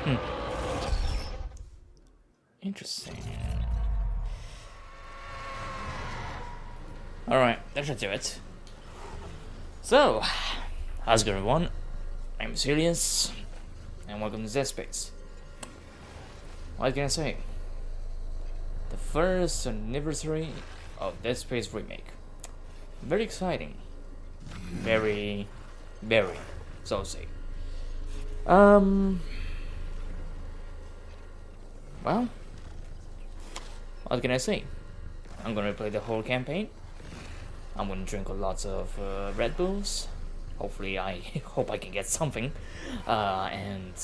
Hmm. Interesting. Alright, that should do it. So, how's it going, everyone? I'm Silius, and welcome to Dead Space. What can I say? The first anniversary of Dead Space Remake. Very exciting. Very, so to say. Well, what can I say? I'm gonna play the whole campaign. I'm gonna drink lots of Red Bulls. Hopefully, I hope I can get something. Yeah.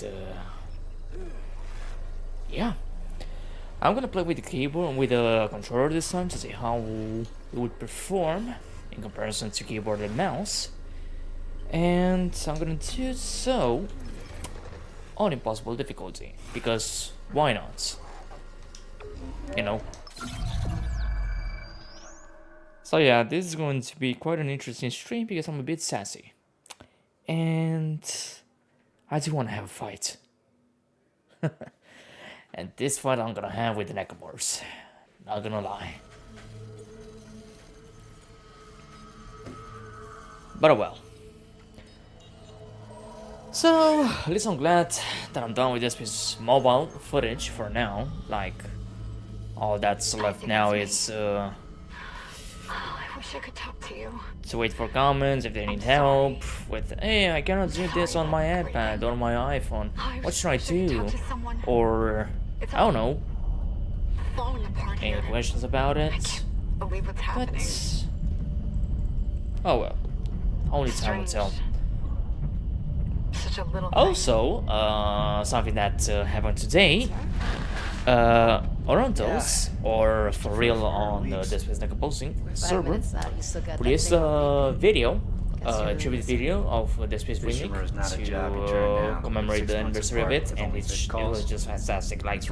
I'm gonna play with the keyboard and with the controller this time to see how it would perform in comparison to keyboard and mouse. And I'm gonna do so on impossible difficulty, because why not? You know. So yeah, this is going to be quite an interesting stream because I'm a bit sassy. And I do want to have a fight. And this fight I'm gonna have with the Necromorphs. Not gonna lie. But oh well. So, at least I'm glad that I'm done with this piece of mobile footage for now. Like, all that's left now is I wish I could talk to you. to wait for comments if they need help with, hey, I cannot do this on my iPad or my iPhone. What should I do? Or, I don't know, any questions about it? Believe what's happening. But, oh well, only time will tell. Such a little Also, something that happened today, Orontos, or for real on the Dead Space Composing server, released a video, a tribute video of Dead Space Remake to commemorate the anniversary of it, and it was just fantastic. Like,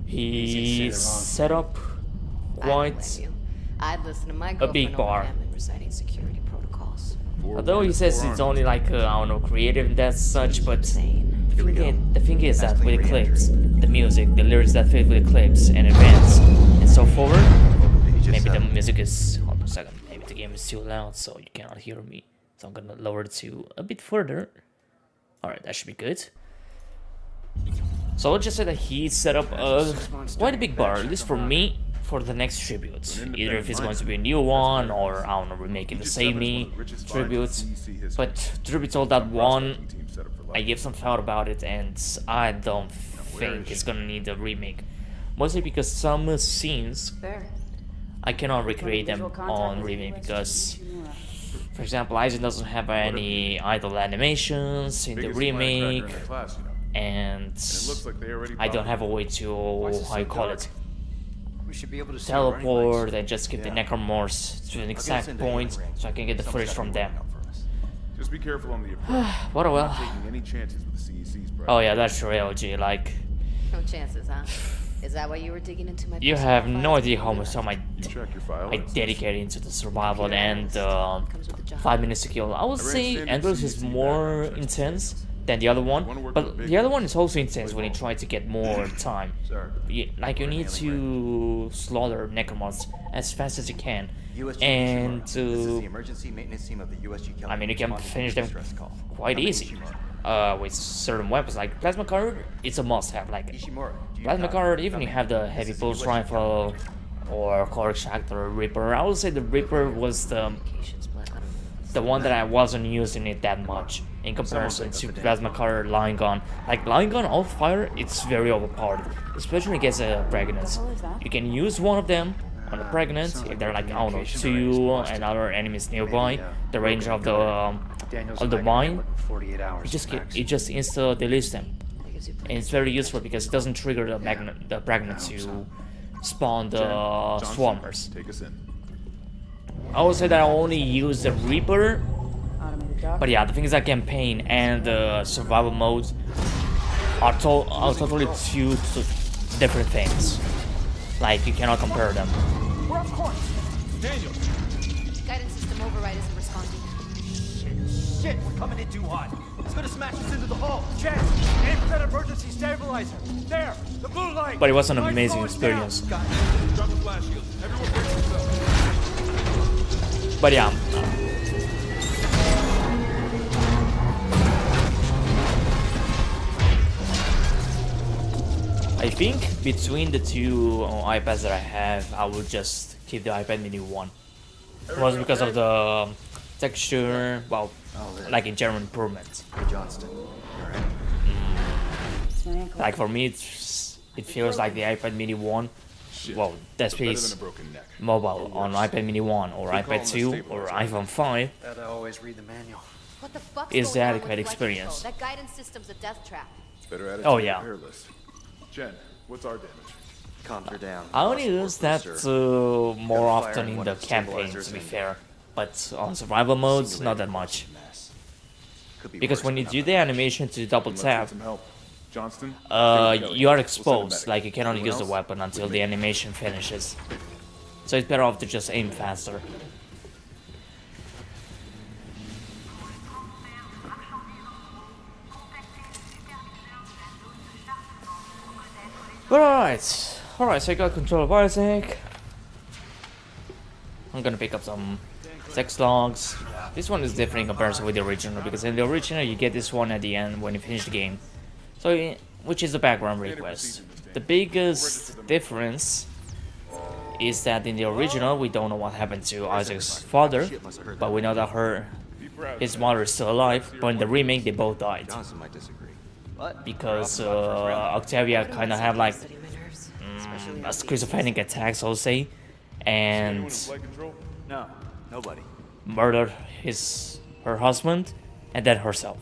he set up quite a big bar. Although he says it's only like, I don't know, creative and such, but the thing is that with the clips, the music, the lyrics that fit with the clips and events and so forward, maybe the music is, hold on a second, maybe the game is too loud so you cannot hear me, so I'm gonna lower it to a bit further. Alright, that should be good. So I'll just say that he set up quite a big bar, at least for me, for the next tribute. Either if it's going to be a new one, or I don't know, remaking the Save Me tribute. But tribute all that one, I gave some thought about it, and I don't think it's gonna need a remake. Mostly because some scenes, I cannot recreate them on remake because, for example, Isaac doesn't have any idle animations in the remake, and I don't have a way to, how you call it, teleport and just get the Necromorphs to an exact point so I can get the footage from them. Just be careful on the approach. What a well. Taking any chances with the CEC's presence. Oh yeah, that's true, LG. Like, no chances, huh? Is that why you were digging into my? You have no idea how much time I file. dedicated into the survival and 5 minutes to kill. I would say Andros is more intense than the other one, but the other one is also intense when you try to get more time. Like, you need to slaughter Necromorphs as fast as you can, and I mean, you can finish them quite easy with certain weapons. Like plasma cutter, it's a must-have. Like plasma cutter, even if you have the heavy pulse rifle or core extractor or Reaper. I would say the Reaper was the one that I wasn't using it that much in comparison to plasma cutter, line gun. Like line gun off fire, it's very overpowered, especially against a pregnant. You can use one of them on the pregnant if they're like, I don't know, 2 and other enemies nearby. The range of the mine, it just insta deletes them, and it's very useful because it doesn't trigger the pregnant to spawn the swarmers. I would say that I only use the Reaper, but yeah, the thing is that campaign and the survival modes are totally two different things. Like, you cannot compare them. We're off course. Daniel! Guidance system override isn't responding. Shit, we're coming in too hot. It's gonna smash us into the hull. Chen, aim for that emergency stabilizer. There, the blue light. But it was an Light's amazing going experience. down. Drop the flash shield. Everyone brace yourself. But yeah. I think between the two iPads that I have, I will just keep the iPad mini 1. It was because of the texture, well, like in general improvement. Hey, Johnston. You alright? Like for me, it feels like the iPad mini 1. Well, that Better than space a broken neck. mobile on iPad mini 1 or Keep calling iPad the 2 or stabilizer. iPhone 5 Gotta always read the manual. What the fuck's is the going on adequate with flight experience. control? That guidance system's a death trap. Better add it Oh, to yeah. the repair list. Jen, what's our damage? Comms are down. I only Lost use four that booster. more Got a fire often in in one the of the campaign, stabilizers to be and fair. But on survival modes, not that much. Mess. Could be Because worse, when but you not do bad. the animation to double Let's get tap, some help. Johnston? you are We'll send a exposed, medic. like you cannot Anyone use the else? weapon until With the me. animation finishes. So it's better off to just aim faster. Alright, so I got control of Isaac. I'm gonna pick up some text logs. This one is different in comparison with the original, because in the original you get this one at the end when you finish the game. So, which is the background request. The biggest difference is that in the original we don't know what happened to Isaac's father, but we know that his mother is still alive, but in the remake they both died. Johnson might disagree. But Because Octavia kind of had like a schizophrenic attack, so to say, Anyone in and flight control? no, nobody. murdered her husband and then herself.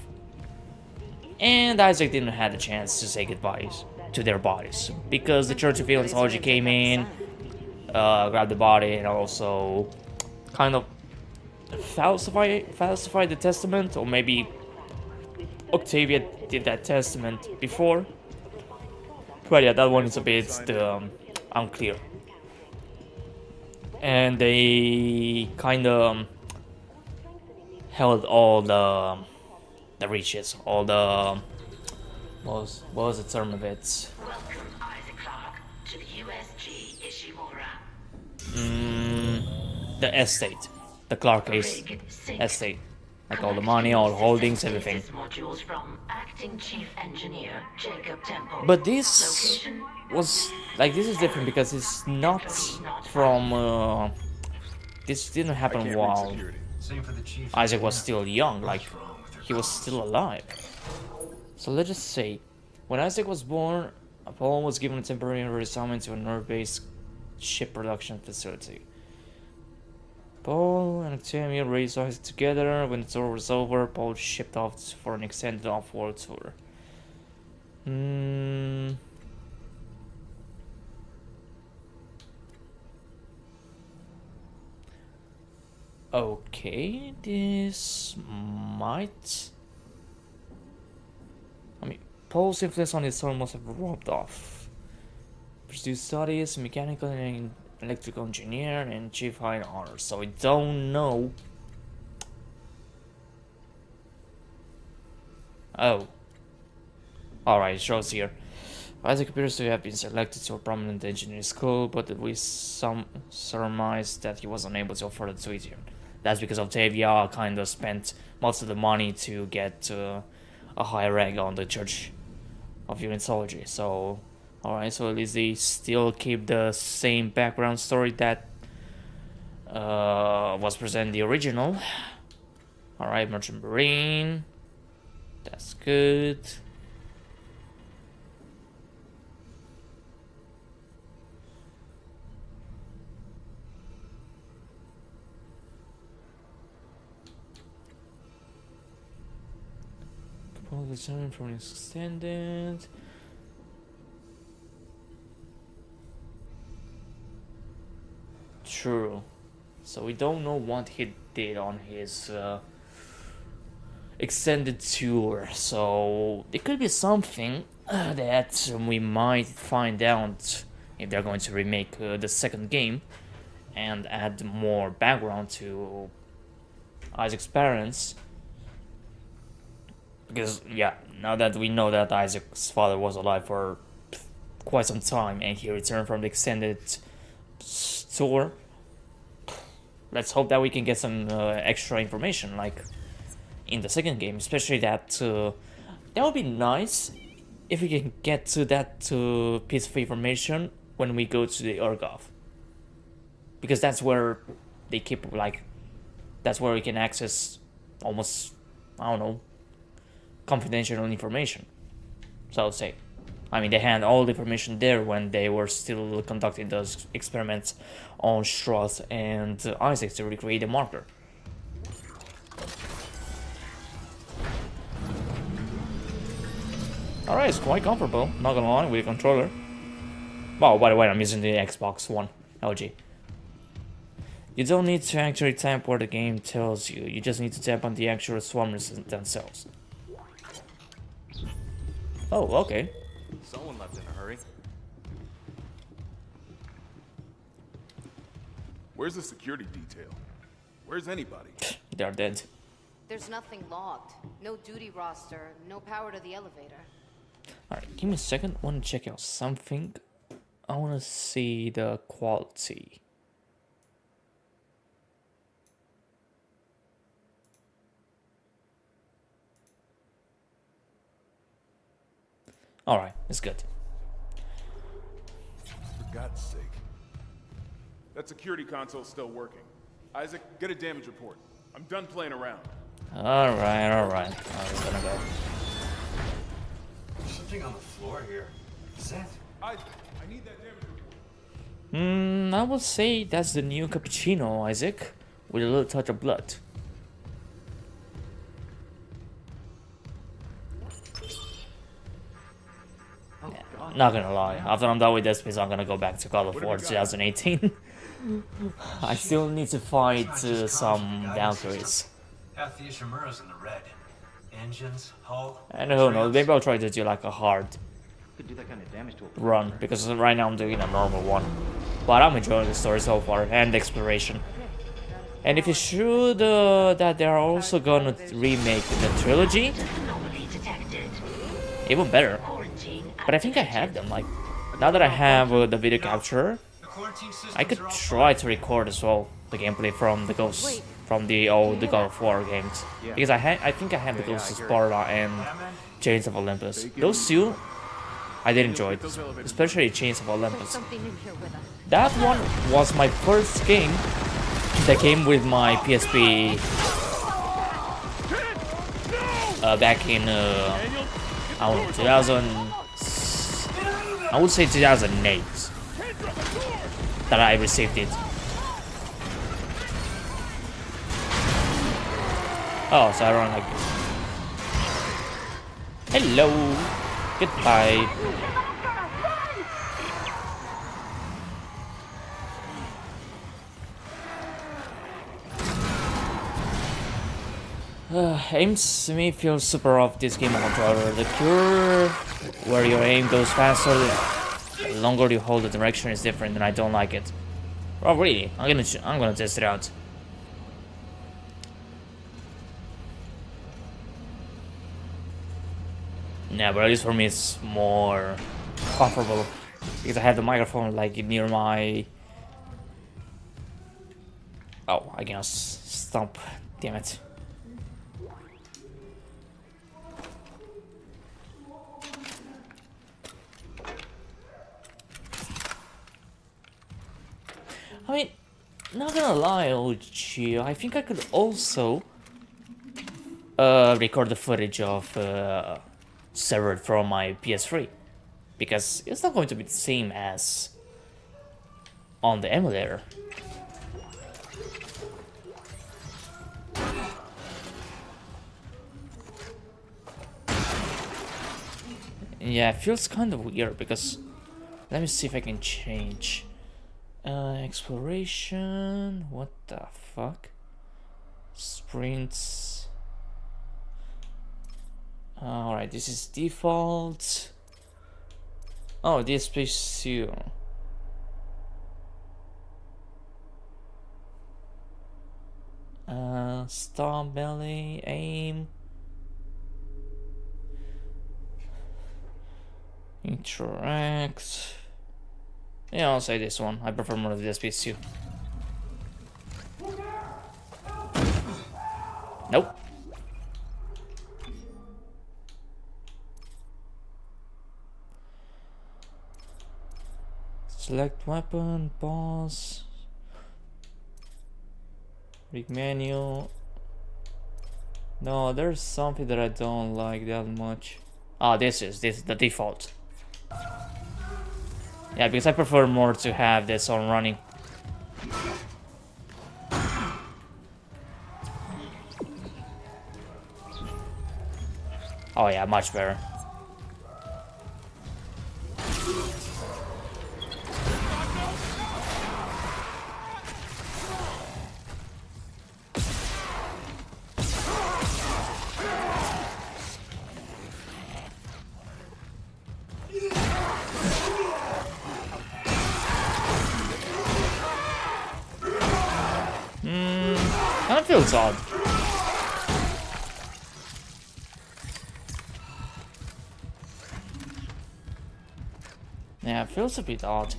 And Isaac didn't have the chance to say goodbyes to their bodies because the Church of Scientology came in, grabbed the body, and also kind of falsify the testament, or maybe Octavia did that testament before. But yeah, that one is a bit unclear. And they kind of held all the riches, all the what was the term of it? Welcome, Isaac Clarke, to the USG Ishimura. The estate, the Clark case Rig 6. estate, like all the money, all holdings, everything. Modules from Acting Chief Engineer Jacob Temple. But this Location, was like, this is different because it's not from this didn't happen Can't reach while security. Same for the chief. Isaac was still young, like he was still alive. So let's just say, when Isaac was born, Apollo was given a temporary assignment to an Earth-based ship production facility. Paul and Octavia raised Isaac together. When the tour was over, Paul shipped off for an extended off-world tour. Okay, this might... I mean, Paul's influence on his son must have rubbed off. Pursued studies, mechanical and electrical engineer, and chief high honors, so we don't know. Oh. Alright, it shows here. Isaac appears to have been selected to a prominent engineering school, but we surmise that he was unable to afford a tuition. That's because Octavia kind of spent most of the money to get a high rank on the Church of Unitology. So, alright, so at least they still keep the same background story that was presented in the original. Alright, Merchant Marine. That's good. The time from extended. True. So we don't know what he did on his extended tour. So it could be something that we might find out if they're going to remake the second game and add more background to Isaac's parents. Because yeah, now that we know that Isaac's father was alive for quite some time and he returned from the extended tour, let's hope that we can get some extra information like in the second game, especially that that would be nice if we can get to that piece of information when we go to the Urgov, because that's where they keep like, that's where we can access almost, I don't know, confidential information, so I would say. I mean, they had all the information there when they were still conducting those experiments on Strauss and Isaac to recreate the marker. Alright, it's quite comfortable, not gonna lie, with the controller. Oh, by the way, I'm using the Xbox One LG. You don't need to actually tap what the game tells you, you just need to tap on the actual swarmers themselves. Oh, okay. Someone left in a hurry. Where's the security detail? Where's anybody? They're dead. There's nothing logged. No duty roster, no power to the elevator. Alright, give me a second. I want to check out something. I want to see the quality. Alright, it's good. For God's sake. That security console's still working. Isaac, get a damage report. I'm done playing around. Alright. I was gonna go. There's something on the floor here. Is that? Isaac, I need that damage report. I would say that's the new cappuccino, Isaac, with a little touch of blood. Not gonna lie, after I'm done with this piece, I'm gonna go back to God of War 2018. I still need to fight some Valkyries. Half the Ishimura's in the red. Engines, hull. And who knows, maybe I'll try to do like a hard Could do that kind of damage to a run, because right now I'm doing a normal one. But I'm enjoying the story so far, and the exploration. And if it's true that they're also gonna remake the trilogy, Anomaly detected. even better. Quarantine. But I think I have them, like, now that I have the video capture, The quarantine systems I could are all try to record as well the gameplay from the Ghosts, from the old God of War games. Because I think I have the Ghosts of Sparta and Chains of Olympus. Those two, I did enjoy it, especially Chains of Olympus. Something in here with us. That one was my first game that came with my PSP back in, I don't know, 2000, I would say 2008, that I received it. Oh, so I run like this. Hello, goodbye. Aims to me feels super off this game on controller. The cure where your aim goes faster, the longer you hold the direction is different, and I don't like it. Oh really? I'm gonna test it out. Yeah, but at least for me it's more comfortable because I have the microphone like near my. Oh, I can stop. Damn it. I mean, not gonna lie, OG, I think I could also record the footage of Severed from my PS3, because it's not going to be the same as on the emulator. Yeah, it feels kind of weird because let me see if I can change. Exploration, what the fuck? Sprints. Alright, this is default. Oh, DSP seal. Star belly, aim. Interact. Yeah, I'll say this one. I prefer more of this piece too. Nope. Select weapon, boss. Rig menu. No, there's something that I don't like that much. Ah, this is the default. Yeah, because I prefer more to have this on running. Oh yeah, much better. Kind of feels odd. Yeah, it feels a bit odd.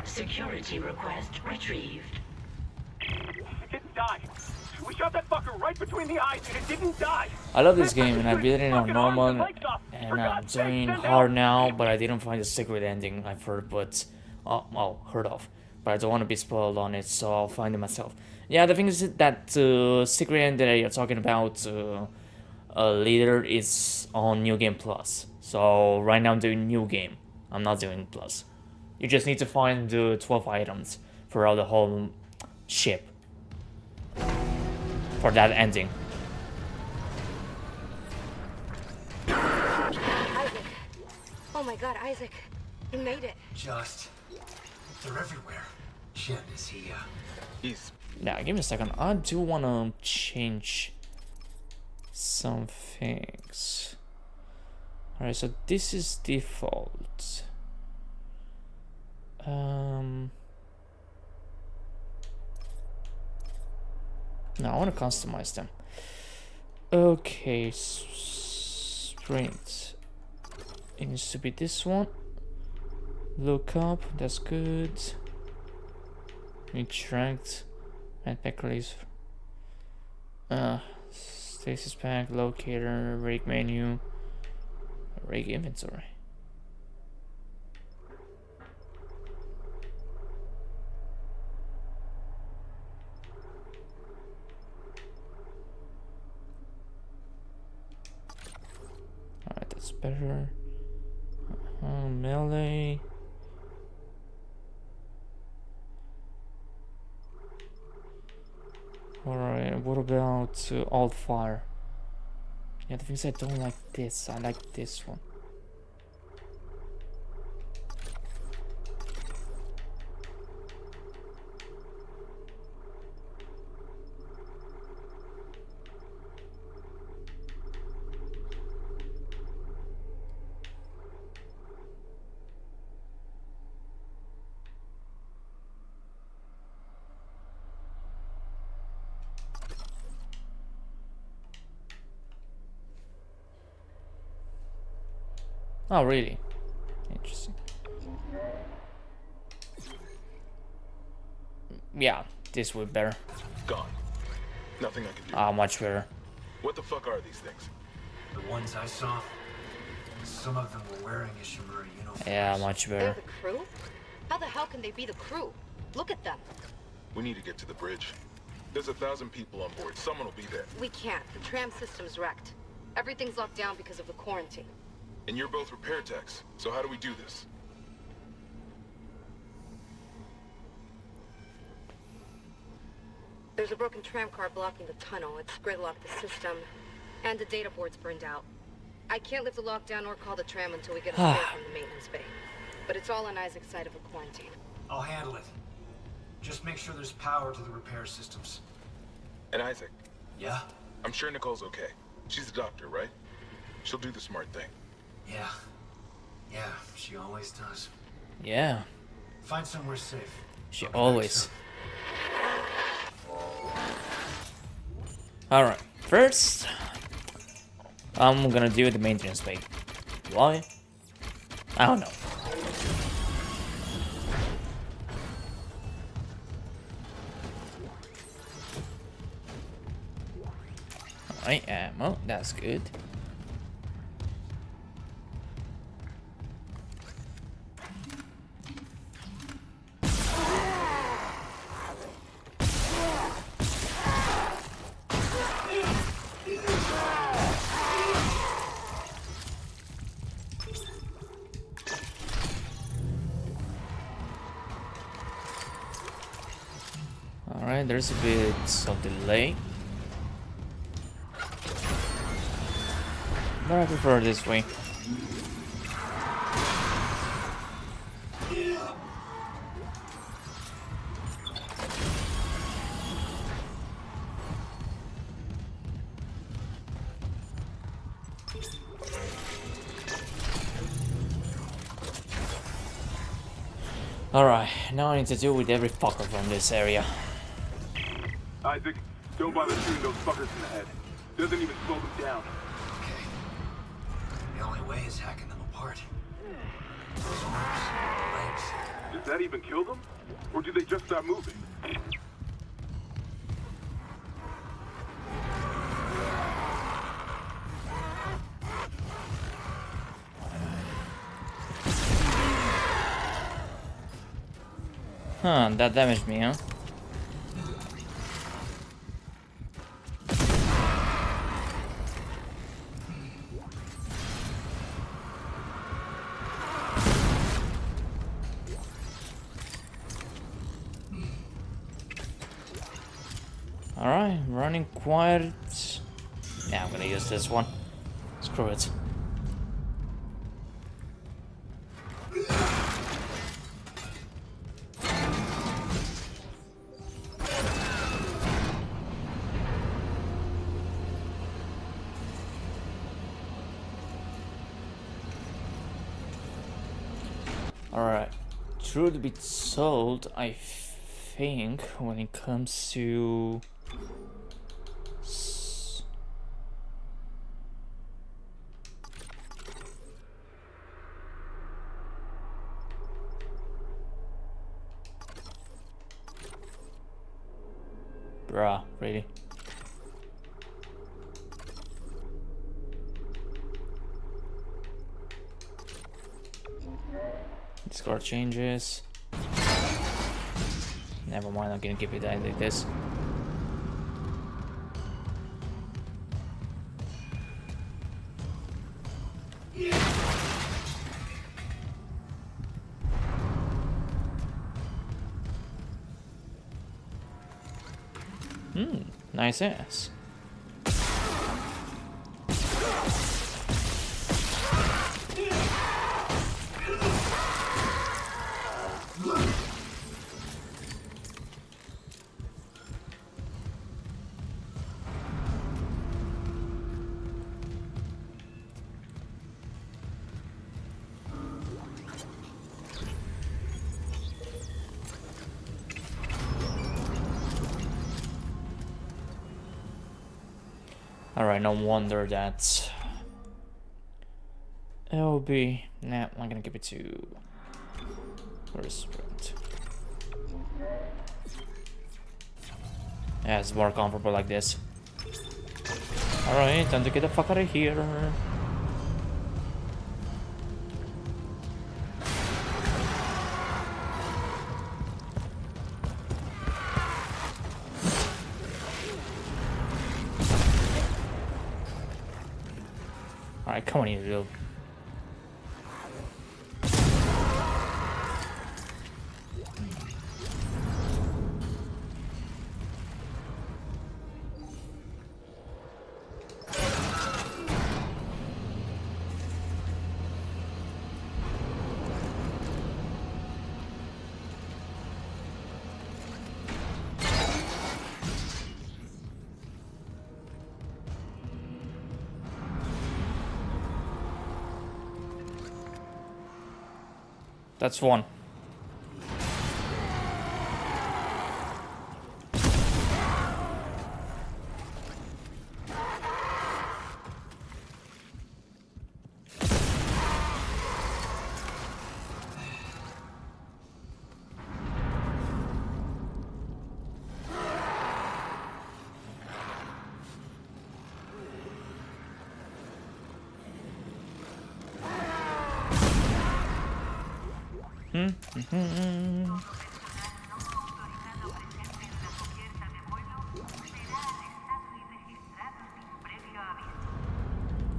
Security request retrieved. It didn't die. We shot that fucker right between the eyes and it didn't die. I love this game and I beat it on normal and I'm doing hard now, but I didn't find the secret ending I've heard, but heard of. But I don't want to be spoiled on it, so I'll find it myself. Yeah, the thing is that secret end that you're talking about later is on New Game Plus. So right now I'm doing New Game. I'm not doing Plus. You just need to find the 12 items throughout the whole ship for that ending. Isaac. Oh my god, Isaac. You made it. They're everywhere. Shit, is he, He's Now, give me a second. I do want to change some things. Alright, so this is default. No, I want to customize them. Okay, sprint. It needs to be this one. Look up, that's good. Interact. Backpack release. Stasis pack, locator, rig menu, rig inventory. Alright, that's better. Melee. Alright, what about alt fire? Yeah, the thing is I don't like this. I like this one. Oh, really? Interesting. Yeah, this would be better. gone. Nothing I can do. Ah, much better. What the fuck are these things? the ones I saw? Some of them were wearing Ishimura uniforms. Yeah, much They're better. the crew? How the hell can they be the crew? Look at them. We need to get to the bridge. There's 1,000 people on board. Someone will be there. We can't. The tram system's wrecked. Everything's locked down because of the quarantine. And you're both repair techs. So how do we do this? There's a broken tram car blocking the tunnel. It's gridlocked the system. And the data board's burned out. I can't lift the lockdown or call the tram until we get a clear from the maintenance bay. but it's all on Isaac's side of a quarantine. I'll handle it. Just make sure there's power to the repair systems. And Isaac, Yeah? I'm sure Nicole's okay. She's a doctor, right? She'll do the smart thing. Yeah. Yeah, she always does. Yeah, Find somewhere safe. she I'll be back always. soon. Alright, first, I'm gonna do the maintenance bay. Why? I don't know. Alright, ammo, that's good. Alright, there's a bit of delay. But I prefer this way. Alright, now I need to deal with every fucker from this area. Isaac, don't bother shooting those fuckers in the head. Doesn't even slow them down. Okay. The only way is hacking them apart. Those arms, legs. Does that even kill them? Or do they just stop moving? Huh, that damaged me, huh? Alright, running quiet. Yeah, I'm gonna use this one. Screw it. Alright, truth be told, I think when it comes to bruh, really? Discard changes. Never mind, I'm gonna keep it like this. Nice ass. Alright, no wonder that it'll be. Nah, I'm gonna give it to restraint. Yeah, it's more comfortable like this. Alright, time to get the fuck out of here. Alright, come on, you little. That's one.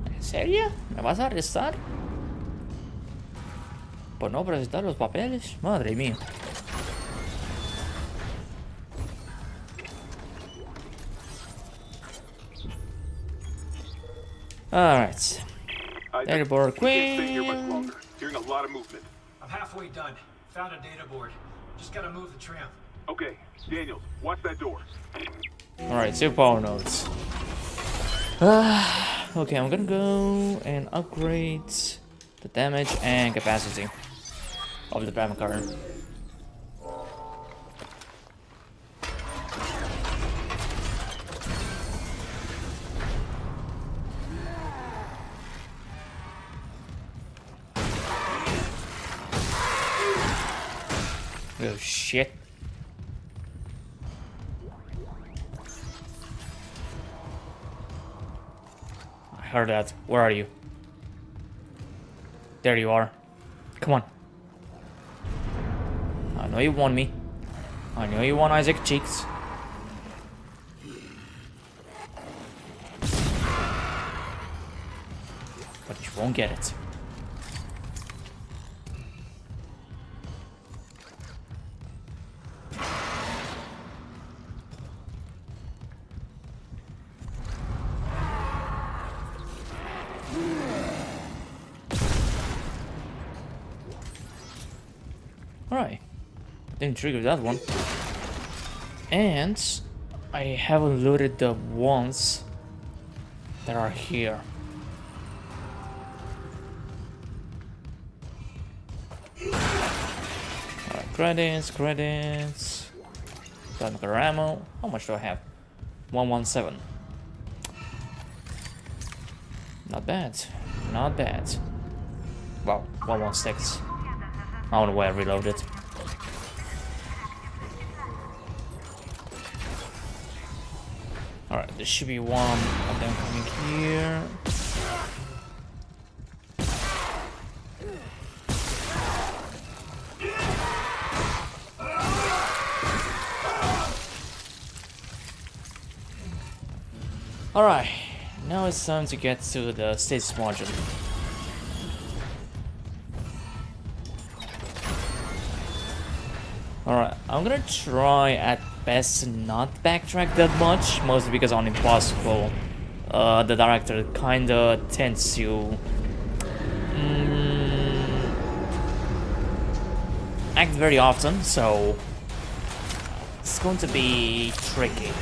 ¿En serio? ¿Me vas a arrestar? Por no presentar los papeles. Madre mía. Alright. Airport Queen. Hearing a lot of movement. I'm halfway done. Found a data board. Just gotta move the tram. Okay, Daniels, watch that door. Alright, 2 power nodes. Okay, I'm gonna go and upgrade the damage and capacity of the plasma current. Oh shit. I heard that. Where are you? There you are. Come on. I know you want me. I know you want Isaac cheeks. But you won't get it. Alright. Didn't trigger that one. And I haven't looted the ones that are here. Alright, credits. Plasma ammo. How much do I have? 117. Not bad. Not bad. Wow, 116. I don't know why I reloaded. Alright, there should be one of them coming here. Alright, now it's time to get to the stasis module. Alright, I'm gonna try at best not backtrack that much, mostly because on Impossible, the director kinda tends to act very often, so it's going to be tricky.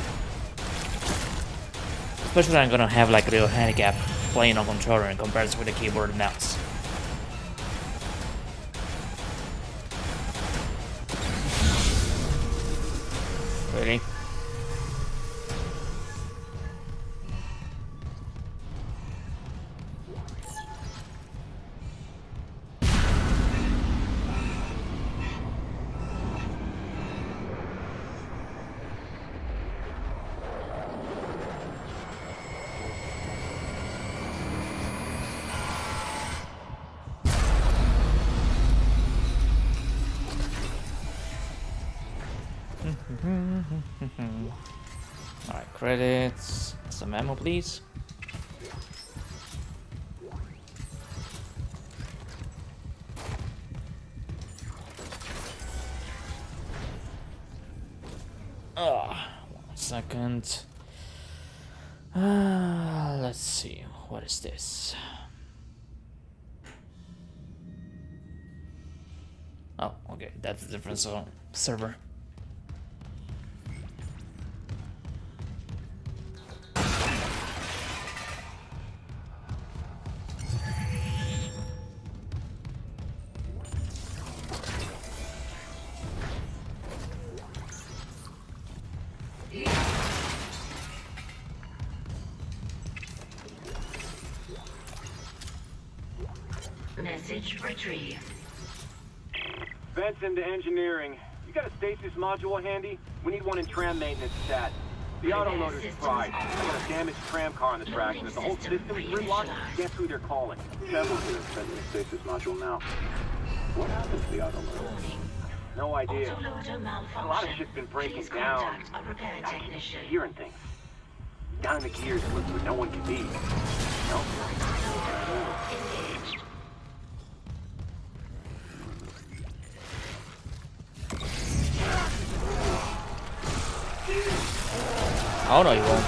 Especially when I'm gonna have like a real handicap playing on controller in comparison with the keyboard and mouse. Really? Alright, credits. Some ammo, please. One second. Let's see. What is this? Oh, okay. That's a different server. Message retrieved. Vents into engineering. You got a stasis module handy? We need one in tram maintenance stat. The autoloader's fried. I got a damaged tram car on the tracks, and if the whole system's gridlocked, guess who they're calling? Several here sent me a stasis module now. What happened to the autoloader? No idea. Autoloader malfunction. A lot of shit's been breaking Please down. contact a repair I keep technician. hearing things. Down in the gears, it looks where no one can be. No. Engaged. Oh no, you won't.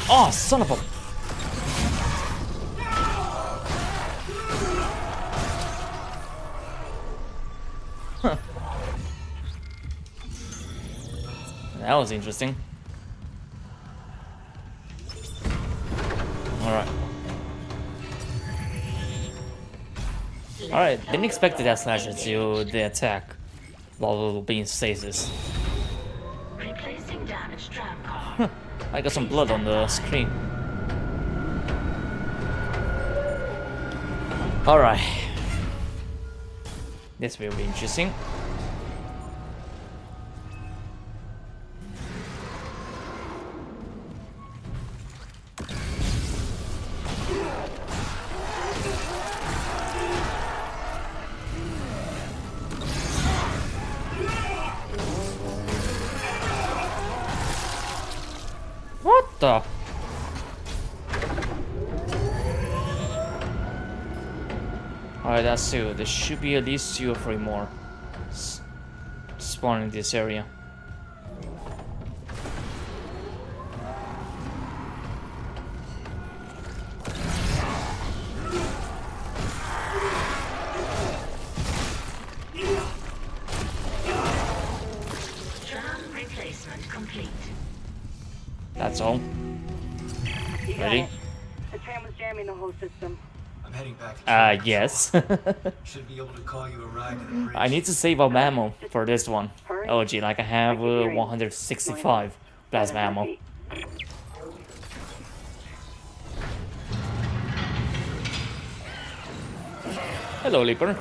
Oh, son of a... That was interesting. Alright. Alright, didn't expect the Death Slasher to the attack while being stasis. Replacing damaged tram car. I got some blood on the screen. Alright. This will be interesting. What the? Alright, that's two. There should be at least 2 or 3 more spawn in this area. Tram replacement complete. That's all. Ready? The tram was jamming the whole system. I'm heading back to Yes. Should be able to call you a ride to the bridge. I need to save up ammo for this one. Oh gee, like I have 165 plasma ammo. Hello, Leaper.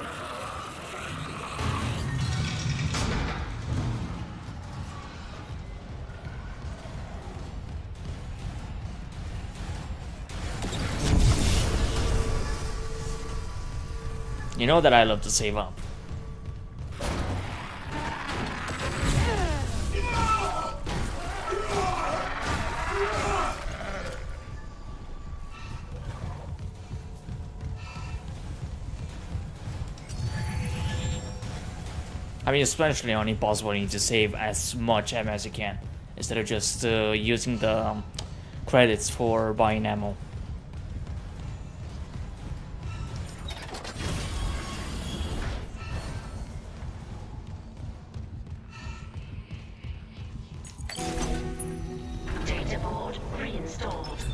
You know that I love to save up. I mean, especially on impossible, you need to save as much ammo as you can, instead of just using the credits for buying ammo. Data board reinstalled.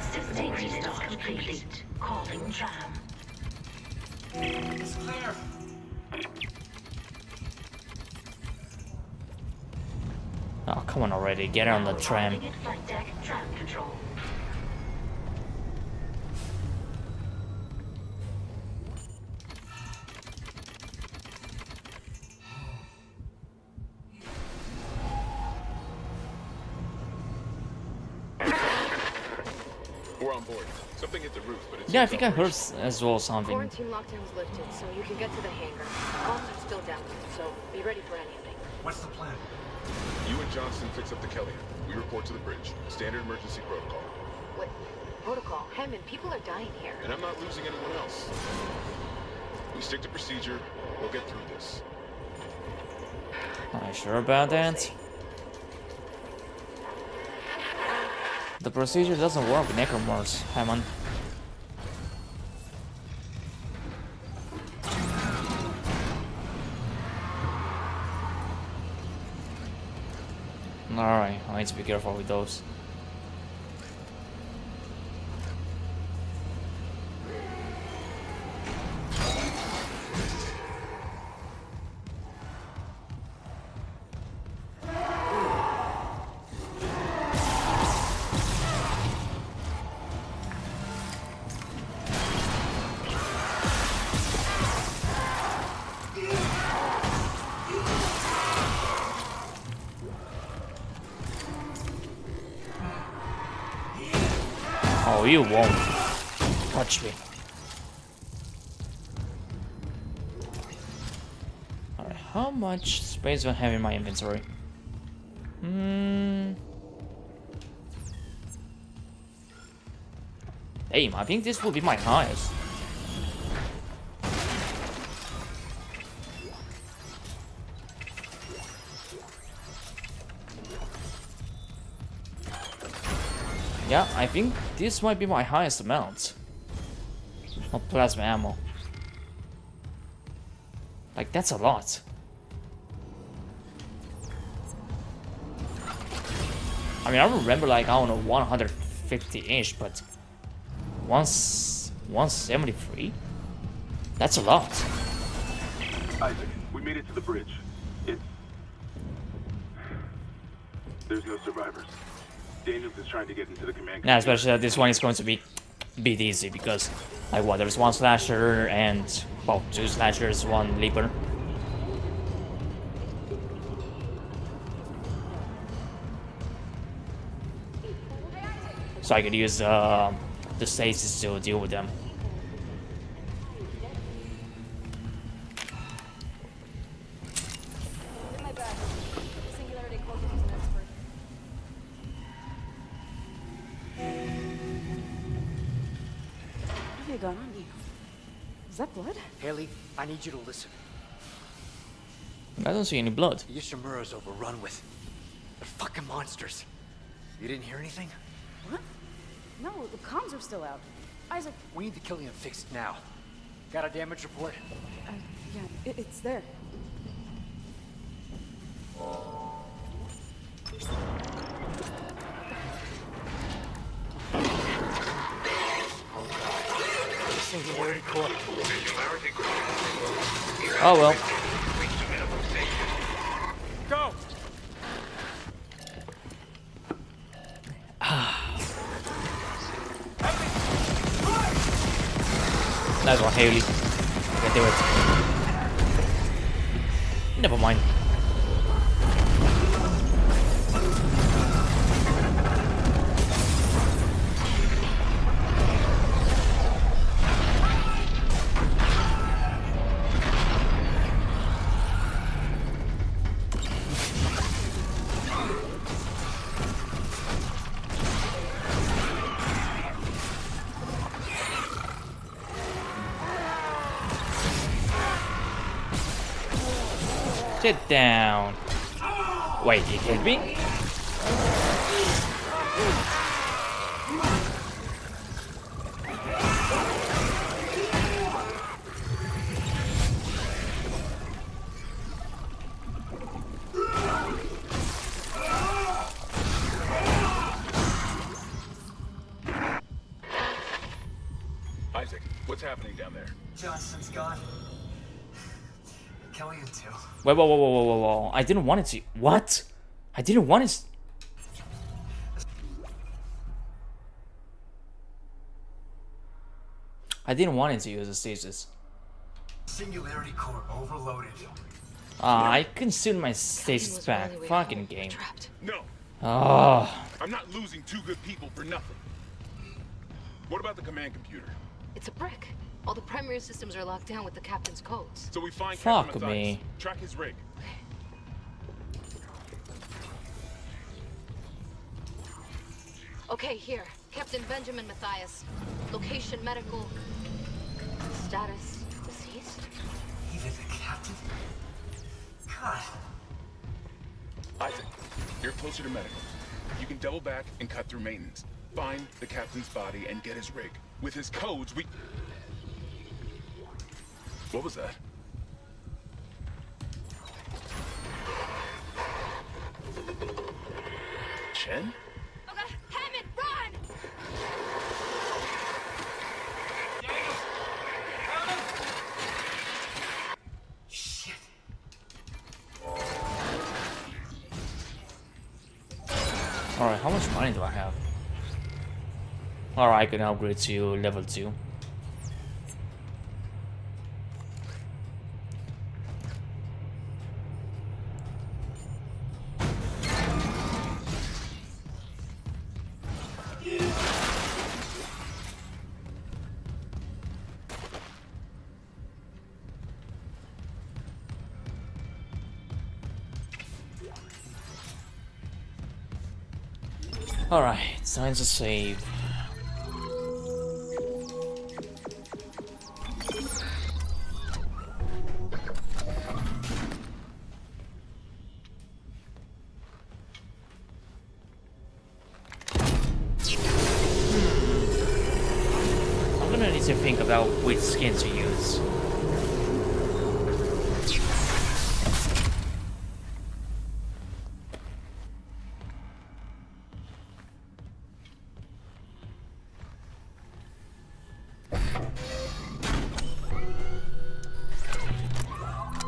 System restart complete. Calling tram. It's clear. Oh, come on already, get on the tram. Calling at flight deck tram control. We're on board. Something hit the roof, but it's Yeah, I think I heard as well something. Quarantine lockdown's lifted, so you can get to the hangar. Bombs are still down, so be ready for anything. What's the plan? You and Johnston fix up the Kelly. We report to the bridge. Standard emergency protocol. What? Protocol? Hammond, people are dying here. And I'm not losing anyone else. We stick to procedure. We'll get through this. Are you sure about that? The procedure doesn't work with necromorphs, Hammond. Alright, I need to be careful with those. Oh, you won't touch me. Alright, how much space do I have in my inventory? Damn, I think this will be my highest. Yeah, I think this might be my highest amount of plasma ammo. Like, that's a lot. I mean, I remember, like, I don't know, 150-ish, but 173? That's a lot. Isaac, we made it to the bridge. There's no survivors. Daniels is trying to get into the command. Yeah, especially that this one is going to be bit easy because, like, what, there's one slasher and, well, two slashers, one leaper. So I could use the stasis to deal with them. Got on you. Is that blood? Haley, I need you to listen. I don't see any blood. The Ishimura's overrun with... they're fucking monsters. You didn't hear anything? What? No, the comms are still out. Isaac... We need the Killian fixed now. Got a damage report? Yeah, it's there. Singularity core. Oh well. Go! Nice one, Haley. I can do it. Never mind. Sit down. Wait, you hit me? Isaac, what's happening down there? Johnson's gone. Killian too. Wait, whoa. I didn't want it to. What? I didn't want it. I didn't want it to use the stasis. Singularity core overloaded. I consumed my stasis back. Fucking game. No, Oh. I'm not losing two good people for nothing. What about the command computer? It's a brick. All the primary systems are locked down with the captain's codes. So we find Fuck Captain Matthias, me. track his rig. Okay, here. Captain Benjamin Matthias. Location medical. Status deceased. Even the captain? God. Isaac, you're closer to medical. You can double back and cut through maintenance. Find the captain's body and get his rig. With his codes, we... What was that? Chen? Okay, Hammond, run! Shit. Alright, how much money do I have? Alright, I can upgrade to level 2. Alright, time to save. I'm gonna need to think about which skin to use.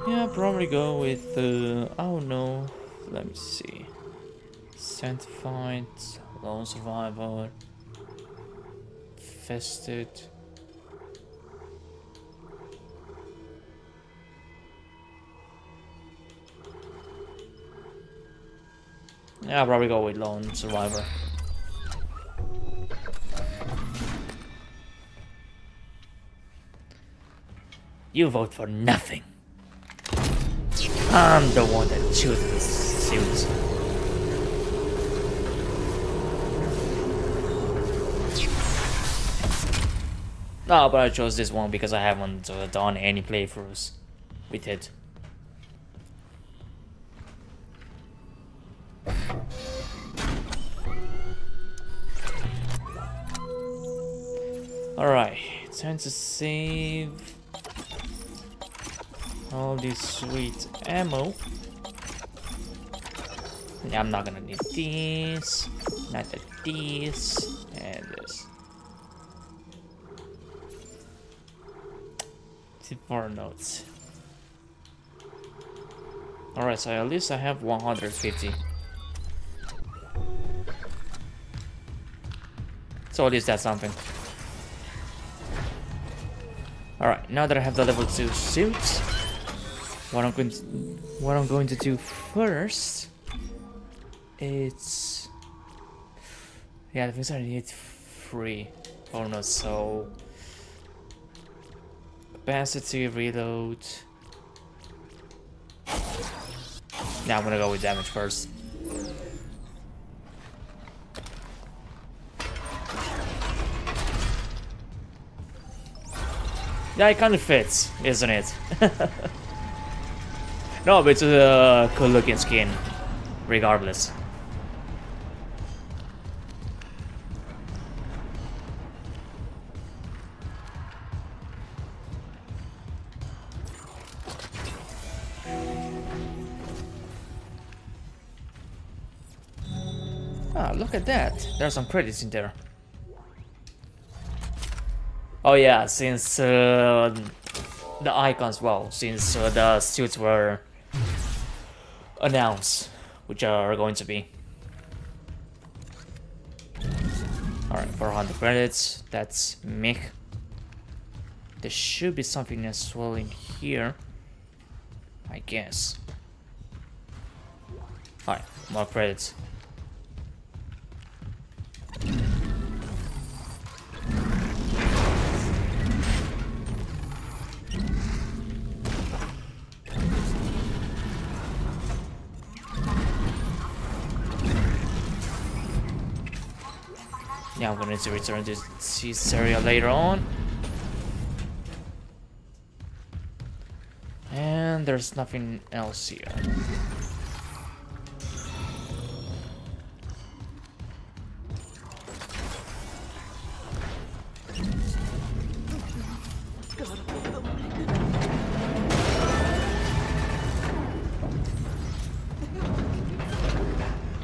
Yeah, probably go with oh no, let me see. Sanctified, Lone Survivor, Fested. Yeah, I'll probably go with Lone Survivor. You vote for nothing. I'm the one that chooses the suits. No, but I chose this one because I haven't done any playthroughs with it. Alright, time to save all this sweet ammo. Yeah, I'm not gonna need this, not this, and this. 4 notes. Alright, so at least I have 150. So at least that's something. Alright, now that I have the level 2 suits, what I'm going to do first, it's, yeah, the things I need 3 bonus, so capacity, reload. Now I'm gonna go with damage first. Yeah, it kind of fits, isn't it? No, but it's a cool looking skin, regardless. Ah, look at that. There's some credits in there. Oh yeah, since the icons, well, since the suits were announced, which are going to be. Alright, 400 credits, that's Mick. There should be something as well in here, I guess. Alright, more credits. Yeah, I'm gonna need to return to this area later on. And there's nothing else here.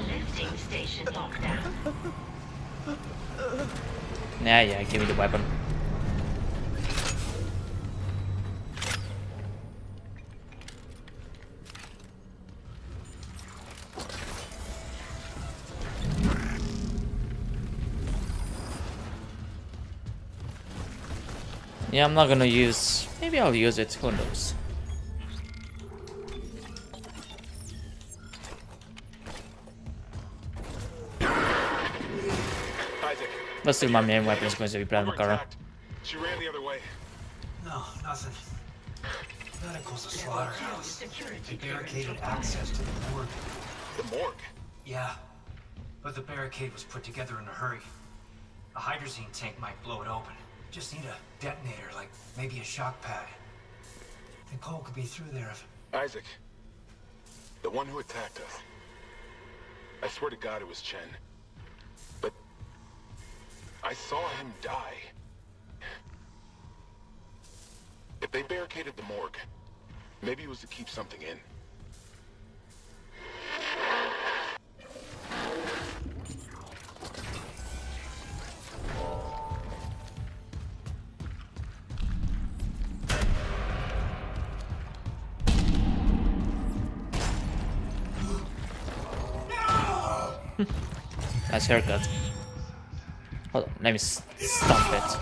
Lifting station lockdown. Yeah, give me the weapon. Yeah, I'm not gonna use... Maybe I'll use it, who knows. Isaac, But still, my main weapon is going to be Plasma we're Cutter. attacked. She ran the other way. No, nothing. Medical's a slaughterhouse. They barricaded access to the morgue. The morgue. Yeah. but the barricade was put together in a hurry. A hydrazine tank might blow it open. Just need a detonator, like maybe a shock pad. And Cole could be through there if... Isaac. The one who attacked us. I swear to God it was Chen. But... I saw him die. If they barricaded the morgue, maybe it was to keep something in. Nice haircut. Hold on, let me stop it.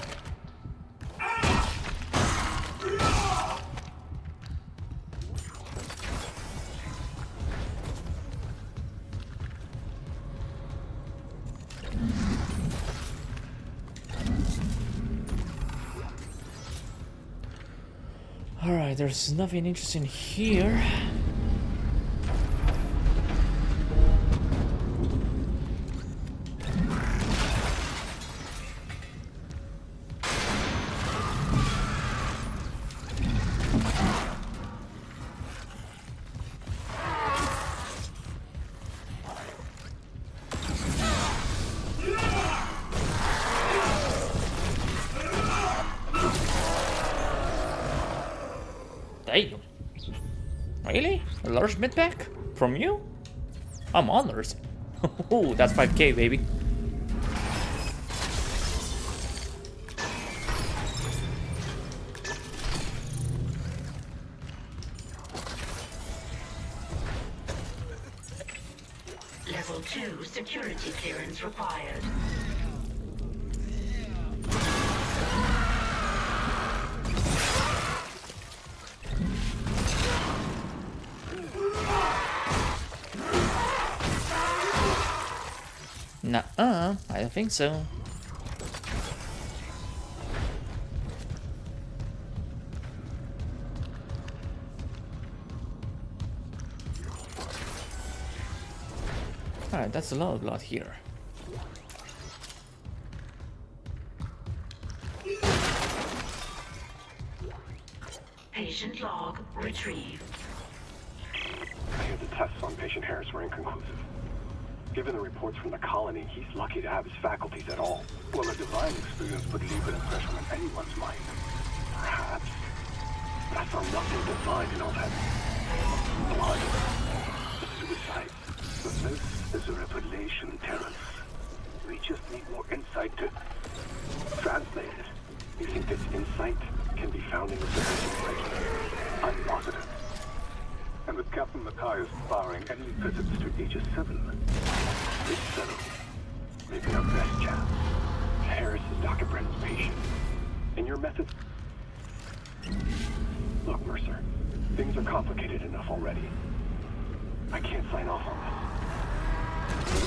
Alright, there's nothing interesting here. Damn. Really? A large mid-pack? From you? I'm honored. Oh, that's 5k, baby. Level 2 security clearance required. Nuh-uh, I don't think so. Alright, that's a lot of blood here. Patient log retrieved. I hear the tests on patient Harris were inconclusive. Given the reports from the colony, he's lucky to have his faculties at all. Well, a divine experience would leave an impression on anyone's mind. Perhaps. But I saw nothing divine in all that blood. The suicide. But this is a revelation, Terrence. We just need more insight to translate it. You think this insight can be found in the sufficient register? I'm positive. And with Captain Matthias barring any visits to Aegis 7, this settled. Maybe our best chance. Harris is Dr. Brennan's patient. And your method... Look, Mercer. Things are complicated enough already. I can't sign off on this.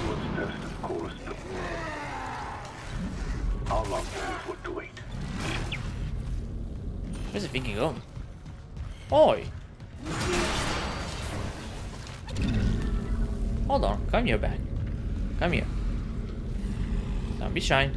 What's best, of course, but... How long can we afford to wait? Where's the thinking going? Oi! Hold on, come here back. Come here. Don't be shy.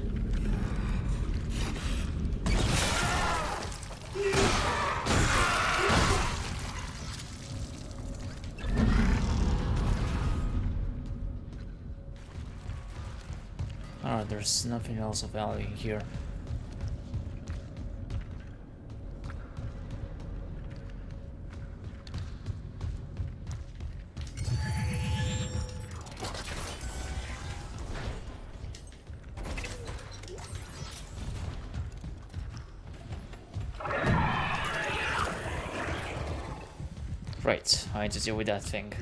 Oh, there's nothing else of value here. Right, I need to deal with that thing.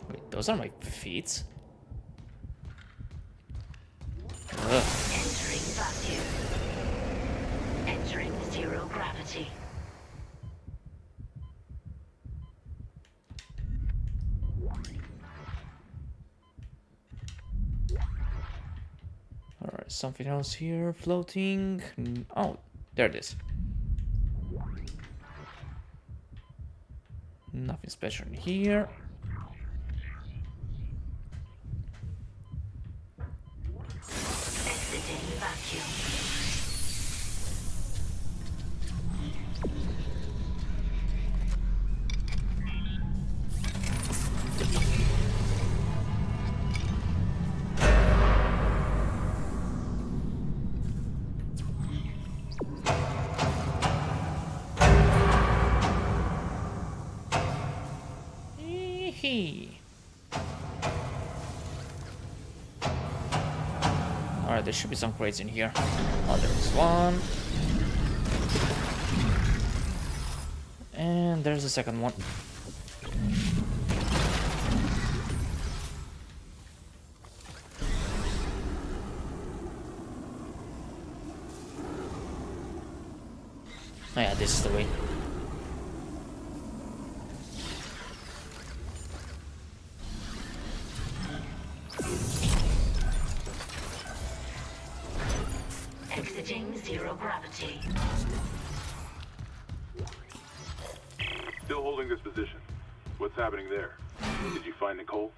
Wait, those are my feet? Ugh. Entering vacuum. Entering 0 gravity. Alright, something else here. Floating. Oh, there it is. Nothing special in here. Exiting vacuum. Alright, there should be some crates in here. Oh, there's one. And there's the second one. Oh yeah, this is the way. Exiting zero gravity. Still holding this position. What's happening there? Did you find Nicole?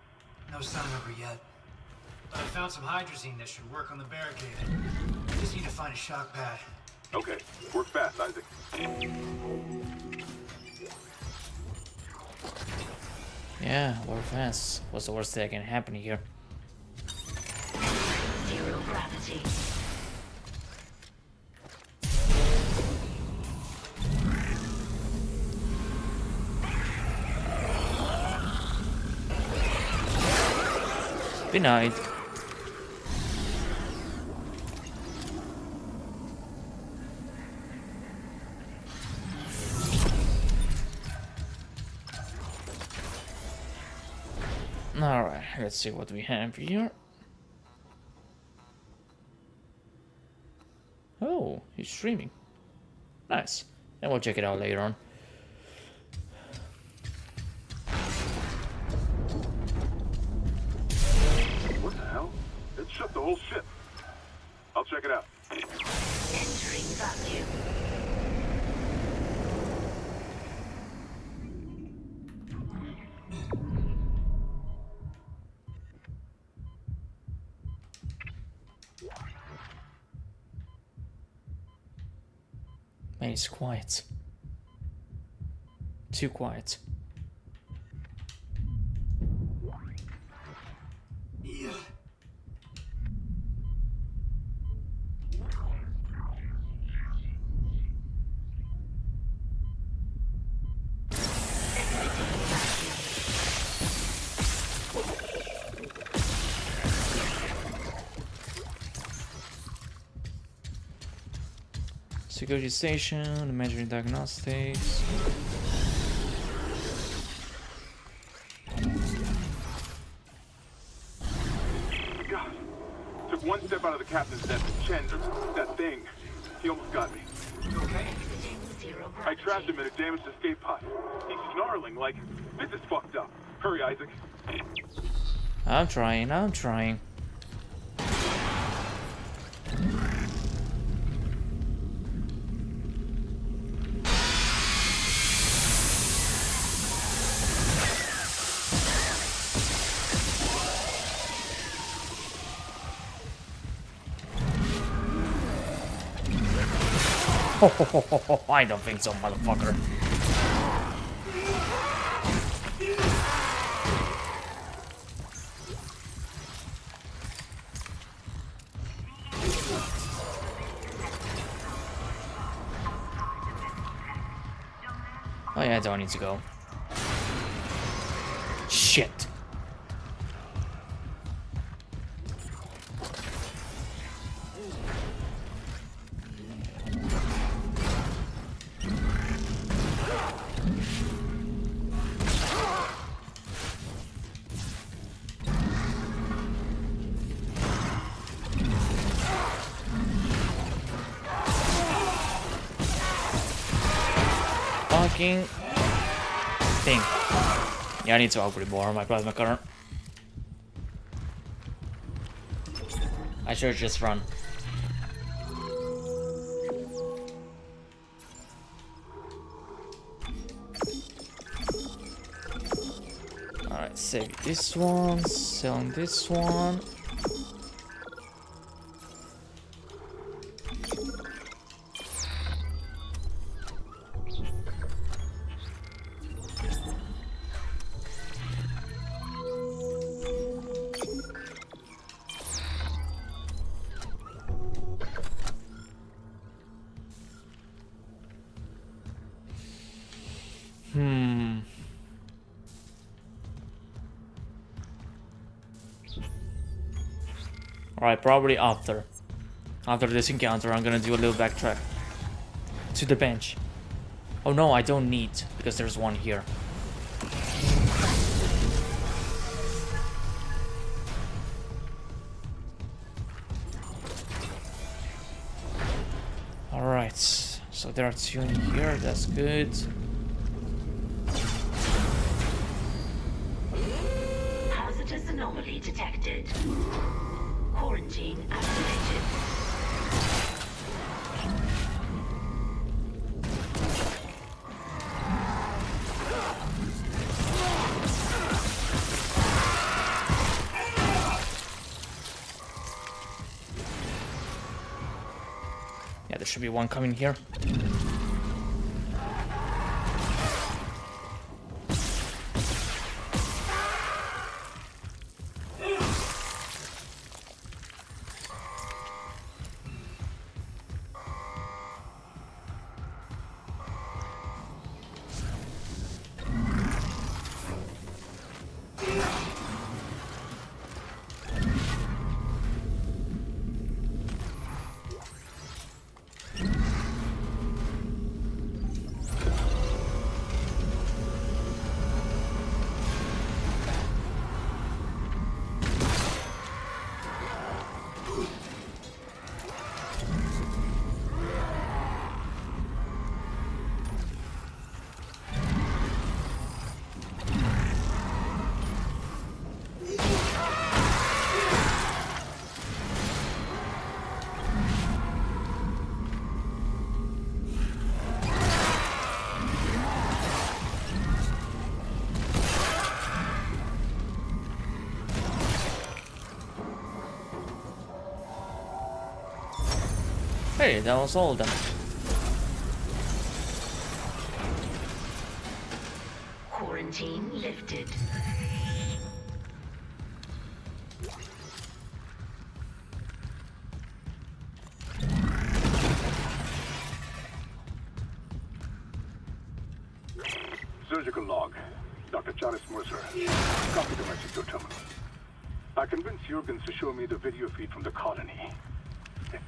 No sign of her yet. But I found some hydrazine that should work on the barricade. Just need to find a shock pad. Okay, work fast, Isaac. Yeah, we're fast. What's the worst that can happen here? Zero gravity. Denied. Alright, let's see what we have here. Oh, he's streaming. Nice. And we'll check it out later on. What the hell? It shut the whole ship. I'll check it out. Entering vacuum. Man, it's quiet. Too quiet. Security station, measuring diagnostics. God. Took one step out of the captain's desk and Chen, that thing. He almost got me. Okay. Exiting zero I gravity. trapped him in a damaged escape pod. He's snarling like, this is fucked up. Hurry, Isaac. I'm trying. I don't think so, motherfucker. Oh yeah, I don't need to go. Shit. thinking. Yeah, I need to upgrade more on my plasma cutter. I should just run. Alright, save this one, selling this one. Alright, probably after this encounter, I'm gonna do a little backtrack to the bench. Oh no, I don't need, because there's one here. Alright, so there are two in here, that's good. Hazardous anomaly detected. Quarantine activated. Yeah, there should be one coming here. Hey, that was all of them. Quarantine lifted. Surgical log. Dr. Charles Mercer. Copy the message to terminal. I convinced Jurgens to show me the video feed from the colony. It's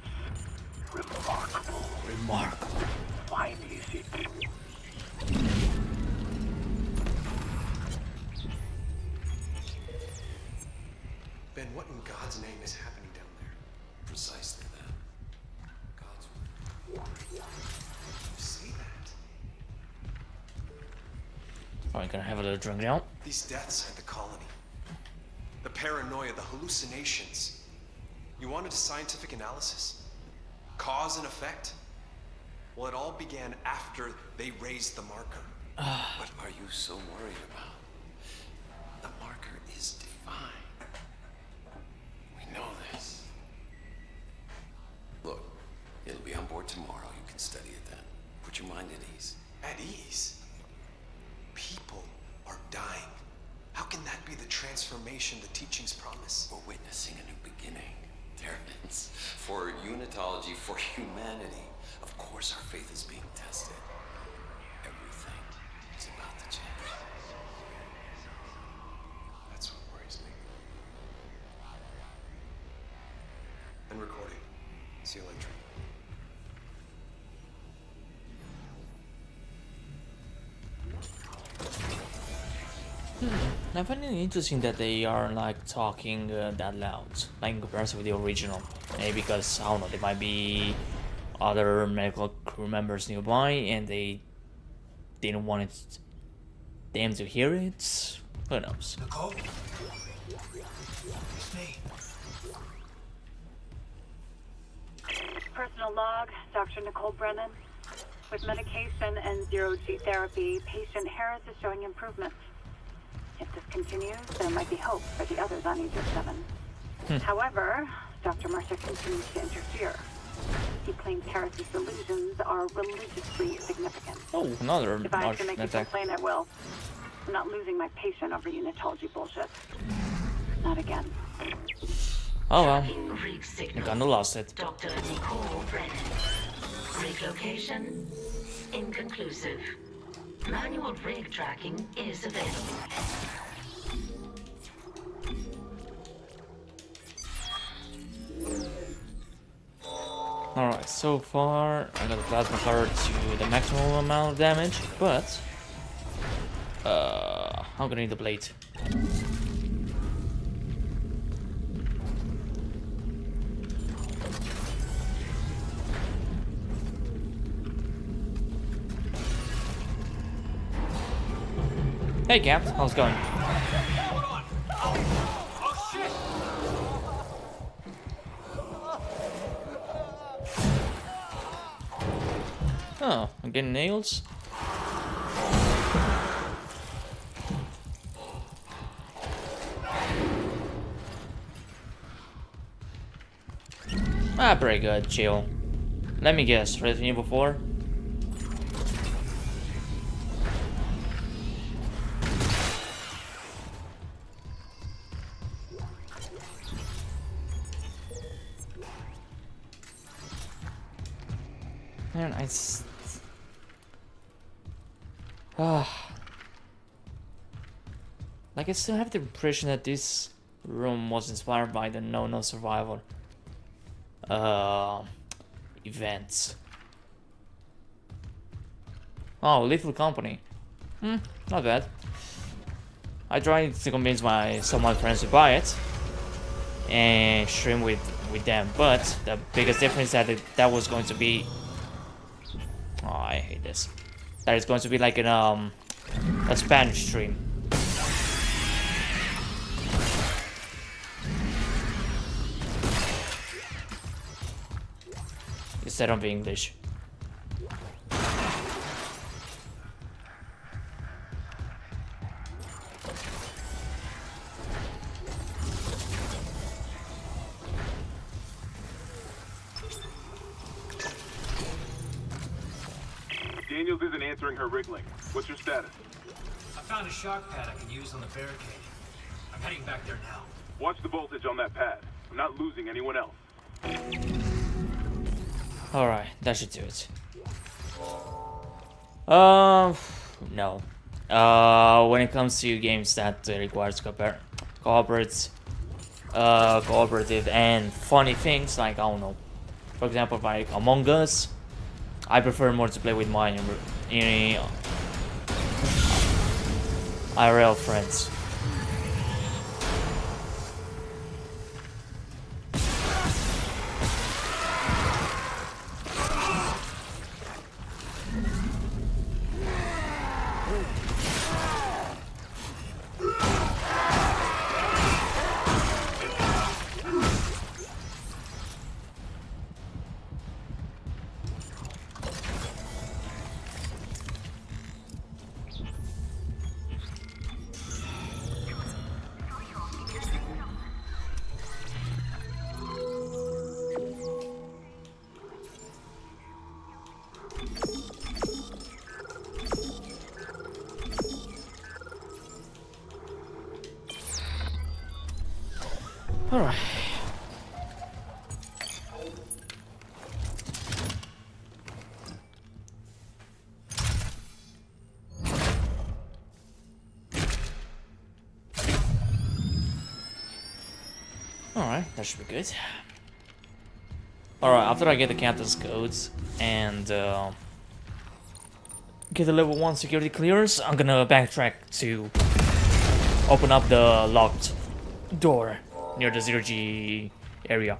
remarkable. Remarkable. Finally see. Ben, what in God's name is happening down there? Precisely that. God's word. You say that? Alright, gonna have a little drink now. These deaths at the colony. The paranoia, the hallucinations. You wanted a scientific analysis? Cause and effect? Well, it all began after they raised the marker. What are you so worried about? The marker is divine. We know this. Look, it'll be on board tomorrow. You can study it then. Put your mind at ease. At ease? People are dying. How can that be the transformation the teachings promise? We're witnessing a new beginning. Terrence, for unitology, for humanity. Of course our faith is being tested. Everything is about to change. That's what worries me. And recording. Seal entry. I find it interesting that they are like talking that loud, like in comparison with the original. Maybe because, I don't know, there might be other medical crew members nearby and they didn't want it, them to hear it. Who knows? Nicole? It's me. Personal log, Dr. Nicole Brennan. With medication and zero-G therapy, patient Harris is showing improvement. If this continues, there might be hope for the others on Aegis 7. However, Dr. Mercer continues to interfere. He claims Harris's delusions are religiously significant. Oh, another If I have large to make you attack. complain, I will. I'm not losing my patient over unitology bullshit. Not again. Oh well, Rig I signal. kinda lost it. Dr. Nicole Brennan. Rig location inconclusive. Manual rig tracking is available. Alright, so far I got the plasma card to the maximum amount of damage, but I'm gonna need the blade. Hey Cap, how's it going? Oh, I'm getting nails. Ah, pretty good, chill. Let me guess, Resident Evil 4? Man, like I still have the impression that this room was inspired by the No Survivor events. Oh, Lethal Company. Not bad. I tried to convince some of my friends to buy it and stream with them, but the biggest difference is that was going to be, oh, I hate this, that is going to be like an a Spanish stream. Instead of English. Daniels isn't answering her rig link. What's your status? I found a shock pad I can use on the barricade. I'm heading back there now. Watch the voltage on that pad. I'm not losing anyone else. Alright, that should do it. No. When it comes to games that requires cooperative and funny things, like, I don't know, for example, like Among Us, I prefer more to play with my IRL friends. Alright. Alright, that should be good. Alright, after I get the captain's codes and get the level 1 security clearance, I'm gonna backtrack to open up the locked door near the 0G area.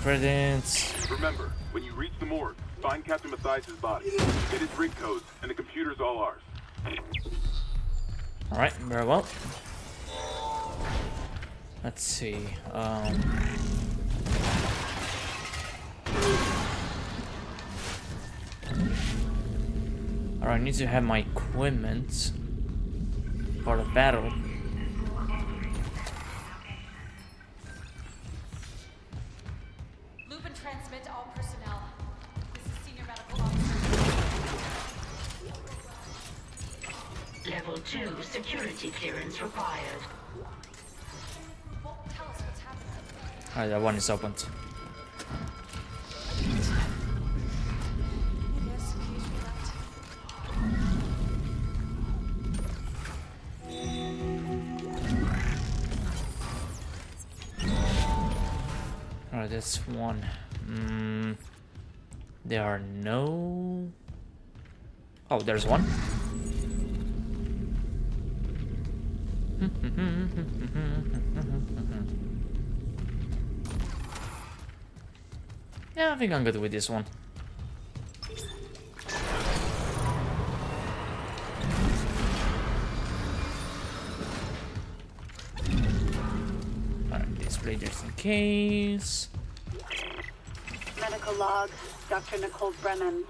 credits. Remember, when you reach the morgue, find Captain Matthias' body. Get his rig codes, and the computer's all ours. Alright, very well. Let's see. Alright, I need to have my equipment for the battle. Loop and transmit to all personnel. This is Senior Medical Officer. Level 2 security clearance required. Well, tell us what's happening. Alright, that one is opened. Yes, occasionally that. Alright, that's one. There are no... Oh, there's one. Yeah, I think I'm good with this one. Alright, display just in case. Medical log, Dr. Nicole Brennan.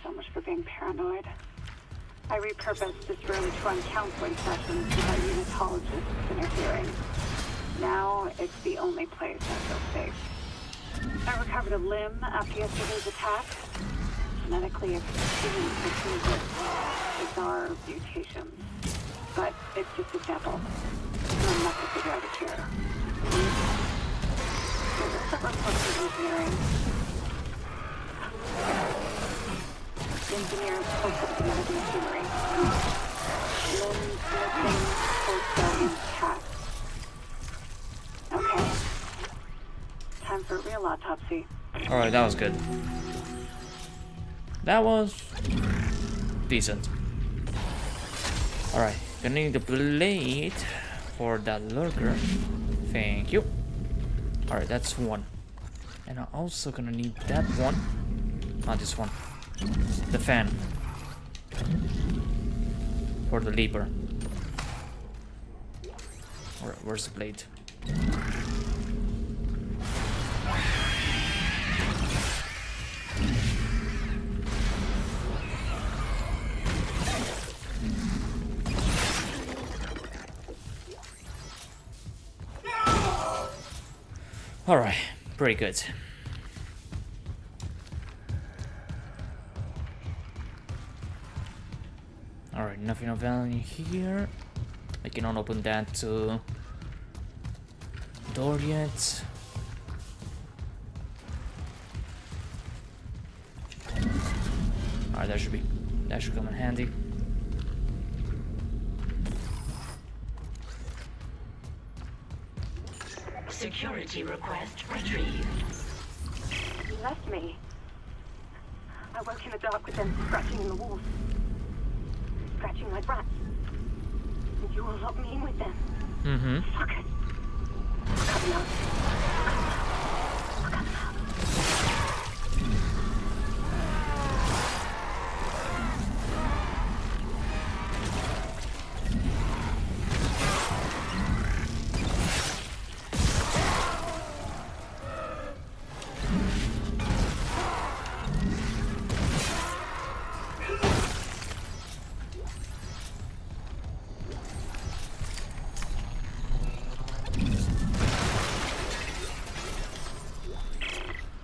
So much for being paranoid. I repurposed this room to run counseling sessions without unitologists interfering. Now it's the only place I feel safe. I recovered a limb after yesterday's attack. Genetically extreme with bizarre mutations. But it's just a sample. I'm not to figure out a cure. There's a separate course of engineering. Engineers hope for genetic machinery. Limbs missing, torso intact. Okay. Time for a real autopsy. Alright, that was good. That was decent. Alright, gonna need the blade for that lurker. Thank you. Alright, that's one. And I'm also gonna need that one. Not this one. The fan. For the leaper. Alright, where's the blade? Alright, pretty good. Alright, nothing of value here. I cannot open that door yet. Alright, that should come in handy. Security request retrieved. You left me. I woke in the dark with them scratching in the walls. Scratching like rats. And you will lock me in with them. Mm-hmm. Fuck it. We're coming out. We're coming out.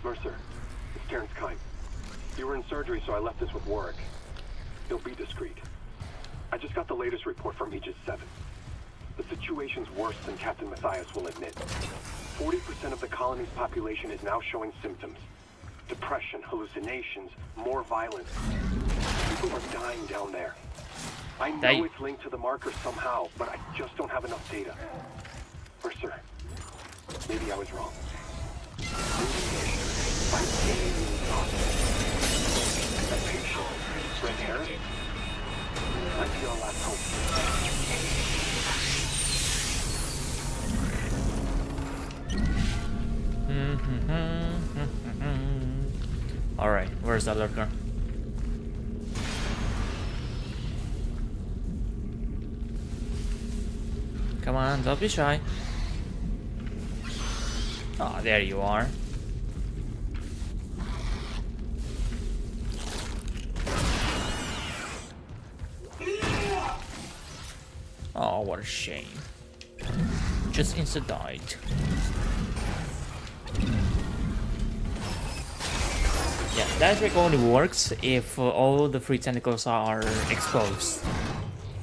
Mercer, it's Terrence Kine. You were in surgery, so I left this with Warwick. He'll be discreet. I just got the latest report from Aegis 7. The situation's worse than Captain Matthias will admit. 40% of the colony's population is now showing symptoms. Depression, hallucinations, more violence. People are dying down there. I know it's linked to the marker somehow, but I just don't have enough data. Mercer, maybe I was wrong. That patient, red hair, might be our last hope. Mm-hmm. Alright, where's that lurker? Come on, don't be shy. Ah, oh, there you are. Oh, what a shame. Just insta died. Yeah, that trick only works if all the free tentacles are exposed.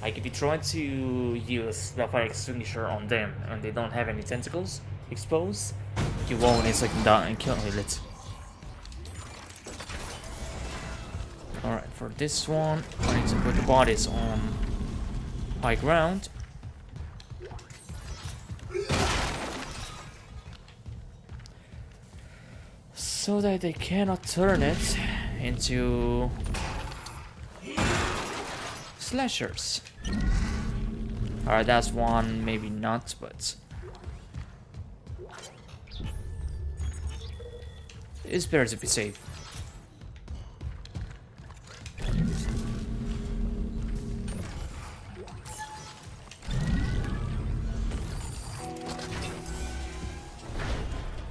Like if you try to use the fire extinguisher on them and they don't have any tentacles exposed, you won't instantly die and kill it. Alright, for this one, I need to put the bodies on high ground. So that they cannot turn it into slashers. Alright, that's one, maybe not, but it's better to be safe.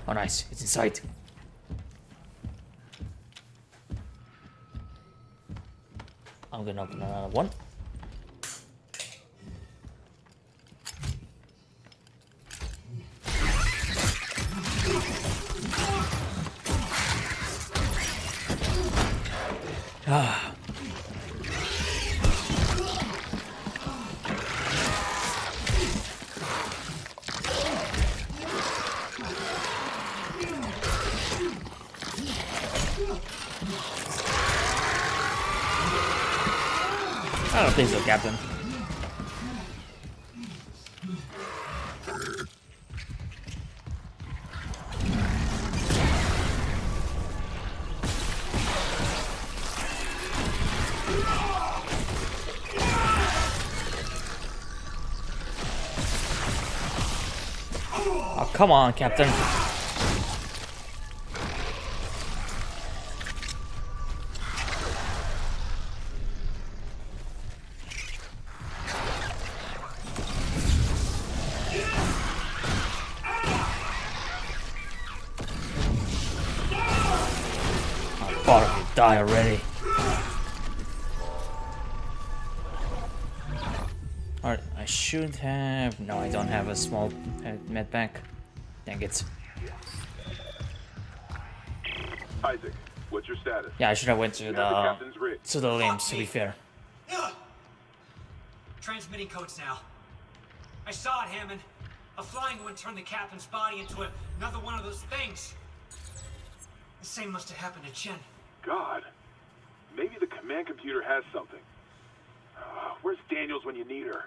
Oh nice, it's inside. I'm gonna open another one. Ah. I don't think so, Captain. Oh, come on, Captain. Die already. Alright, I should have... No, I don't have a small med pack. Dang it. Isaac, what's your status? Yeah, I should have went to the limbs, to be fair. Transmitting codes now. I saw it, Hammond. A flying one turned the captain's body into another one of those things. The same must have happened to Chen. God, maybe the command computer has something. Where's Daniels when you need her?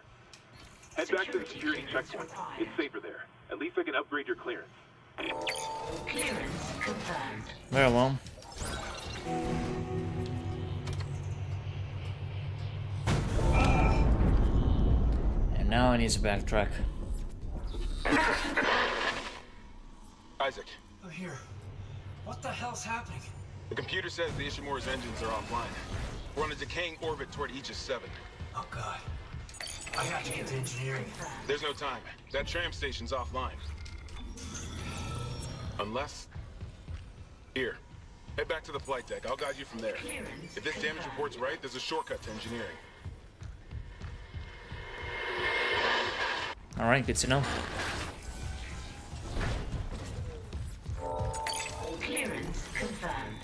Head back to the security checkpoint. It's safer there. At least I can upgrade your clearance. Clearance confirmed. Very well. And now I need to backtrack. Isaac. I'm here. What the hell's happening? The computer says the Ishimura's engines are offline. We're on a decaying orbit toward Aegis 7. Oh god. I have to get to engineering. There's no time. That tram station's offline. Unless... Here. Head back to the flight deck. I'll guide you from there. If this damage report's right, there's a shortcut to engineering. Alright, good to know. Clearance confirmed.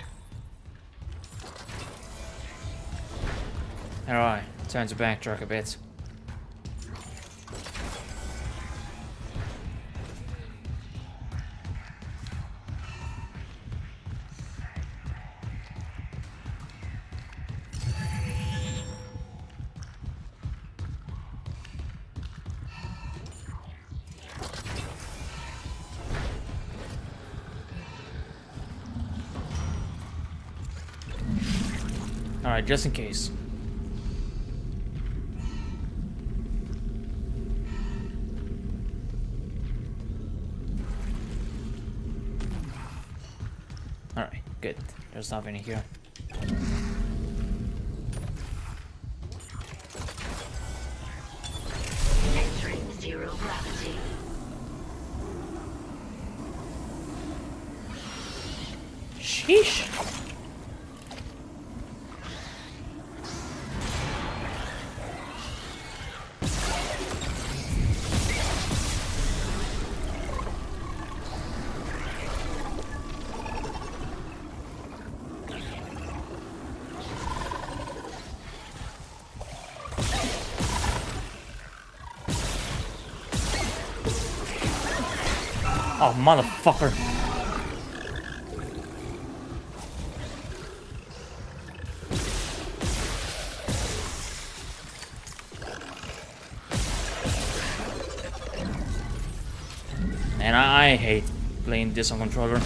Alright, time to backtrack a bit. Alright, just in case. Alright, good. There's nothing in here. Entering zero gravity. Sheesh. Oh, motherfucker. And I hate playing this on controller.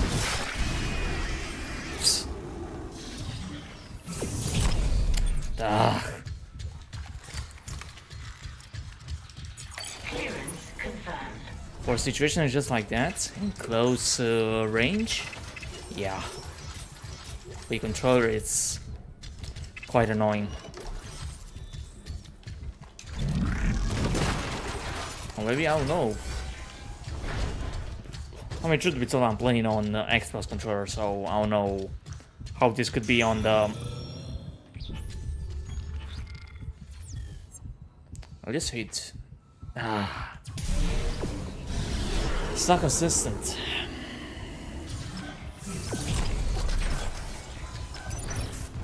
Ugh. Clearance confirmed. For situations just like that, in close range, yeah. With controller, it's quite annoying. Or maybe I don't know. I mean, truth be told, I'm playing on the Xbox controller, so I don't know how this could be on the. I just hate. It's not consistent.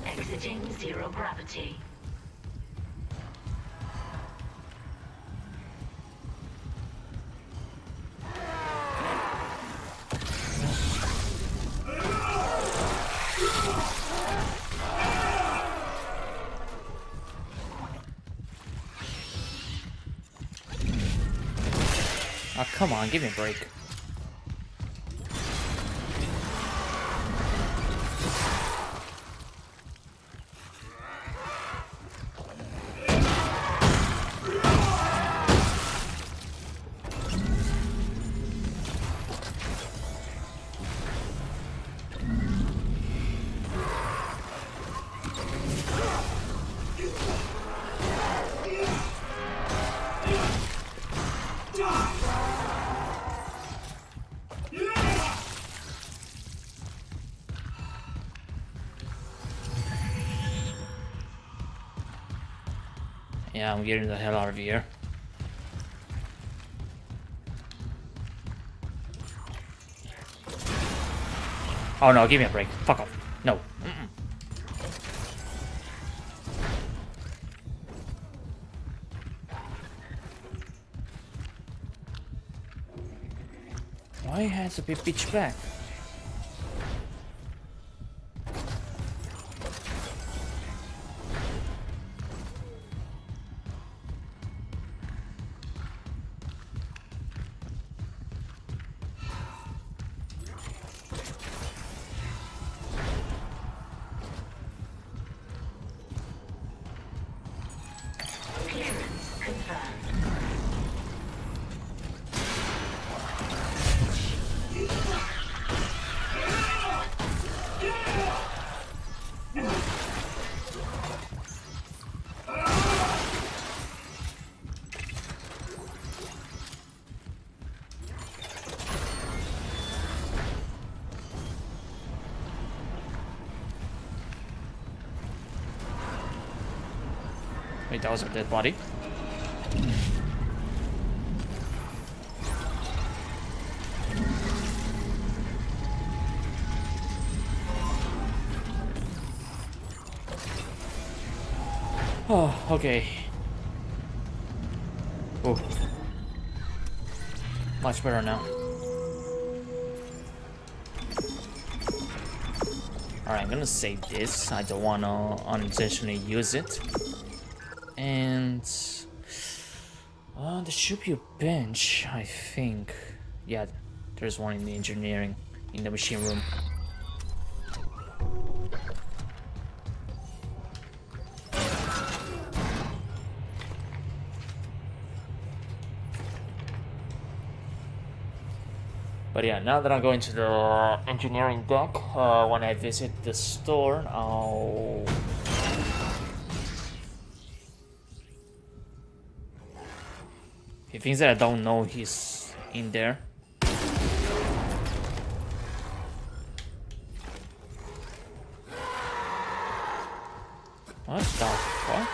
Exiting zero gravity. Oh, come on, give me a break. Yeah, I'm getting the hell out of here. Oh no, give me a break. Fuck off. No. Why has to be pitch black? Clearance confirmed. Wait, that was a dead body. Oh, okay. Oh. Much better now. Alright, I'm gonna save this. I don't wanna unintentionally use it. And there should be a bench, I think. Yeah, there's one in the engineering, in the machine room. But yeah, now that I'm going to the engineering deck, when I visit the store, I'll... He thinks that I don't know he's in there. What the fuck?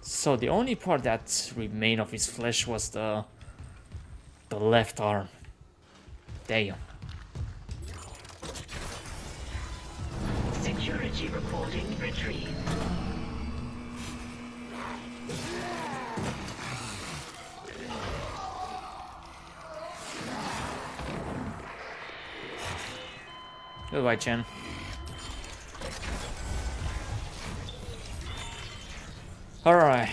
So the only part that remained of his flesh was the left arm. Damn. Security recording retrieved. Goodbye, Chen. Alright,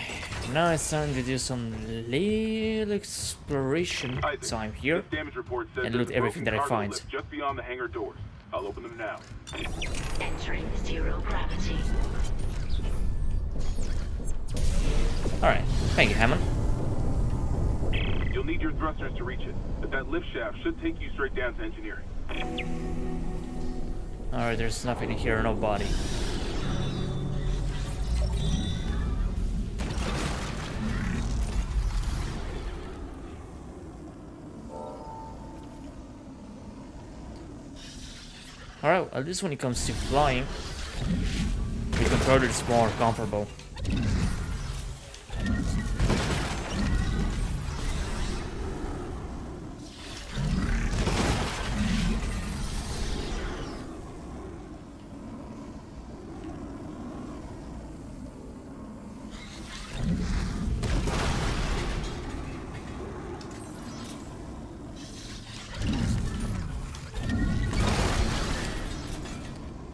now it's time to do some little exploration time here and loot everything that I find. Just beyond the hangar doors. I'll open them now. Entering zero gravity. Alright, thank you, Hammond. You'll need your thrusters to reach it, but that lift shaft should take you straight down to engineering. Alright, there's nothing here, nobody. Alright, at least when it comes to flying, the controller is more comfortable.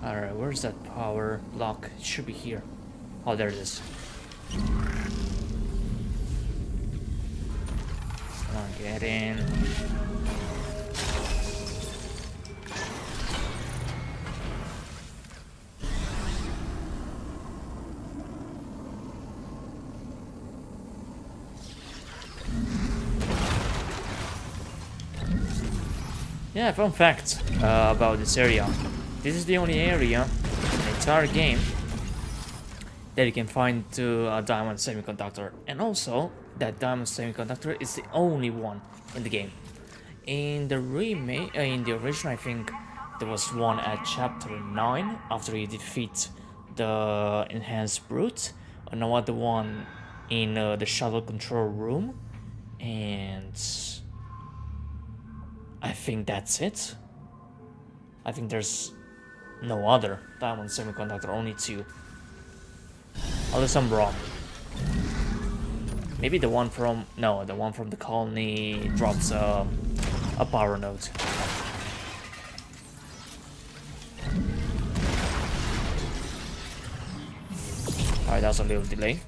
Alright, where's that power block? It should be here. Oh, there it is. Come on, get in. Yeah, fun fact about this area. This is the only area in the entire game that you can find a diamond semiconductor, and also that diamond semiconductor is the only one in the game. In the remake, in the original, I think there was one at chapter 9 after you defeat the enhanced brute, another one in the shuttle control room, and I think that's it. I think there's no other diamond semiconductor, only 2. Unless I'm wrong. Maybe the one from... No, the one from the colony drops a power node. Alright, that's a little delay.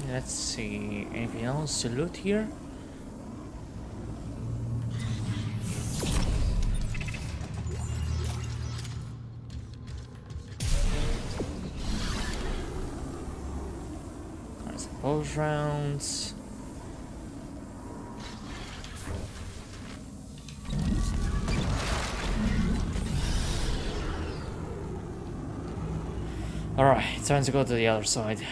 Let's see, anything else to loot here? There's both rounds. Alright, time to go to the other side.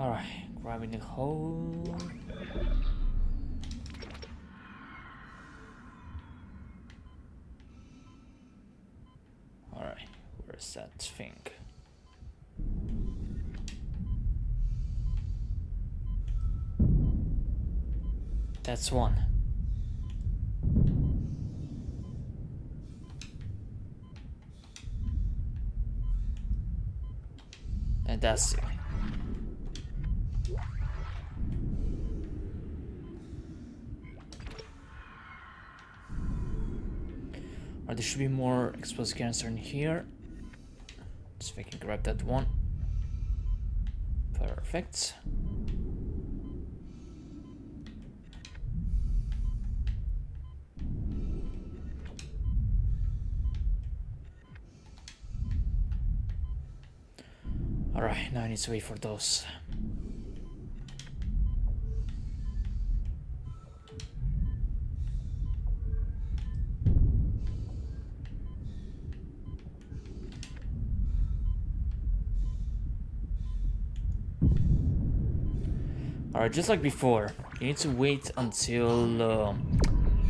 Alright, grabbing the hole. Alright, where's that thing? That's one. And that's it. Or there should be more explosive canister in here. See if I can grab that one. Perfect. Alright, now I need to wait for those. Alright, just like before, you need to wait until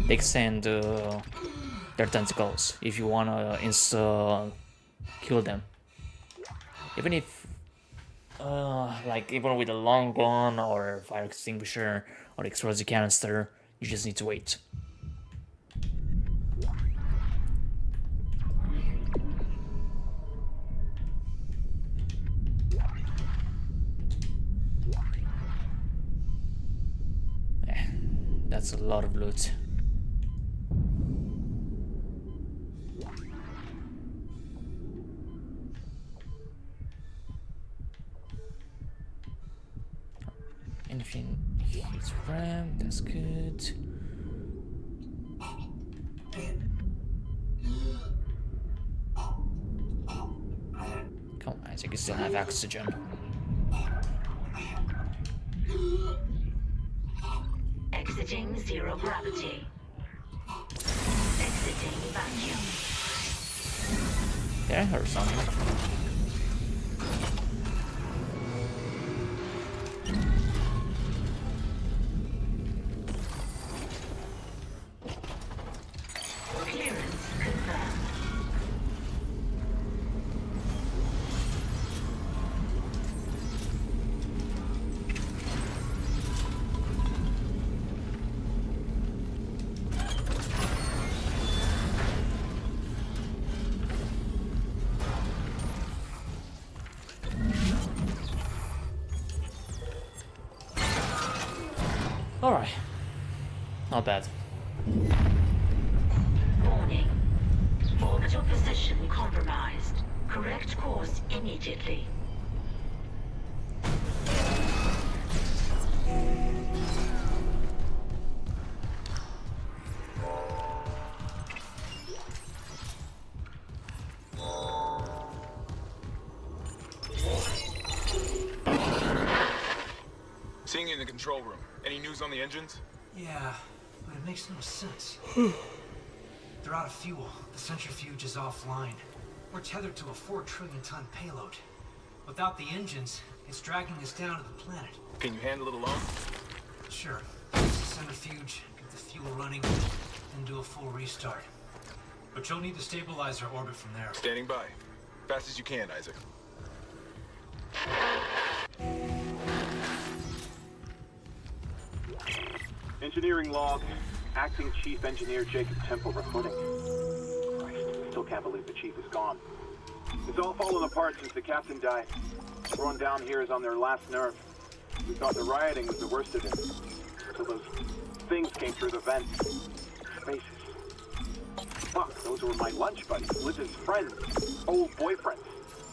they extend their tentacles if you wanna kill them. Even if, like, even with a long gun or fire extinguisher or explosive canister, you just need to wait. That's a lot of loot. Anything hits RAM, that's good. Come on, Isaac, you still have oxygen. Exiting zero gravity. Exiting vacuum. Yeah, I heard something. Clearance confirmed. Alright. Not bad. Warning. Orbital position compromised. Correct course immediately. Seeing you in the control room. Any news on the engines? Yeah, but it makes no sense. They're out of fuel. The centrifuge is offline. We're tethered to a 4 trillion ton payload. Without the engines, it's dragging us down to the planet. Can you handle it alone? Sure. Use the centrifuge, get the fuel running, and do a full restart. But you'll need to stabilize our orbit from there. Standing by. Fast as you can, Isaac. Engineering log. Acting Chief Engineer Jacob Temple reporting. Christ, I still can't believe the chief is gone. It's all fallen apart since the captain died. Everyone down here is on their last nerve. We thought the rioting was the worst of it. Until those things came through the vents. Spaces. Fuck, those were my lunch buddies, Liz's friends, old boyfriends.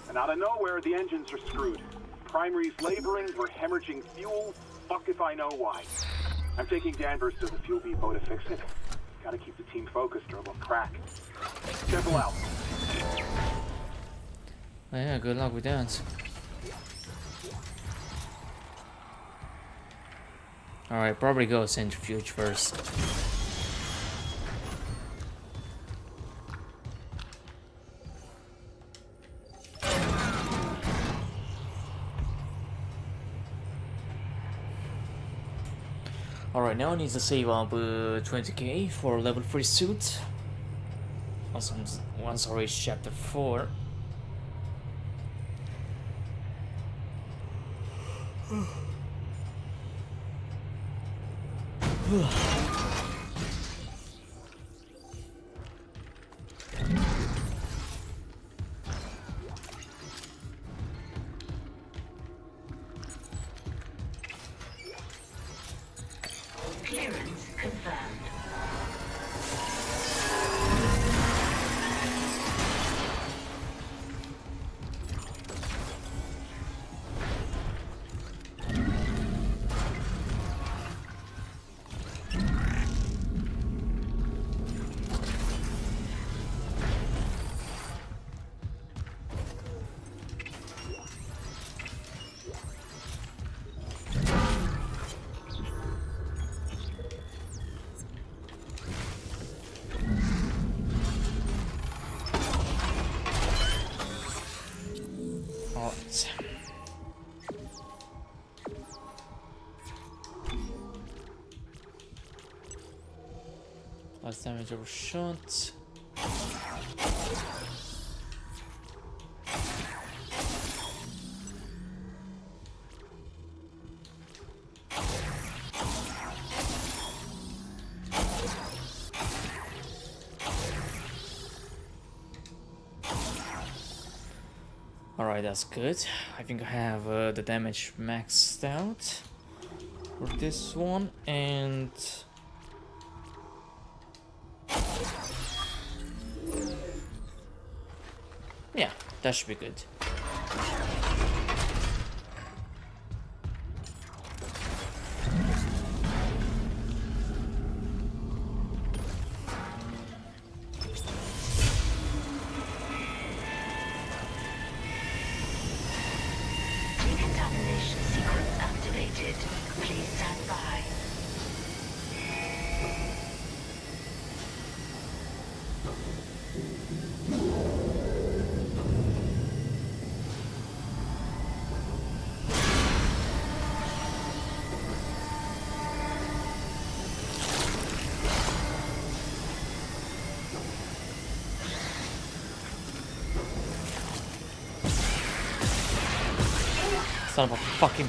And out of nowhere, the engines are screwed. Primary's laboring, we're hemorrhaging fuel. Fuck if I know why. I'm taking Danvers to the fuel depot to fix it. Gotta keep the team focused or we'll crack. Temple out. Yeah, good luck with that. Alright, probably go centrifuge first. Alright, now I need to save up 20k for level 3 suit. Once I reach chapter 4. Clearance confirmed. Alright. Last damage over shot. Alright, that's good. I think I have the damage maxed out for this one, and yeah, that should be good. Decontamination sequence activated. Please stand by. Son of a fucking...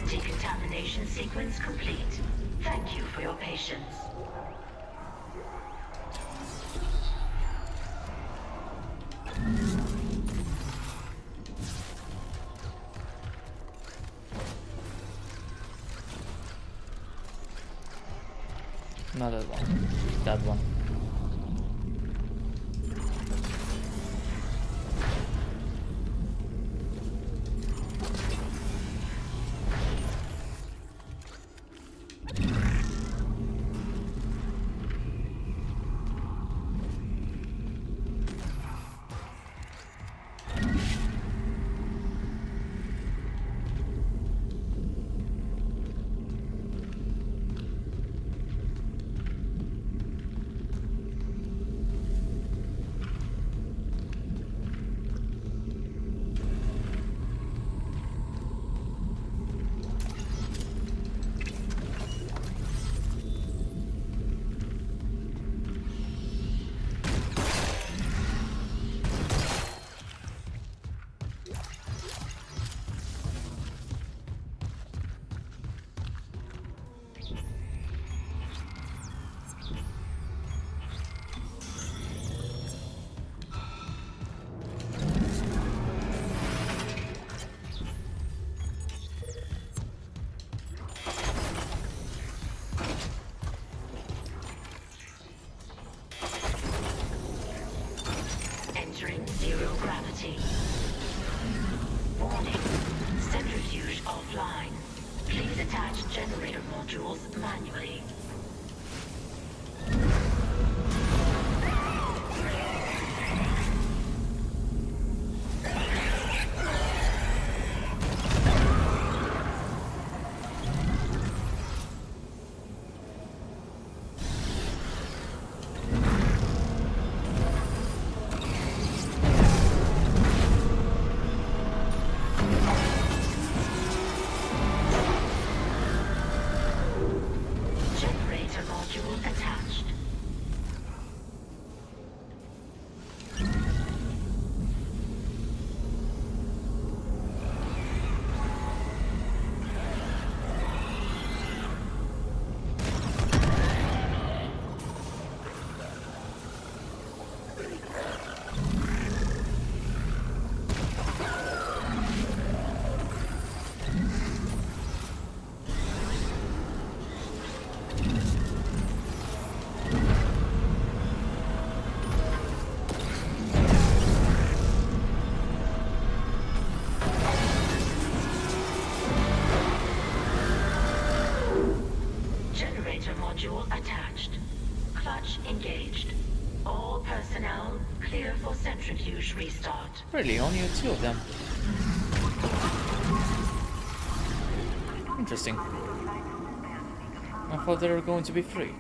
Decontamination sequence complete. Thank you for your patience. Not that one. That one. attach generator modules manually. Generator module attached. Generator module attached. Clutch engaged. All personnel clear for centrifuge restart. Really, only two of them. Interesting. I thought there were going to be three.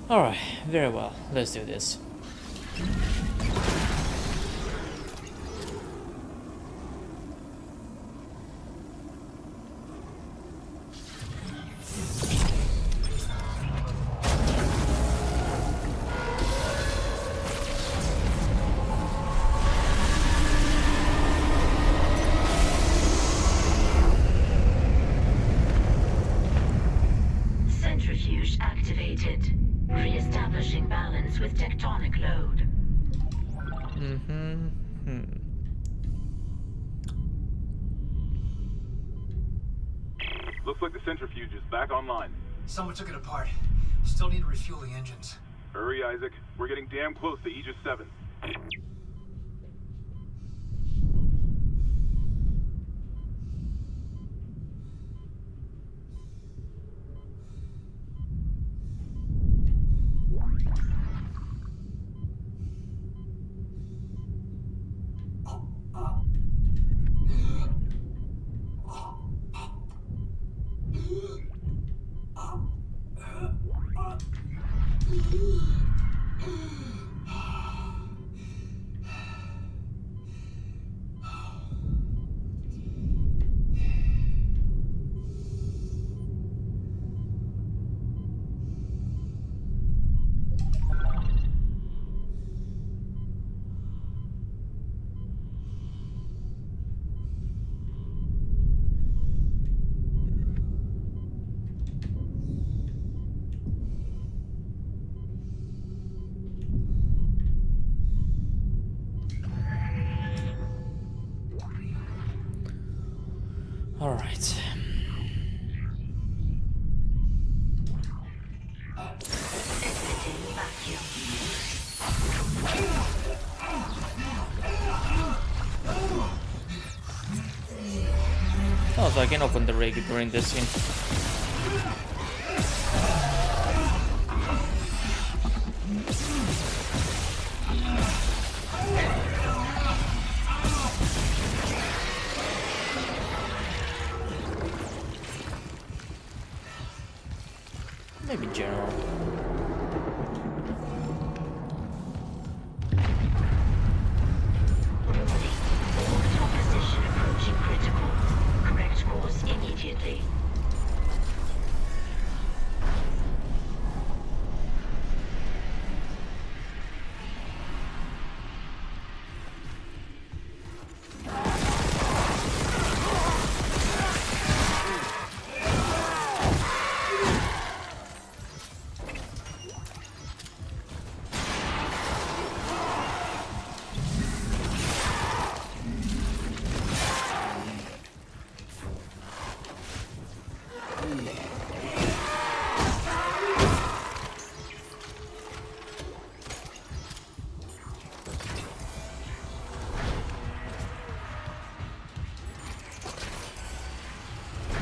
Alright, very well. Let's do this. Centrifuge activated. Re-establishing balance with tectonic load. Looks like the centrifuge is back online. Someone took it apart. Still need to refuel the engines. Hurry, Isaac. We're getting damn close to Aegis 7. All right. Oh, so I can open the rig during this scene. Maybe general. Position approaching critical. Correct course immediately.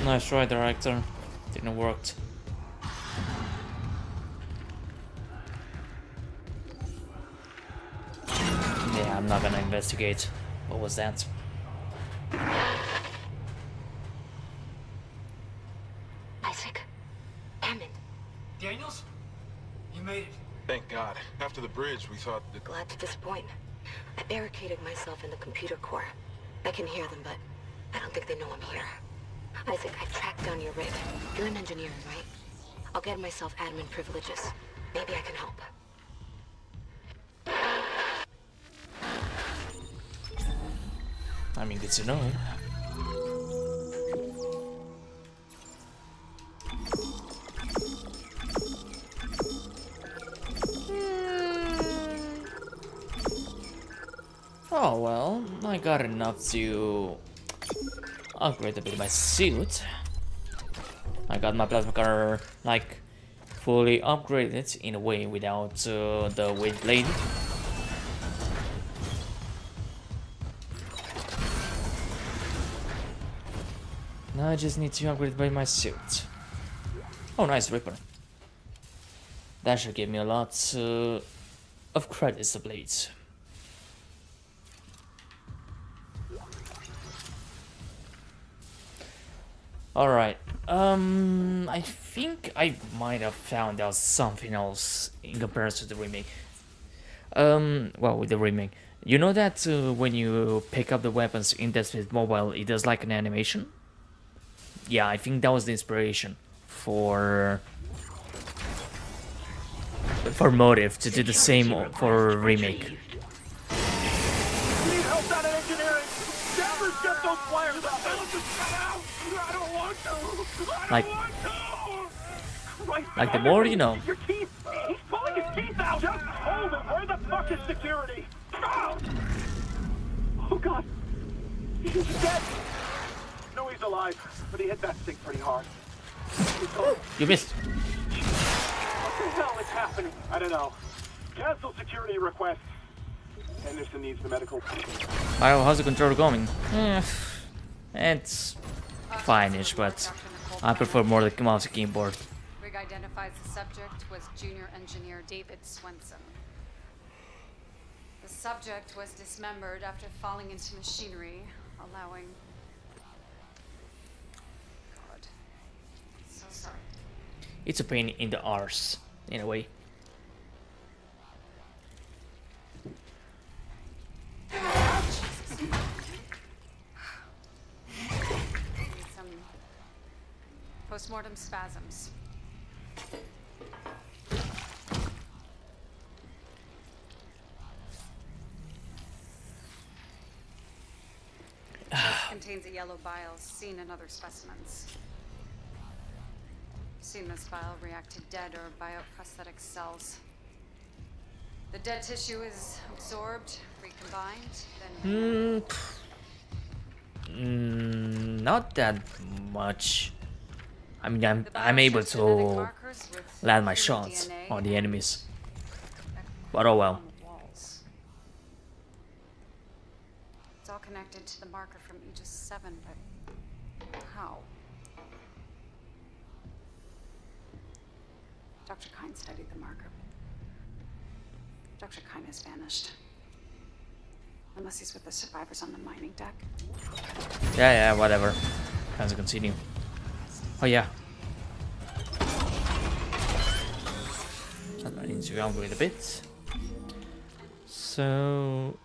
Nice try, director. Didn't work. Yeah, I'm not gonna investigate. What was that? Isaac. Hammond. Daniels? You made it. Thank God. After the bridge, we thought that... Glad to disappoint. I barricaded myself in the computer core. I can hear them, but I don't think they know I'm here. Isaac, I've tracked down your rig. You're in engineering, right? I'll get myself admin privileges. Maybe I can help. I mean, good to know. Oh well, I got enough to upgrade a bit my suit. I got my plasma cutter like fully upgraded in a way without the weight blade. Now I just need to upgrade by my suit. Oh, nice Ripper. That should give me a lot of credits to blades. Alright, I think I might have found out something else in comparison to the remake. Well, with the remake. You know that when you pick up the weapons in Dead Space Mobile, it does like an animation? Yeah, I think that was the inspiration for Motive to do the same for remake. Need help down in engineering. Danvers, get those wires out. I don't want to. Like the more you know. Your teeth. He's pulling his teeth out. Just hold it. Where the fuck is security? Oh God. He's dead. No, he's alive, but he hit that stick pretty hard. You missed. What the hell is happening? I don't know. Cancel security request. Henderson needs the medical. How's the controller going? It's fine-ish, but I prefer more the mouse and keyboard. Rig identifies the subject was junior engineer David Swenson. The subject was dismembered after falling into machinery, allowing... God. So sorry. It's a pain in the arse, in a way. Some postmortem spasms. Contains a yellow bile seen in other specimens. Seen this bile react to dead or bioprosthetic cells. The dead tissue is absorbed, recombined, then... Not that much. I mean, I'm able to land my shots on the enemies. But oh well. It's all connected to the marker from Aegis 7, but how? Dr. Kine studied the marker. Dr. Kine has vanished. Unless he's with the survivors on the mining deck. Yeah, whatever. Let's continue. Oh yeah. I need to upgrade a bit. So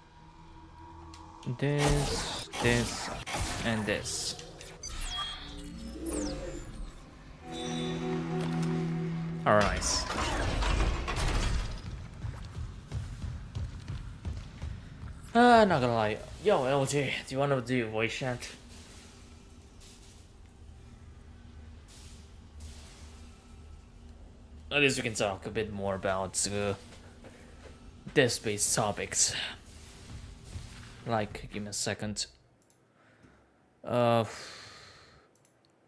this, and this. Alright, nice. Not gonna lie. Yo, LJ, do you wanna do voice chat? At least we can talk a bit more about Dead Space topics. Like, give me a second. Let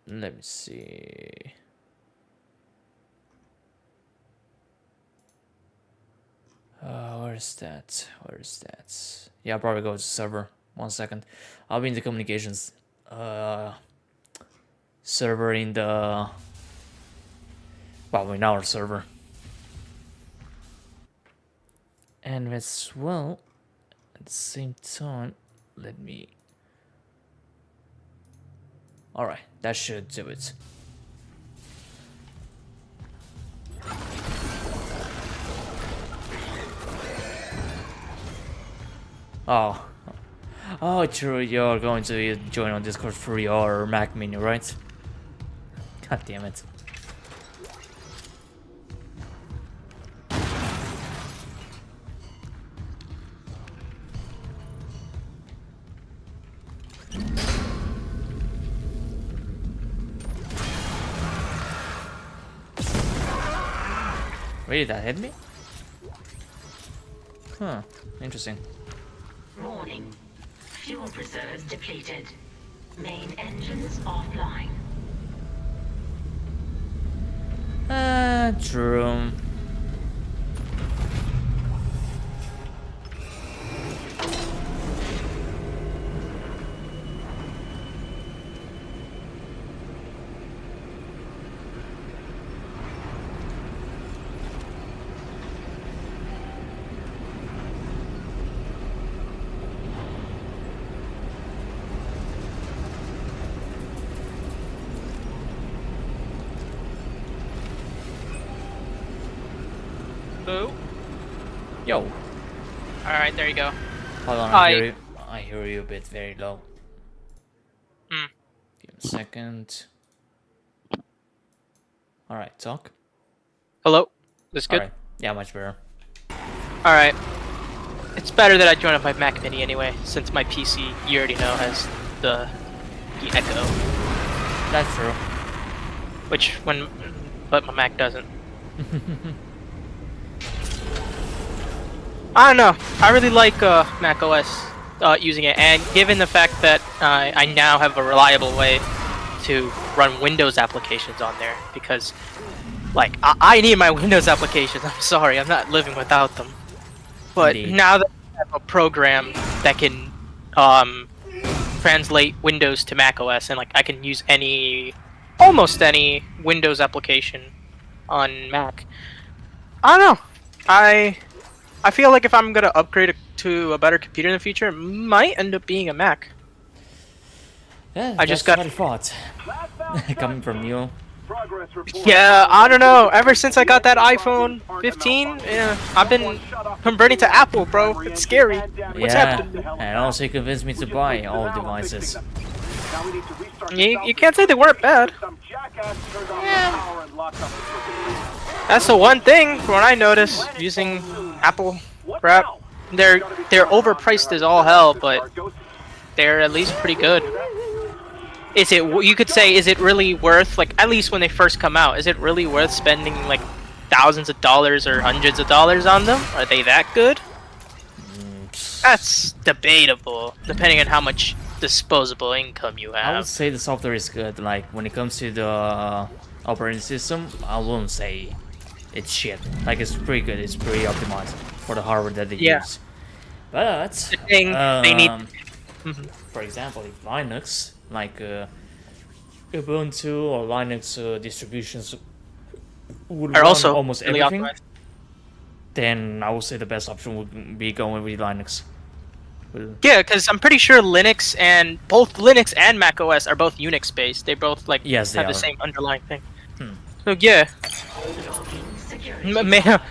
me see. Where's that? Yeah, I'll probably go to server. 1 second. I'll be in the communications server in the, well, in our server. And as well, at the same time, let me, alright, that should do it. Oh, true, you're going to join on Discord for your Mac mini, right? God damn it. Really, that hit me? Huh, interesting. Warning. Fuel reserves depleted. Main engines offline. True. Boo. Yo. Alright, there you go. Hold on, I hear you a bit very low. Hmm. Give me a second. Alright, talk. Hello? This good? Alright. Yeah, much better. Alright. It's better that I join up my Mac Mini anyway, since my PC, you already know, has the echo. That's true. But my Mac doesn't. I don't know. I really like Mac OS using it, and given the fact that I now have a reliable way to run Windows applications on there, because like I need my Windows applications. I'm sorry, I'm not living without them. But Indeed. now that I have a program that can translate Windows to Mac OS, and like I can use almost any Windows application on Mac. I don't know. I feel like if I'm gonna upgrade to a better computer in the future, it might end up being a Mac. Yeah, I just got what I thought. Coming from you. Yeah, I don't know. Ever since I got that iPhone 15, yeah, I've been converting to Apple, bro. It's scary. What's happening? And also you convinced me to buy all devices. You can't say they weren't bad. That's the one thing from what I noticed using Apple crap. They're overpriced as all hell, but they're at least pretty good. Is it? You could say, is it really worth, like, at least when they first come out, is it really worth spending like thousands of dollars or hundreds of dollars on them? Are they that good? That's debatable, depending on how much disposable income you have. I would say the software is good. Like when it comes to the operating system, I wouldn't say it's shit. Like it's pretty good. It's pretty optimized for the hardware that they use. But the thing they need. For example, if Linux, like Ubuntu or Linux distributions would are run also almost really everything, optimized. then I would say the best option would be going with Linux. Yeah, because I'm pretty sure Linux and Mac OS are both Unix based. They both like have the same underlying thing. So yeah,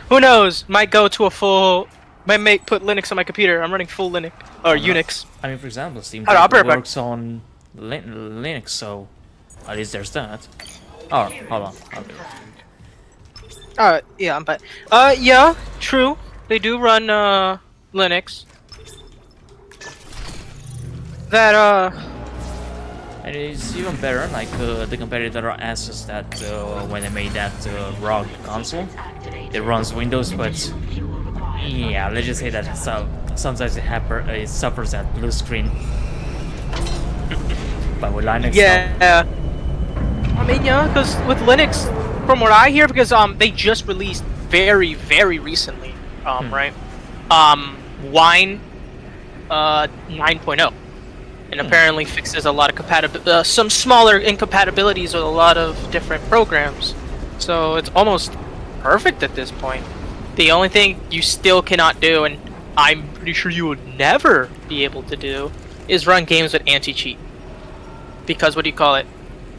who knows? Might go to a full. Might put Linux on my computer. I'm running full Linux or Unix. I mean, for example, Steam works on Linux, so at least there's that. Oh, hold on. Yeah, but yeah, true. They do run Linux. That and it's even better, like the competitor Asus that when they made that ROG console, it runs Windows, but yeah, let's just say that sometimes it suffers that blue screen. But with Linux, yeah, I mean, yeah, because with Linux, from what I hear, because they just released very recently, right? Wine 9.0. and apparently fixes a lot of some smaller incompatibilities with a lot of different programs. So it's almost perfect at this point. The only thing you still cannot do, and I'm pretty sure you would never be able to do, is run games with anti-cheat. Because what do you call it?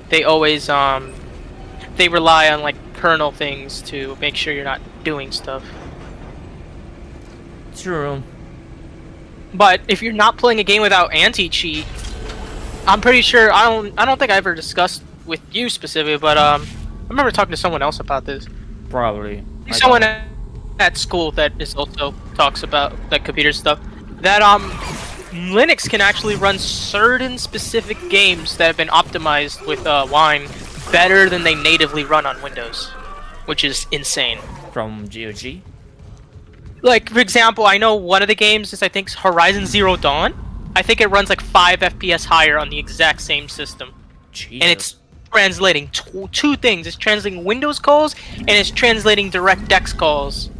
They always they rely on like kernel things to make sure you're not doing stuff. True. But if you're not playing a game without anti-cheat, I'm pretty sure I don't think I ever discussed with you specifically, but I remember talking to someone else about this. Probably. Someone at school that is also talks about that computer stuff. That Linux can actually run certain specific games that have been optimized with Wine better than they natively run on Windows, which is insane. From GOG? Like, for example, I know one of the games is, I think, Horizon Zero Dawn. I think it runs like 5 FPS higher on the exact same system. Jesus. And it's translating two things. It's translating Windows calls, and it's translating DirectX calls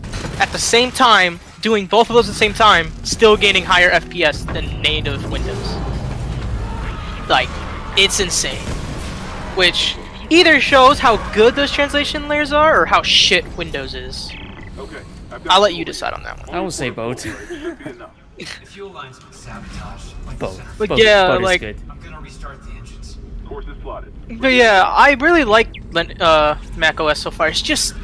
at the same time, doing both of those at the same time, still gaining higher FPS than native Windows. Like, it's insane. Which either shows how good those translation layers are, or how shit Windows is. Okay. I'll let you decide on that one. I would say both. The fuel line's been sabotaged. Both. But Both. yeah, Both is like, good. I'm gonna restart the engines. Course is plotted. but yeah, I really like Mac OS so far. It's just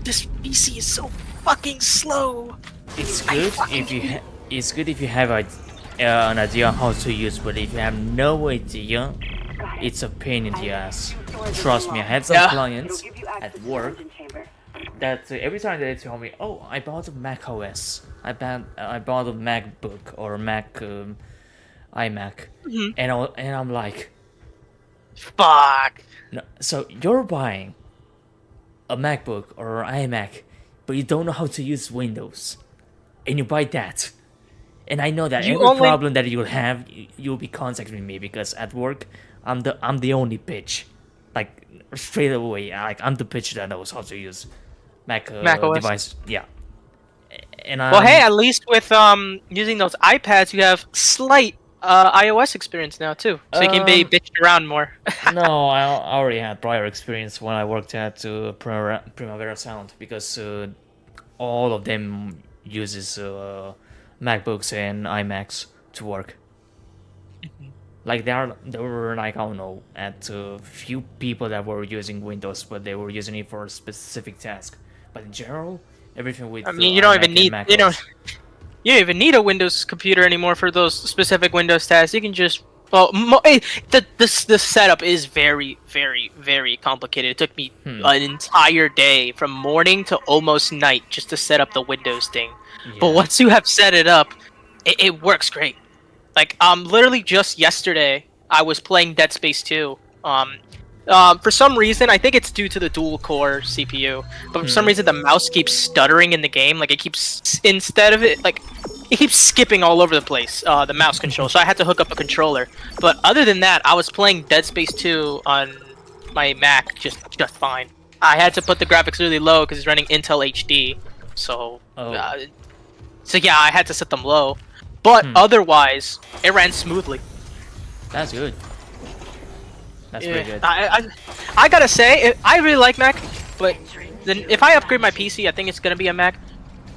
this PC is so fucking slow. It's good if you it's good if you have an idea on how to use, but if you have no idea, it's a pain in the ass. Trust me, I have some clients at work that every time they tell me, "Oh, I bought a Mac OS, I bought a MacBook or a Mac iMac," and I'm like, fuck. No, so you're buying a MacBook or an iMac, but you don't know how to use Windows, and you buy that. And I know that every problem that you'll have, you'll be contacting me because at work, I'm the only bitch, like straight away. Like I'm the bitch that knows how to use Mac OS device. Yeah. And well, hey, at least with using those iPads, you have slight iOS experience now too, so you can be bitched around more. No, I already had prior experience when I worked at Primavera Sound because all of them uses MacBooks and iMacs to work. Like there were like, I don't know, at a few people that were using Windows, but they were using it for a specific task. But in general, everything with you don't even need you don't even need a Windows computer anymore for those specific Windows tasks. You can just the setup is very, very, very complicated. It took me an entire day from morning to almost night just to set up the Windows thing. Yeah. But once you have set it up, it works great. Like literally just yesterday, I was playing Dead Space 2. For some reason, I think it's due to the dual-core CPU, but for some reason the mouse keeps stuttering in the game. Like it keeps, instead of it, like it keeps skipping all over the place. The mouse control, so I had to hook up a controller. But other than that, I was playing Dead Space 2 on my Mac just fine. I had to put the graphics really low because it's running Intel HD, so so yeah, I had to set them low. But otherwise, it ran smoothly. That's good. That's pretty good. I gotta say, I really like Mac, but then if I upgrade my PC, I think it's gonna be a Mac.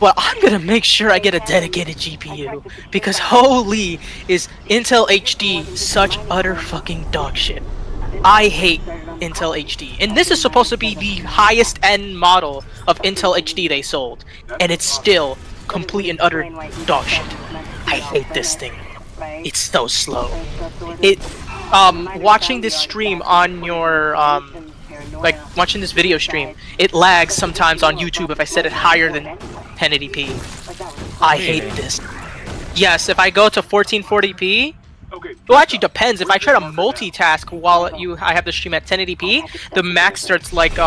But I'm gonna make sure I get a dedicated GPU because holy is Intel HD such utter fucking dog shit. I hate Intel HD, and this is supposed to be the highest end model of Intel HD they sold, and it's still complete and utter dog shit. I hate this thing. It's so slow. Watching this stream on your like watching this video stream, it lags sometimes on YouTube if I set it higher than 1080p. I hate this. Yes, if I go to 1440p, well, actually depends. If I try to multitask while I have the stream at 1080p, the Mac starts like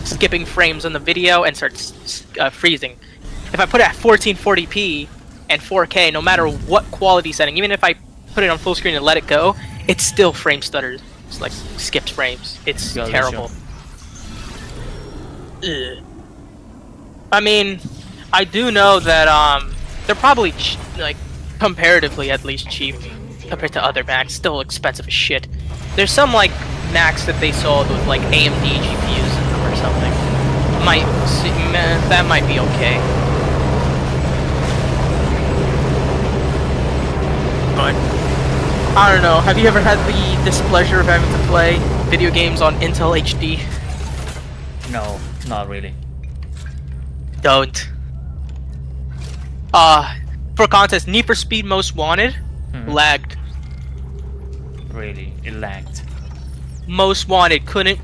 skipping frames on the video and starts freezing. If I put it at 1440p and 4K, no matter what quality setting, even if I put it on full screen and let it go, it still frame stutters. It's like skipped frames. It's terrible. I mean, I do know that they're probably like comparatively at least cheap. compared to other Macs. Still expensive as shit. There's some like Macs that they sold with like AMD GPUs in them or something. That might be okay. But I don't know. Have you ever had the displeasure of having to play video games on Intel HD? No, not really. Don't. For context, Need for Speed Most Wanted lagged. Really, it lagged. Most Wanted couldn't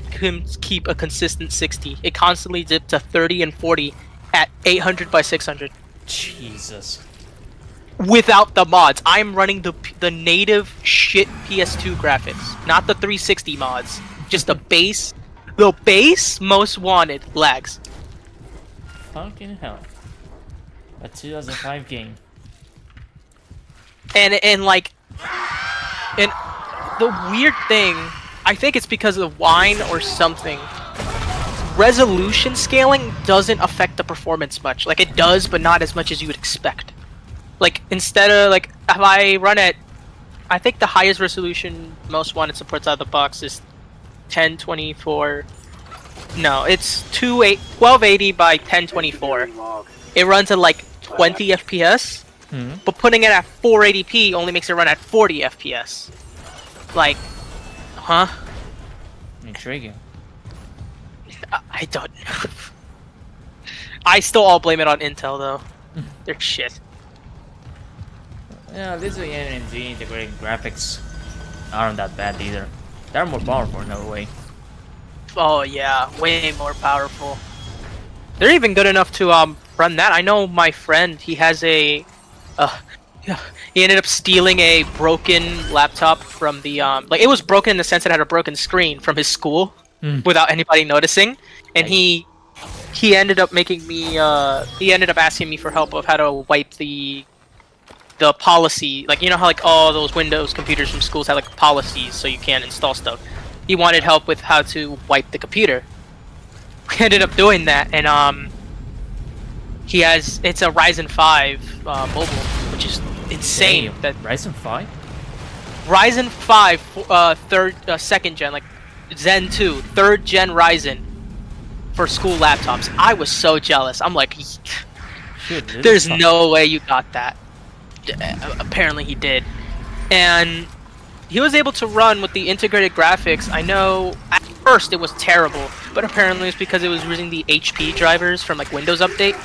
keep a consistent 60. It constantly dipped to 30 and 40 at 800 by 600. Jesus. Without the mods. I'm running the native shit PS2 graphics, not the 360 mods. Just the base. The base Most Wanted lags. Fucking hell. A 2005 game. And the weird thing, I think it's because of the wine or something. Resolution scaling doesn't affect the performance much. Like it does, but not as much as you would expect. Like instead of like if I run at, I think the highest resolution Most Wanted supports out of the box is 1024. No, it's 1280 by 1024. It runs at like 20 FPS, but putting it at 480p only makes it run at 40 FPS. Like, huh? Intriguing. I don't know. I still all blame it on Intel though. They're shit. Yeah, this way AMD integrated graphics aren't that bad either. They're more powerful in a way. Oh yeah, way more powerful. They're even good enough to run that. I know my friend, he has a he ended up stealing a broken laptop from the like it was broken in the sense that it had a broken screen from his school without anybody noticing, and he ended up making me he ended up asking me for help of how to wipe the policy, like you know how like all those Windows computers from schools have like policies so you can't install stuff. He wanted help with how to wipe the computer. We ended up doing that, and it's a Ryzen 5 mobile, which is insane. Damn, that Ryzen 5? Ryzen 5 second gen, like Zen 2, third gen Ryzen for school laptops. I was so jealous. I'm like, there's no way you got that. Apparently he did, and he was able to run with the integrated graphics. I know at first it was terrible, but apparently it's because it was using the HP drivers from like Windows Update.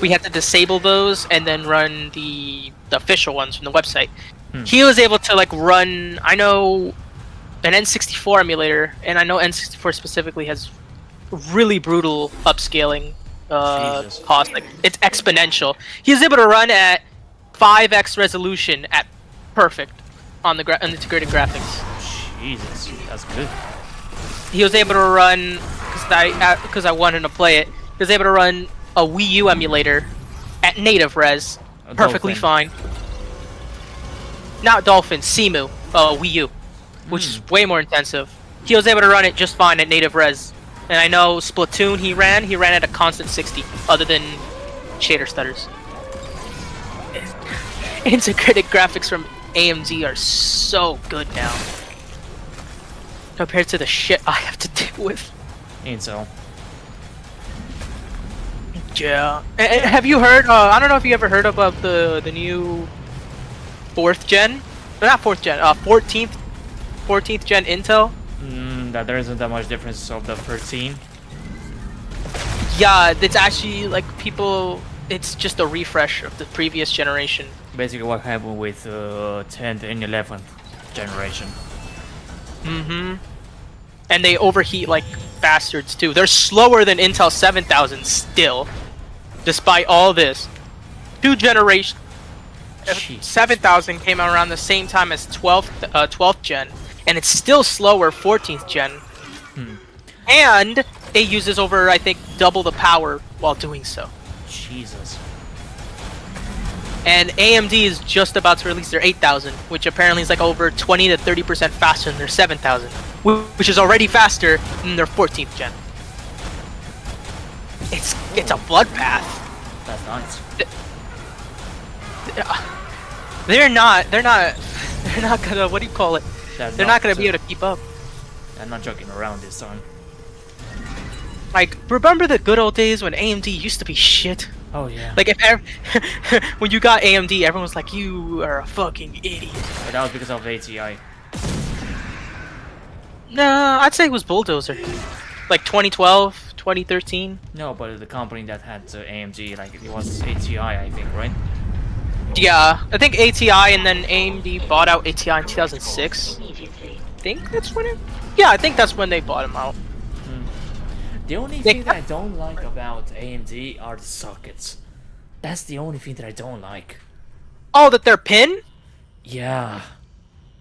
We had to disable those and then run the official ones from the website. He was able to like run, I know, an N64 emulator, and I know N64 specifically has really brutal upscaling cost. Like it's exponential. He was able to run at 5x resolution at perfect on the integrated graphics. Jesus, that's good. He was able to run, because I wanted to play it, he was able to run a Wii U emulator at native res, perfectly fine. Not Dolphin, Simu, Wii U, which is way more intensive. He was able to run it just fine at native res. And I know Splatoon he ran at a constant 60, other than shader stutters. Integrated graphics from AMD are so good now compared to the shit I have to deal with. Intel. Yeah. Have you heard? I don't know if you ever heard about the new 4th gen, not 4th gen, 14th gen Intel. That there isn't that much difference of the 13. Yeah, it's actually like people. It's just a refresh of the previous generation. Basically, what happened with 10th and 11th generation. And they overheat like bastards too. They're slower than Intel 7000 still, despite all this. 2 generations. 7000 came out around the same time as 12th gen, and it's still slower 14th gen. And it uses over, I think, double the power while doing so. Jesus. And AMD is just about to release their 8000, which apparently is like over 20 to 30% faster than their 7000, which is already faster than their 14th gen. It's a bloodbath. That's nice. They're not They're not gonna. What do you call it? They're not gonna be able to keep up. I'm not joking around this time. Like, remember the good old days when AMD used to be shit? Oh yeah. Like when you got AMD, everyone was like, "You are a fucking idiot." But that was because of ATI. No, I'd say it was Bulldozer. Like 2012, 2013. No, but the company that had AMD, like it was ATI, I think, right? Yeah, I think ATI, and then AMD bought out ATI in 2006. I think that's when it. Yeah, I think that's when they bought them out. The only thing that I don't like about AMD are the sockets. That's the only thing that I don't like. Oh, that they're pin? Yeah.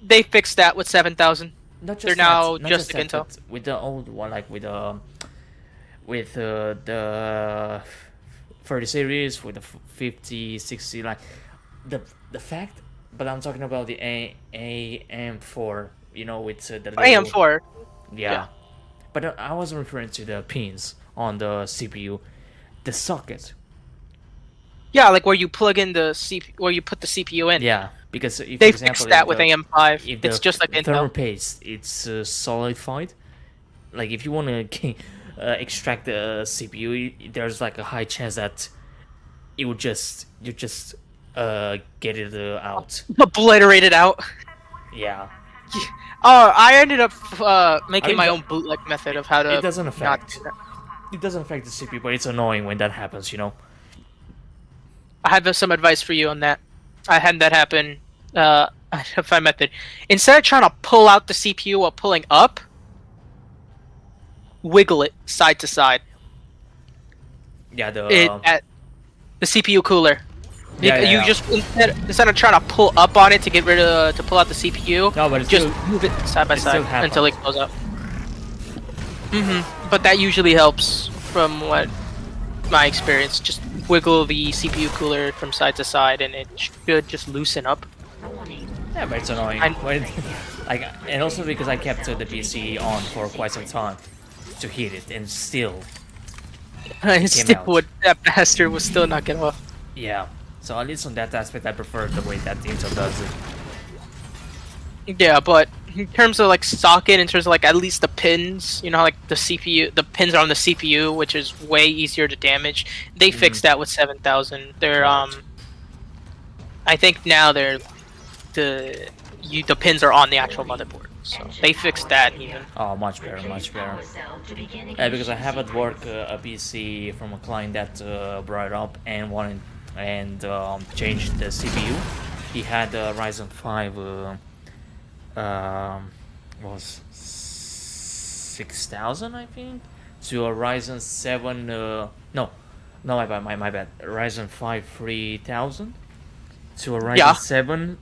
They fixed that with 7000. Not just they're that, now not just that, Intel. but with the old one, like with the 30 series, with the 50, 60, like the fact. But I'm talking about the AM4. You know, with the little, AM4. Yeah. But I wasn't referring to the pins on the CPU, the socket. Yeah, like where you plug in the where you put the CPU in. Yeah, because if, they for example, fixed that with AM5. If it's just like thermal Intel. paste, it's solidified. Like if you want to extract the CPU, there's like a high chance that it would just get it out. Obliterate it out. Yeah. Oh, I ended up making my own bootleg method of how to. It doesn't affect. It doesn't affect the CPU, but it's annoying when that happens. You know. I have some advice for you on that. I had that happen. I have my method. Instead of trying to pull out the CPU while pulling up, wiggle it side to side. Yeah, the CPU cooler. Yeah. Just instead of trying to pull up on it to get rid of to pull out the CPU, no, but just move it side by side until it goes up. But that usually helps, from what my experience. Just wiggle the CPU cooler from side to side, and it should just loosen up. Yeah, but it's annoying. Like, and also because I kept the PC on for quite some time to heat it, and still. That bastard was still not get off. Yeah. So at least on that aspect, I prefer the way that Intel does it. Yeah, but in terms of like socket, in terms of like at least the pins, you know, like the CPU, the pins are on the CPU, which is way easier to damage. They fixed that with 7000. They're I think now the pins are on the actual motherboard, so they fixed that even. Oh, much better, much better. Because I have at work a PC from a client that brought it up and wanted changed the CPU. He had a Ryzen 5 was 6000, I think, to a Ryzen 7 no my bad, Ryzen 5 3000 to a Ryzen 7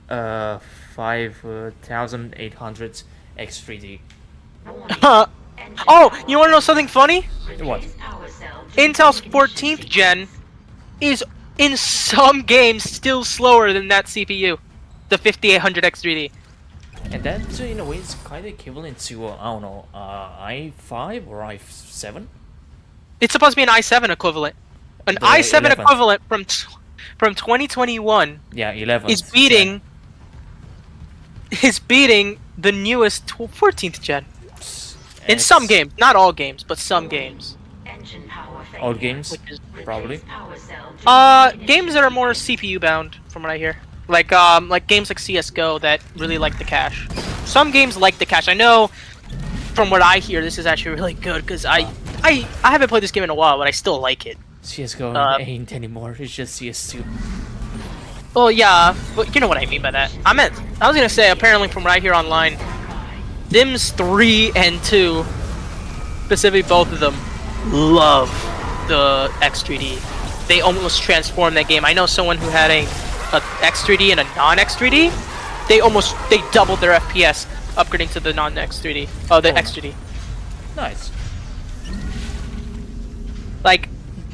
5800 X3D. Oh, you want to know something funny? What? Intel's 14th gen is in some games still slower than that CPU, the 5800 X3D. And that, in a way, is kind of equivalent to, I don't know, i5 or i7? It's supposed to be an i7 equivalent. An The i7 11th. equivalent from 2021 Yeah, 11. is beating the newest 14th gen. In some games, not all games, but some games. Old games, probably. Games that are more CPU bound, from what I hear. Like games like CS:GO that really like the cache. Some games like the cache. I know, from what I hear, this is actually really good because I haven't played this game in a while, but I still like it. CS:GO ain't anymore. It's just CS2. Well, yeah, but you know what I mean by that. I was gonna say, apparently from what I hear online, Sims 3 and 2, specifically both of them, love the X3D. They almost transformed that game. I know someone who had a X3D and a non-X3D. They doubled their FPS upgrading to the non-X3D. Oh, the X3D. Nice. Like,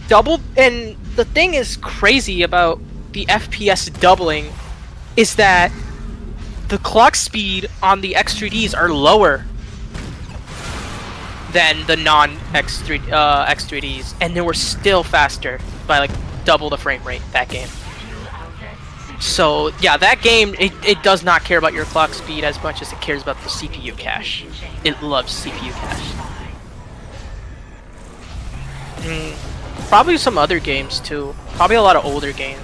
doubled. And the thing is crazy about the FPS doubling is that the clock speed on the X3Ds are lower than the X3Ds, and they were still faster by like double the frame rate that game. So yeah, that game it does not care about your clock speed as much as it cares about the CPU cache. It loves CPU cache. Probably some other games too. Probably a lot of older games.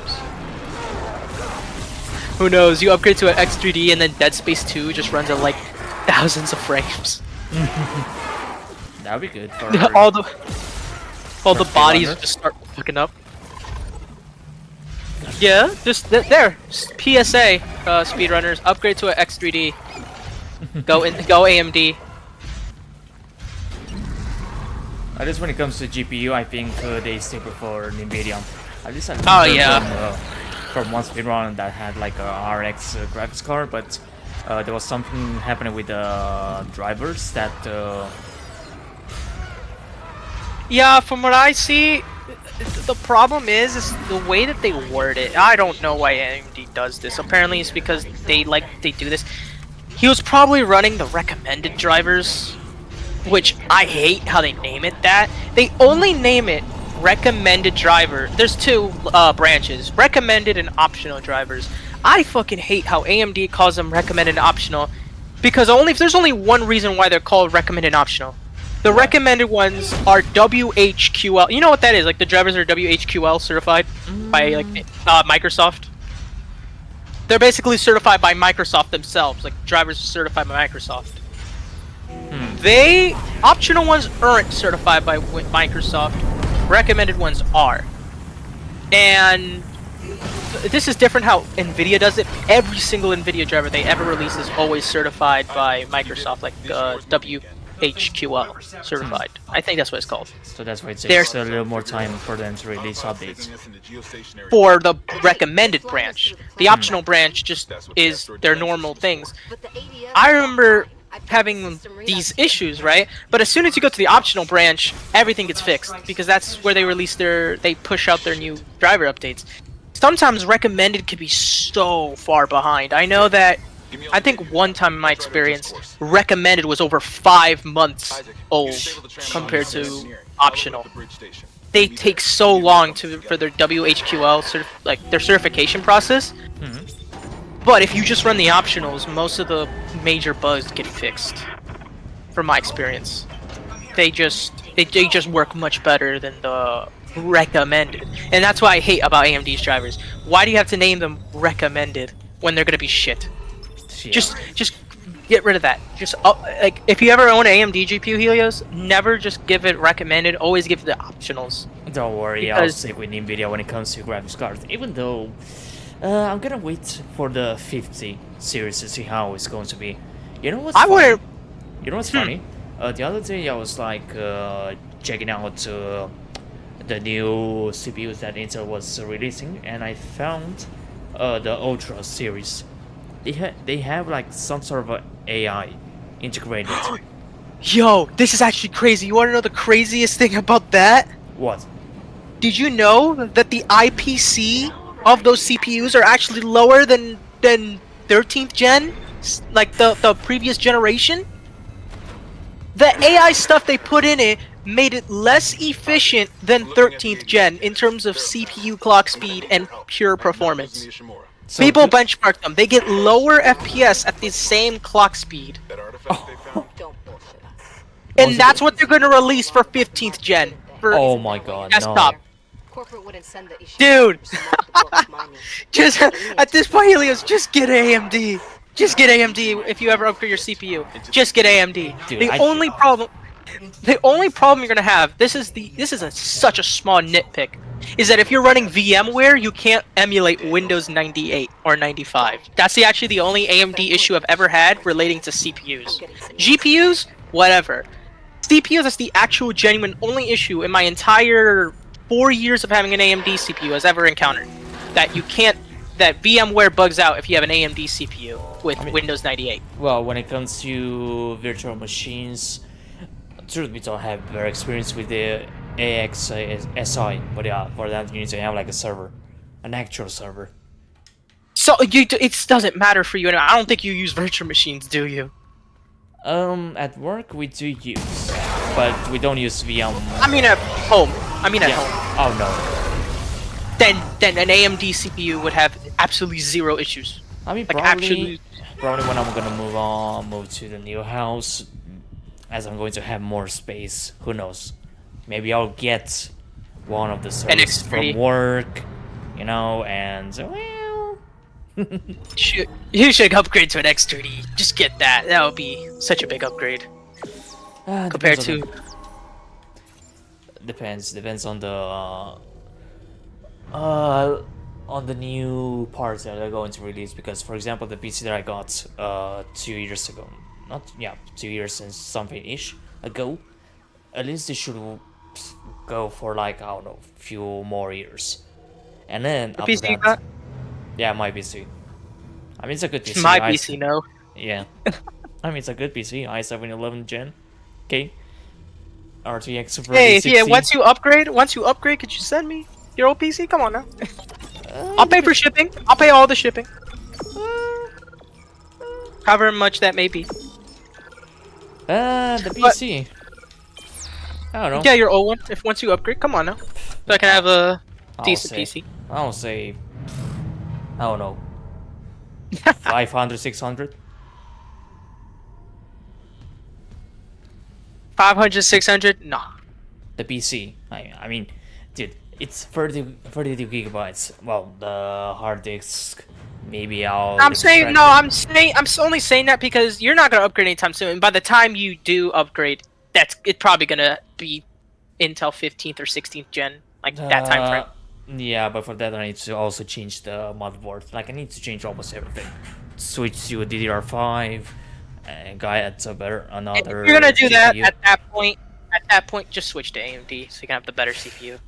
Who knows? You upgrade to an X3D and then Dead Space 2 just runs at like thousands of frames. That would be good for all the bodies just start fucking up. Yeah, just there. PSA, speedrunners, upgrade to an X3D. Go AMD. At least when it comes to GPU, I think they still prefer NVIDIA. At least from one speedrun that had like a RX graphics card, but there was something happening with the drivers that. Yeah, from what I see, the problem is the way that they word it. I don't know why AMD does this. Apparently, it's because they do this. He was probably running the recommended drivers, which I hate how they name it that. They only name it recommended driver. There's two branches, recommended and optional drivers. I fucking hate how AMD calls them recommended and optional, because there's only one reason why they're called recommended and optional. The recommended ones are WHQL. You know what that is? Like the drivers are WHQL certified by like Microsoft. They're basically certified by Microsoft themselves. Like drivers are certified by Microsoft. Optional ones aren't certified by Microsoft. Recommended ones are. And this is different how NVIDIA does it. Every single NVIDIA driver they ever release is always certified by Microsoft, like WHQL certified. I think that's what it's called. So that's why it takes a little more time for them to release updates. For the recommended branch. The optional branch just is their normal things. I remember having these issues, right? But as soon as you go to the optional branch, everything gets fixed, because that's where they push out their new driver updates. Sometimes recommended can be so far behind. I know that, I think one time in my experience, recommended was over 5 months old compared to optional. They take so long for their WHQL, their certification process. But if you just run the optionals, most of the major bugs get fixed. From my experience, they just work much better than the recommended, and that's what I hate about AMD's drivers. Why do you have to name them recommended when they're gonna be shit? Yeah. Just get rid of that. Just like if you ever own an AMD GPU, Helios, never just give it recommended. Always give the optionals. Don't worry, I'll stick with NVIDIA when it comes to graphics cards. Even though I'm gonna wait for the 50 series to see how it's going to be. You know what's funny? You know what's funny? The other day I was like checking out the new CPUs that Intel was releasing, and I found the Ultra series. They have like some sort of AI integrated. Yo, this is actually crazy. You want to know the craziest thing about that? What? Did you know that the IPC of those CPUs are actually lower than 13th gen, like the previous generation? The AI stuff they put in it made it less efficient than 13th gen in terms of CPU clock speed and pure performance. So people benchmark them. They get lower FPS at the same clock speed. And that's what they're going to release for 15th gen. Oh my god, desktop. No. Dude! Just, at this point, Helios, just get AMD. Just get AMD if you ever upgrade your CPU. Just get AMD. Dude, the only problem you're gonna have, this is such a small nitpick, is that if you're running VMware, you can't emulate Windows 98 or 95. That's actually the only AMD issue I've ever had relating to CPUs. GPUs, whatever. CPUs, that's the actual genuine only issue in my entire 4 years of having an AMD CPU has ever encountered. That VMware bugs out if you have an AMD CPU with Windows 98. Well, when it comes to virtual machines, truth we don't have very experience with the AXSI, but yeah, for that you need to have like a server, an actual server. So it doesn't matter for you anyway. I don't think you use virtual machines, do you? At work we do use, but we don't use VM. I mean at home. At home. Oh no. then an AMD CPU would have absolutely zero issues. I mean, Like, probably when I'm gonna move to the new house, as I'm going to have more space. Who knows? Maybe I'll get one of the servers from work, you know, and well, you should upgrade to an X30. Just get that. That would be such a big upgrade compared to. Depends on the new parts that they're going to release. Because, for example, the PC that I got 2 years ago, 2 years and something ish ago, at least it should go for like, I don't know, few more years. And then The after PC you that, got? yeah, my PC. I mean, it's a good PC. My PC, no. Yeah, I mean, it's a good PC. i7 11 Gen, okay. RTX 3060. Hey, yeah. Once you upgrade, could you send me your old PC? Come on now. I'll pay for shipping. I'll pay all the shipping. However much that may be. The PC. I don't know. Yeah, your old one. If once you upgrade, come on now. So I can have a decent PC. I'll say, I don't know, 500, 600. 500, 600? No. The PC. I mean, dude, it's 32 gigabytes. Well, the hard disk, maybe I'm only saying that because you're not gonna upgrade anytime soon. And by the time you do upgrade, it's probably gonna be Intel 15th or 16th gen, like that time frame. Yeah, but for that I need to also change the motherboard. Like I need to change almost everything. Switch to a DDR5, and add another. If you're gonna do that CPU. at that point, just switch to AMD so you can have the better CPU.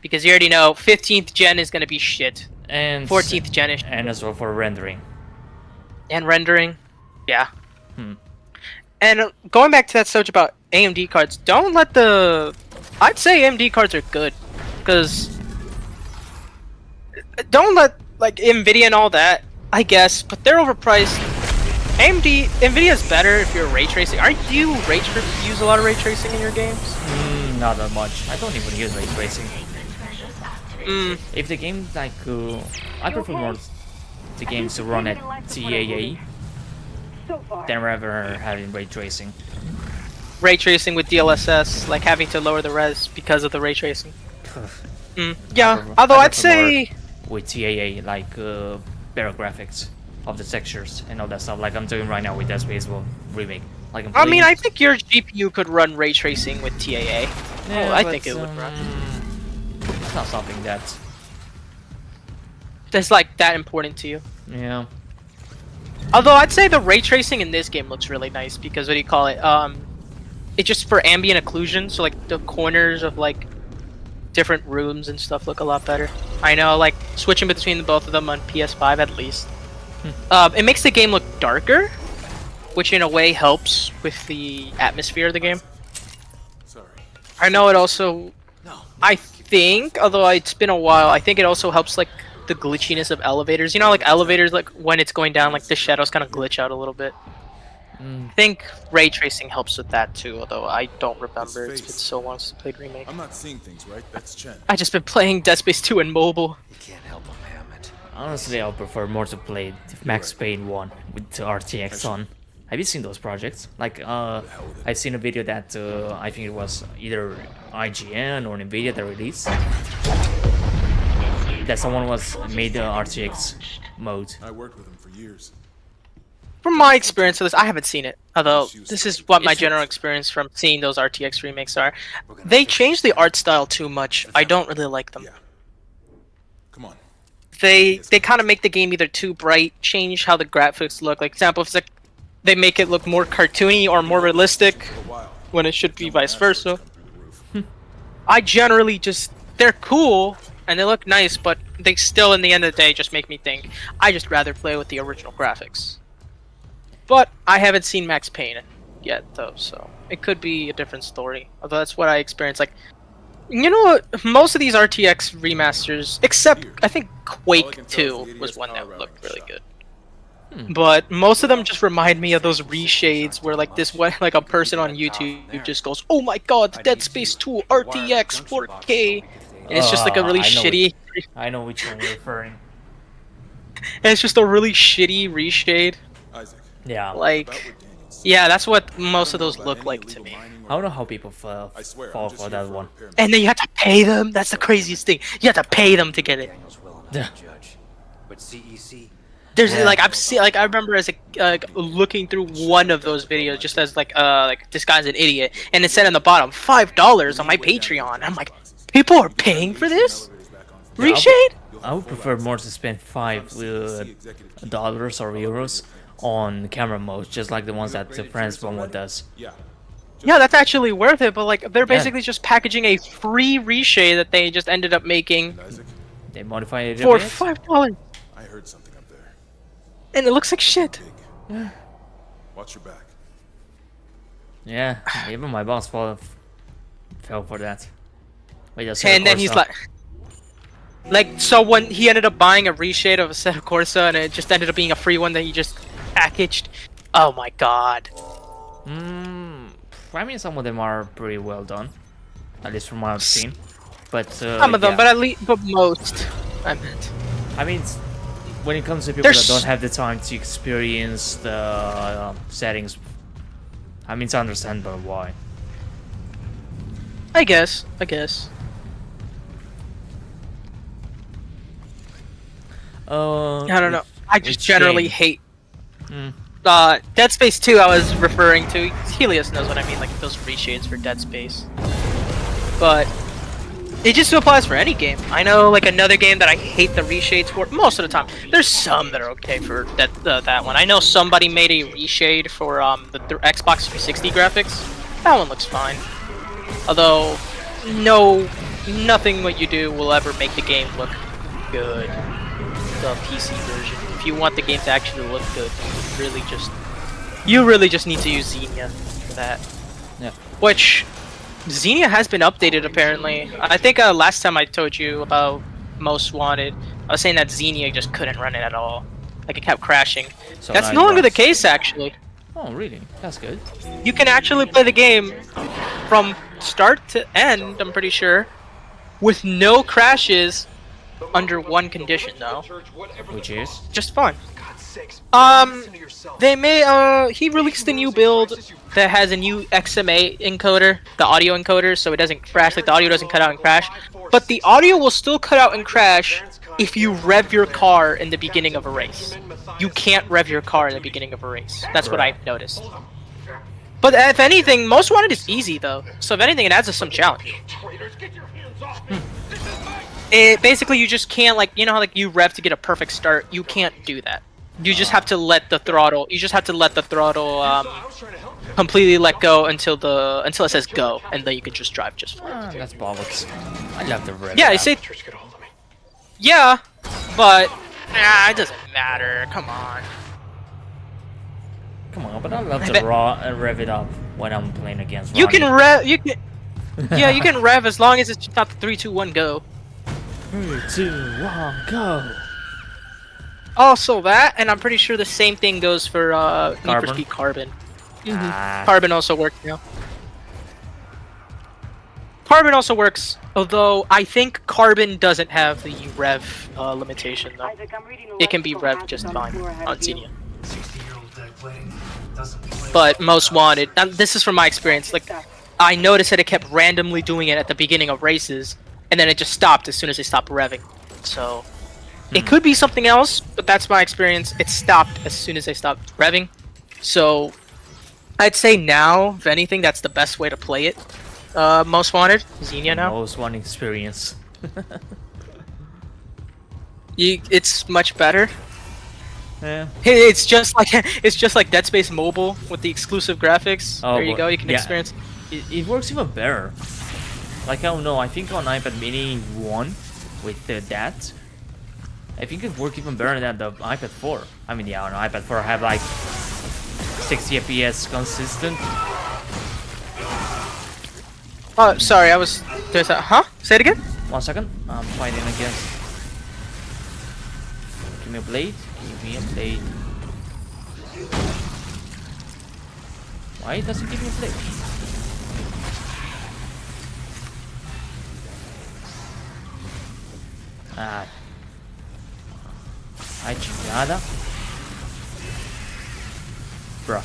Because you already know 15th gen is gonna be shit. And 14th gen is. And as well for rendering. And rendering, yeah. And going back to that Soj about AMD cards, don't let I'd say AMD cards are good, because don't let like Nvidia and all that, I guess, but they're overpriced. Nvidia's better if you're ray tracing. Aren't you use a lot of ray tracing in your games? Not that much. I don't even use ray tracing. If the game like, I prefer more the games to run at TAA than rather having ray tracing. Ray tracing with DLSS, like having to lower the res because of the ray tracing. Yeah, although I'd say with TAA, like better graphics of the textures and all that stuff, like I'm doing right now with Dead Space Remake. Like I mean, I think your GPU could run ray tracing with TAA. Yeah, I think it would run. It's not something that's like that important to you. Yeah. Although I'd say the ray tracing in this game looks really nice because what do you call it? It's just for ambient occlusion, so like the corners of like different rooms and stuff look a lot better. I know, like switching between both of them on PS5 at least. It makes the game look darker, which in a way helps with the atmosphere of the game. Sorry. I know it also. I think, although it's been a while, I think it also helps like the glitchiness of elevators. You know, like elevators, like when it's going down, like the shadows kind of glitch out a little bit. I think ray tracing helps with that too, although I don't remember. It's been so long since I played Remake. I'm not seeing things, right? That's Chen. I just been playing Dead Space 2 in mobile. You can't help him, Hammett. Honestly, I prefer more to play Max Payne 1 with the RTX on. Have you seen those projects? Like, I've seen a video that I think it was either IGN or Nvidia that released. That someone made the RTX mode. I worked with him for years. From my experience with this, I haven't seen it. Although this is what my general experience from seeing those RTX remakes are. They changed the art style too much. I don't really like them. Come on. They kind of make the game either too bright, change how the graphics look. Like example, if it's like they make it look more cartoony or more realistic, when it should be vice versa. I generally they're cool and they look nice, but they still, in the end of the day, just make me think I just rather play with the original graphics. But I haven't seen Max Payne yet, though, so it could be a different story. Although that's what I experienced. Like, you know what? Most of these RTX remasters, except I think Quake 2 was one that looked really good. But most of them just remind me of those reshades where like like a person on YouTube just goes, "Oh my God, Dead Space 2 RTX 4K," and it's just like a really shitty I know which one you're referring. And it's just a really shitty reshade. Yeah. Like, yeah, that's what most of those look like to me. I don't know how people fall for that one. And then you have to pay them. That's the craziest thing. You have to pay them to get it. Yeah. But CEC. There's like I've seen I remember as a looking through one of those videos just as like this guy's an idiot, and it said on the bottom $5 on my Patreon. I'm like, people are paying for this? Reshade? I would prefer more to spend $5 or euros on camera modes, just like the ones that the Friends one does. Yeah, that's actually worth it, but like they're basically just packaging a free reshade that they just ended up making. They modify it for a bit. $5. I heard something up there. And it looks like shit. Watch your back. Yeah, even my boss fell for that. Wait, And then he's like, so when he ended up buying a reshade of Assetto Corsa, and it just ended up being a free one that he just packaged. Oh my god. I mean, some of them are pretty well done, at least from what I've seen. But some of them, but most. I meant. I mean, when it comes to people that don't have the time to experience the settings, I mean, it's understandable why. I guess. I don't know. I just generally hate. Mm. Dead Space 2 I was referring to. Helios knows what I mean, like those reshades for Dead Space. But it just applies for any game. I know, like another game that I hate the reshades for most of the time. There's some that are okay for that one. I know somebody made a reshade for the Xbox 360 graphics. That one looks fine. Although, nothing what you do will ever make the game look good. The PC version. If you want the game to actually look good, you really just need to use Xenia for that. Yeah. Which Xenia has been updated apparently. I think last time I told you about Most Wanted, I was saying that Xenia just couldn't run it at all. Like it kept crashing. So that's no longer the case actually. Oh really? That's good. You can actually play the game from start to end, I'm pretty sure, with no crashes. Under one condition though, which is just fine. They he released a new build that has a new XMA encoder, the audio encoder, so it doesn't crash, like the audio doesn't cut out and crash, but the audio will still cut out and crash if you rev your car in the beginning of a race. You can't rev your car in the beginning of a race. That's what I've noticed. But if anything, Most Wanted is easy though, so if anything, it adds us some challenge. It basically you just can't, like, you know how like you rev to get a perfect start, you can't do that. You just have to let the throttle completely let go until it says go, and then you can just drive just fine. That's bollocks. I love the rev. Yeah, I say. Yeah, but it doesn't matter. Come on. Come on, but I love to rev it up when I'm playing against Ronnie. You can rev. You can rev as long as it's not the 3, 2, 1, go. 3, 2, 1, go. Also that, and I'm pretty sure the same thing goes for Need for Speed Carbon. Carbon also works now. Carbon also works, although I think Carbon doesn't have the rev limitation though. It can be revved just fine on Xenia. But Most Wanted, this is from my experience, like I noticed that it kept randomly doing it at the beginning of races, and then it just stopped as soon as they stopped revving. So it could be something else, but that's my experience. It stopped as soon as they stopped revving. So I'd say now, if anything, that's the best way to play it. Most Wanted, Xenia now. Most Wanted experience. It's much better. Yeah. It's just like Dead Space Mobile with the exclusive graphics. Oh, there you go. You can experience. It works even better. Like, I don't know, I think on iPad Mini 1 with that, I think it worked even better than the iPad 4. I mean, yeah, on iPad 4 I have like 60 FPS consistent. Oh, sorry, there's a, huh? Say it again? 1 second, I'm fighting against. Give me a blade, give me a blade. Why does it give me a blade? Ay, chingada. Bruh.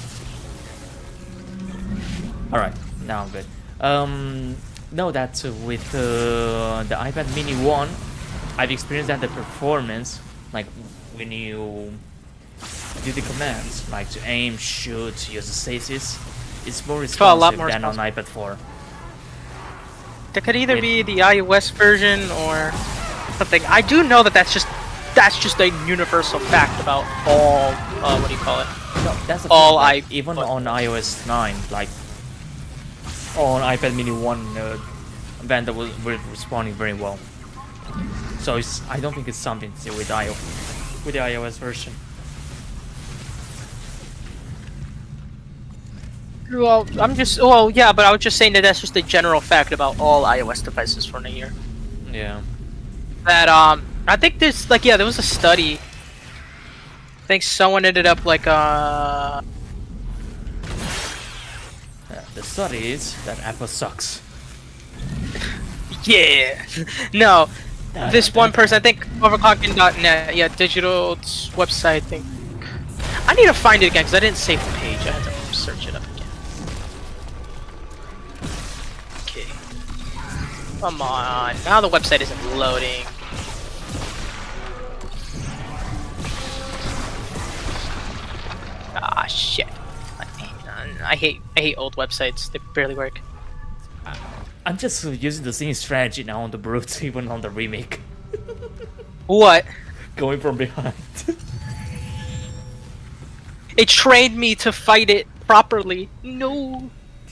Alright, now I'm good. Know that with the iPad Mini 1, I've experienced that the performance, like when you do the commands, like to aim, shoot, use the stasis, it's more responsive than on iPad 4. That could either be the iOS version or something. I do know that that's just a universal fact about all what do you call it? No, that's all even on iOS 9, like on iPad Mini 1, Vanda was responding very well. So I don't think it's something to do with the iOS version. Well, yeah, but I was just saying that that's just a general fact about all iOS devices for the year. Yeah. That I think there's like there was a study. I think someone ended up like the study is that Apple sucks. Yeah. No. This one person, I think overclocking.net, digital website, I think. I need to find it again because I didn't save the page. I had to search it up again. Okay. Come on. Now the website isn't loading. Ah, shit. I hate old websites. They barely work. I'm just using the same strategy now on the brutes, even on the remake. What? Going from behind. It trained me to fight it properly. No.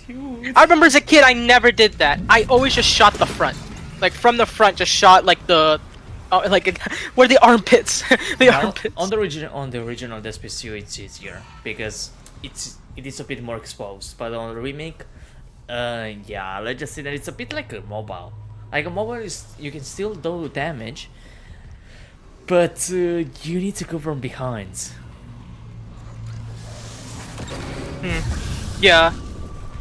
Dude. I remember as a kid, I never did that. I always just shot the front. Like, from the front, just shot, like, the... where the armpits. Armpits. On the original DSPCU, it's easier. Because it is a bit more exposed. But on the remake... yeah, let's just say that it's a bit like a mobile. Like a mobile is, you can still do damage, but you need to go from behind. Yeah.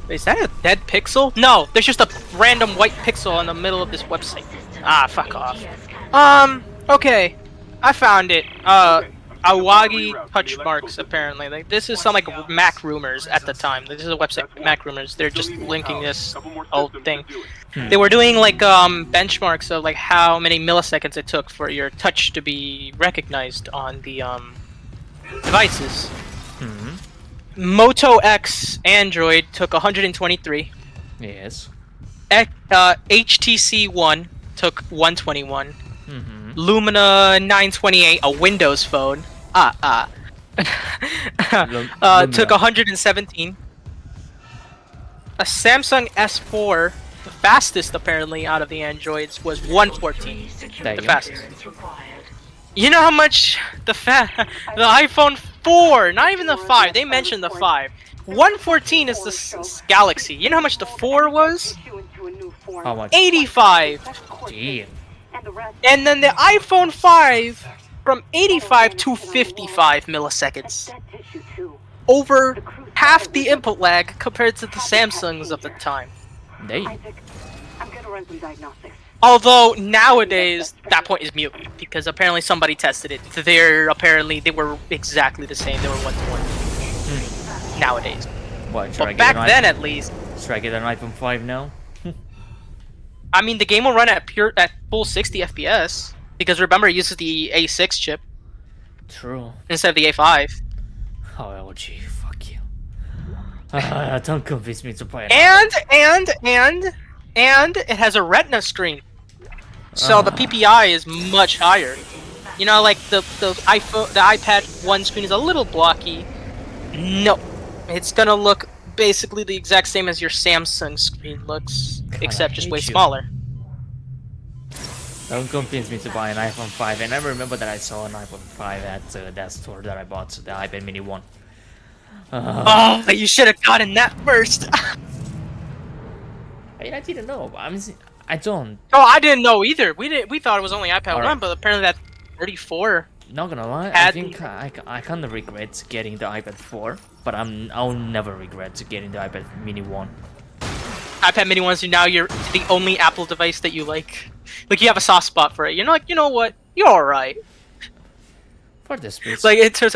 Is that a dead pixel? No, there's just a random white pixel in the middle of this website. Ah, fuck off. Okay. I found it. Awagi touch marks, apparently. Like, this is some like Mac rumors at the time. This is a website, Mac rumors. They're just linking this old thing. They were doing like benchmarks of like how many milliseconds it took for your touch to be recognized on the devices. Moto X Android took 123. Yes. HTC One took 121. Lumina 928, a Windows phone, took 117. A Samsung S4, the fastest apparently out of the Androids, was 114. The fastest. You know how much the iPhone 4, not even the 5, they mentioned the 5. 114 is the Galaxy. You know how much the 4 was? How much? 85. Damn. And then the iPhone 5 from 85 to 55 milliseconds. Over half the input lag compared to the Samsungs of the time. Damn. Although nowadays that point is mute because apparently somebody tested it. They were exactly the same. They were 1 to 1. Nowadays. What, but back then at least. Should I get an iPhone 5 now? I mean, the game will run at full 60 FPS because remember it uses the A6 chip. True. Instead of the A5. Oh, LG, fuck you. Don't convince me to play it. And it has a Retina screen, so the PPI is much higher. You know, like the iPad 1 screen is a little blocky. No, it's gonna look basically the exact same as your Samsung screen looks, except just way smaller. Don't convince me to buy an iPhone 5. And I remember that I saw an iPhone 5 at that store that I bought, the iPad Mini 1. Oh, you should have gotten that first. I didn't know. I don't. Oh, I didn't know either. We thought it was only iPad 1, but apparently that 34. Not gonna lie, I think I kind of regret getting the iPad 4, but I'll never regret getting the iPad Mini 1. iPad Mini ones, and now you're the only Apple device that you like. Like you have a soft spot for it. You're like, you know what? You're alright. For this piece. Like in terms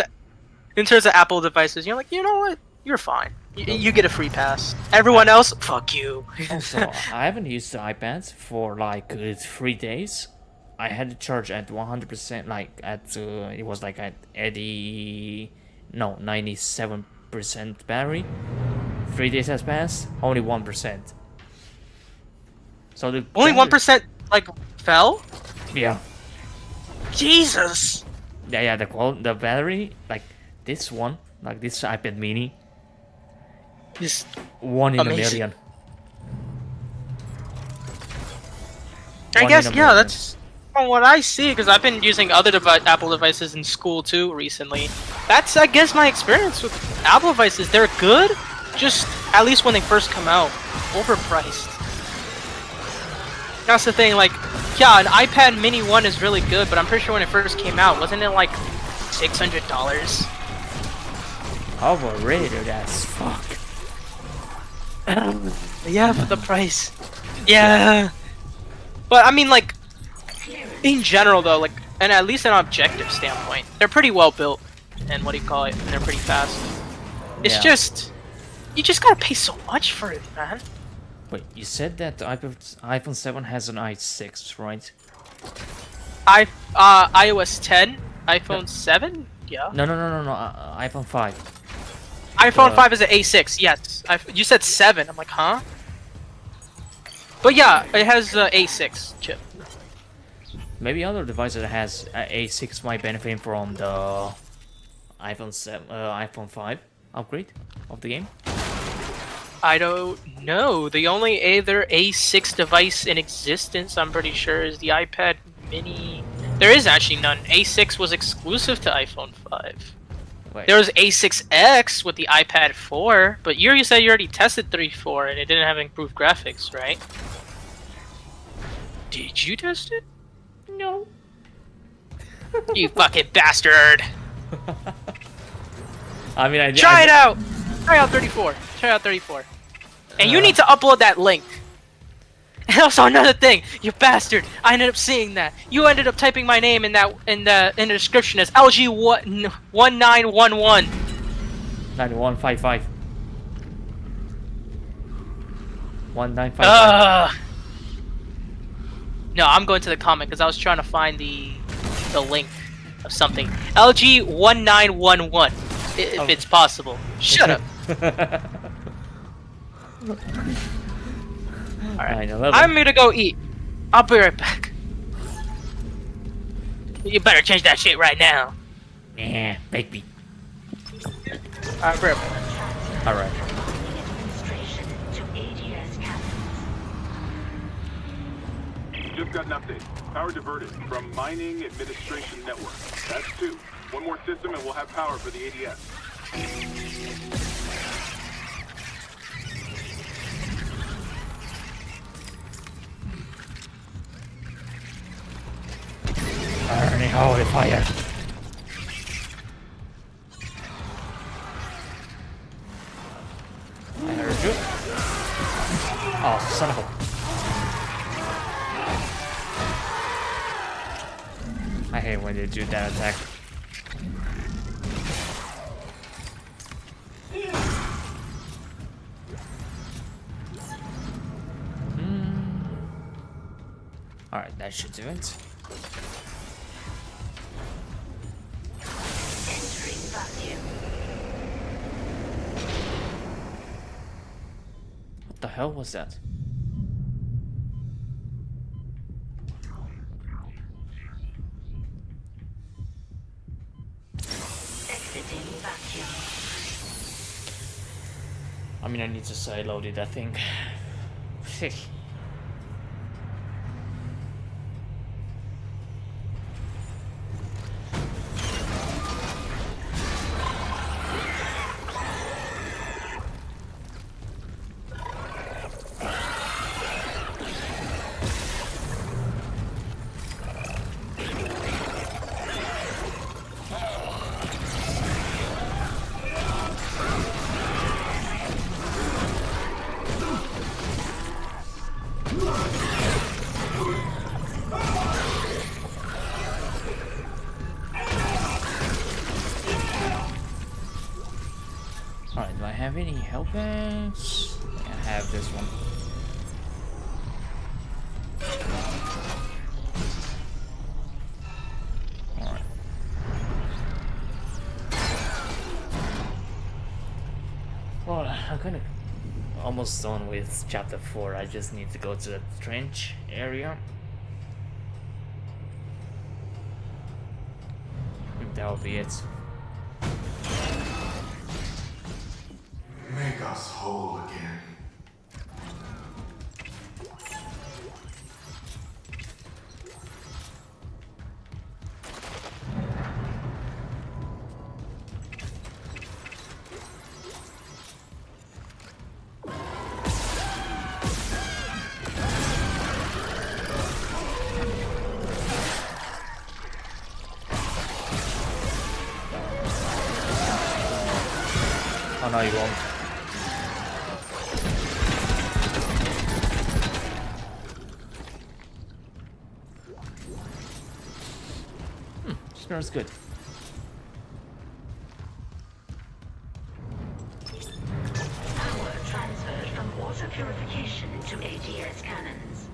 of Apple devices, you're like, you know what? You're fine. You get a free pass. Everyone else, fuck you. Also, I haven't used the iPads for like 3 days. I had to charge at 100%, like at it was like at 97% battery. 3 days has passed, only 1%. So the only 1% like fell. Yeah. Jesus. Yeah. The battery, like this one, like this iPad Mini, is 1 in a million. I guess that's from what I see, because I've been using other Apple devices in school too recently. That's, I guess, my experience with Apple devices. They're good, just at least when they first come out, overpriced. That's the thing. Like, yeah, an iPad Mini 1 is really good, but I'm pretty sure when it first came out, wasn't it like $600? Overrated as fuck. Yeah, for the price. Yeah. But I mean, like, in general though, like, and at least an objective standpoint, they're pretty well built, and what do you call it? And they're pretty fast. It's just, you just gotta pay so much for it, man. Wait, you said that the iPhone 7 has an i6, right? iOS 10, iPhone 7, yeah. No, iPhone 5. iPhone 5 is an A6, yes. You said 7, I'm like, huh? But yeah, it has the A6 chip. Maybe other devices that has A6 might benefit from the iPhone 5 upgrade of the game. I don't know. The only other A6 device in existence, I'm pretty sure, is the iPad Mini. There is actually none. A6 was exclusive to iPhone 5. Wait. There was A6X with the iPad 4, but you said you already tested 3.4 and it didn't have improved graphics, right? Did you test it? No. You fucking bastard! I mean, Try it out! Try out 34. Try out 34. And you need to upload that link. And also another thing, you bastard! I ended up seeing that. You ended up typing my name in the description as LG1911. 9155. 1955. No, I'm going to the comment because I was trying to find the link of something. LG1911, if it's possible. Shut up. Alright, I'm gonna go eat. I'll be right back. You better change that shit right now. Yeah, bake me. Alright, be right back. Alright. Just got an update. Power diverted from Mining Administration Network. That's 2. One more system and we'll have power for the ADS. Burning holy fire. I heard you. Oh, son of a... I hate when they do that attack. Alright, that should do it. What the hell was that? I mean, I need to say loaded that thing. do I have any helpings? I have this one. Alright. Well, I'm kinda almost done with chapter 4. I just need to go to the trench area. That'll be it. Make us whole again. Oh no, you won't. Smells good. Power transferred from water purification to ADS cannons.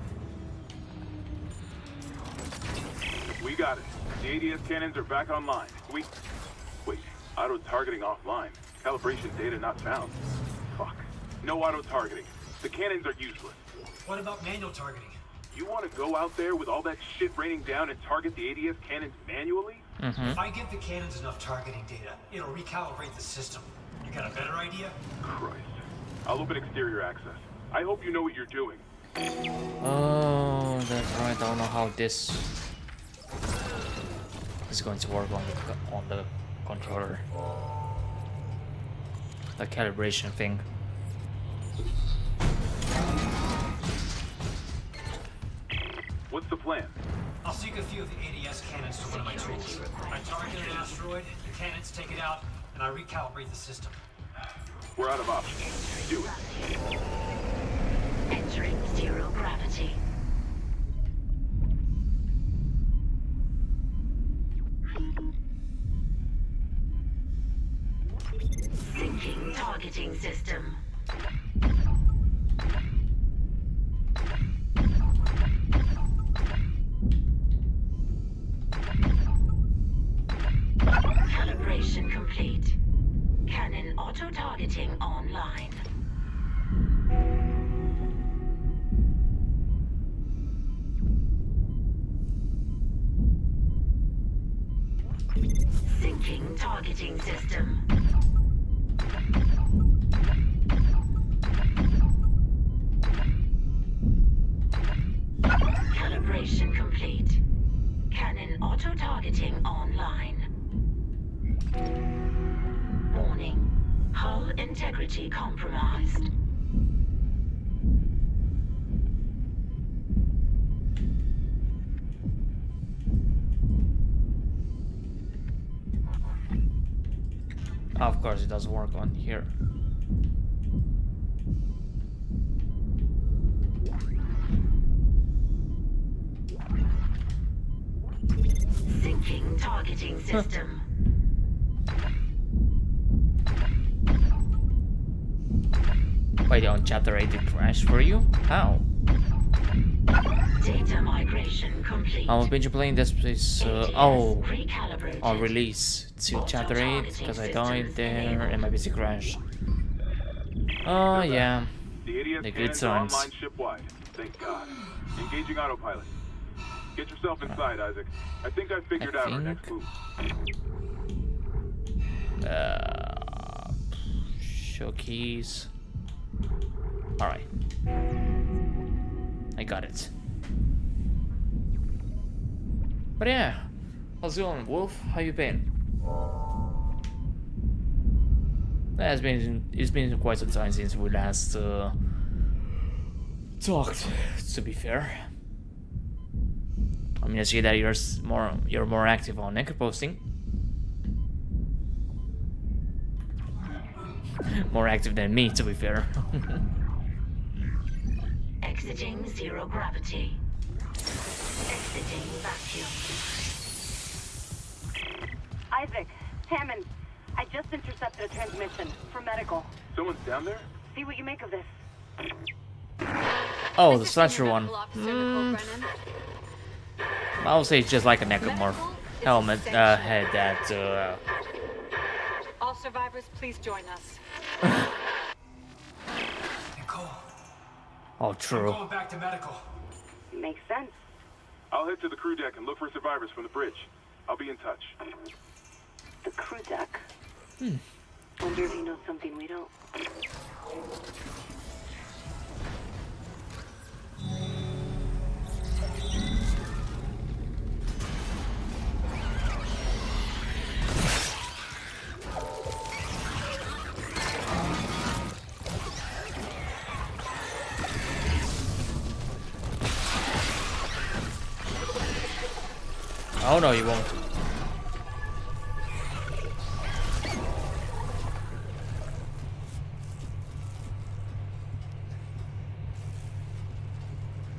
We got it. The ADS cannons are back online. Wait, auto-targeting offline. Calibration data not found. Fuck. No auto-targeting. The cannons are useless. What about manual targeting? You want to go out there with all that shit raining down and target the ADS cannons manually? If I give the cannons enough targeting data, it'll recalibrate the system. You got a better idea? Christ. I'll open exterior access. I hope you know what you're doing. Oh, that's right. I don't know how this is going to work on the controller. The calibration thing. What's the plan? I'll sync a few of the ADS cannons to one of my tools. I target an asteroid, the cannons take it out, and I recalibrate the system. We're out of options. Do it. Entering zero gravity. Syncing targeting system. Calibration complete. Cannon auto-targeting online. Syncing targeting system. Calibration complete. Cannon auto-targeting online. Warning. Hull integrity compromised. Of course, it doesn't work on here. Syncing targeting system. Wait, on chapter 8 it crashed for you? How? Data migration complete. I've been playing this place, on release to chapter 8 because I died there and my PC crashed. Oh yeah, the good times. Online ship-wide. Thank God. Engaging autopilot. Get yourself inside, Isaac. I think I figured out our next move. Show keys. Alright. I got it. But yeah, how's it going, Wolf? How you been? It's been quite some time since we last talked, to be fair. I mean, I see that you're more active on anchor posting. More active than me, to be fair. Exiting zero gravity. Exiting vacuum. Isaac, Hammond, I just intercepted a transmission for medical. Someone's down there? See what you make of this. Oh, the slasher one. I would say it's just like a necromorph helmet head that. All survivors, please join us. Nicole, Oh, I'm true. going back to medical. Makes sense. I'll head to the crew deck and look for survivors from the bridge. I'll be in touch. The crew deck. Wonder if he knows something we don't. Oh no, you won't.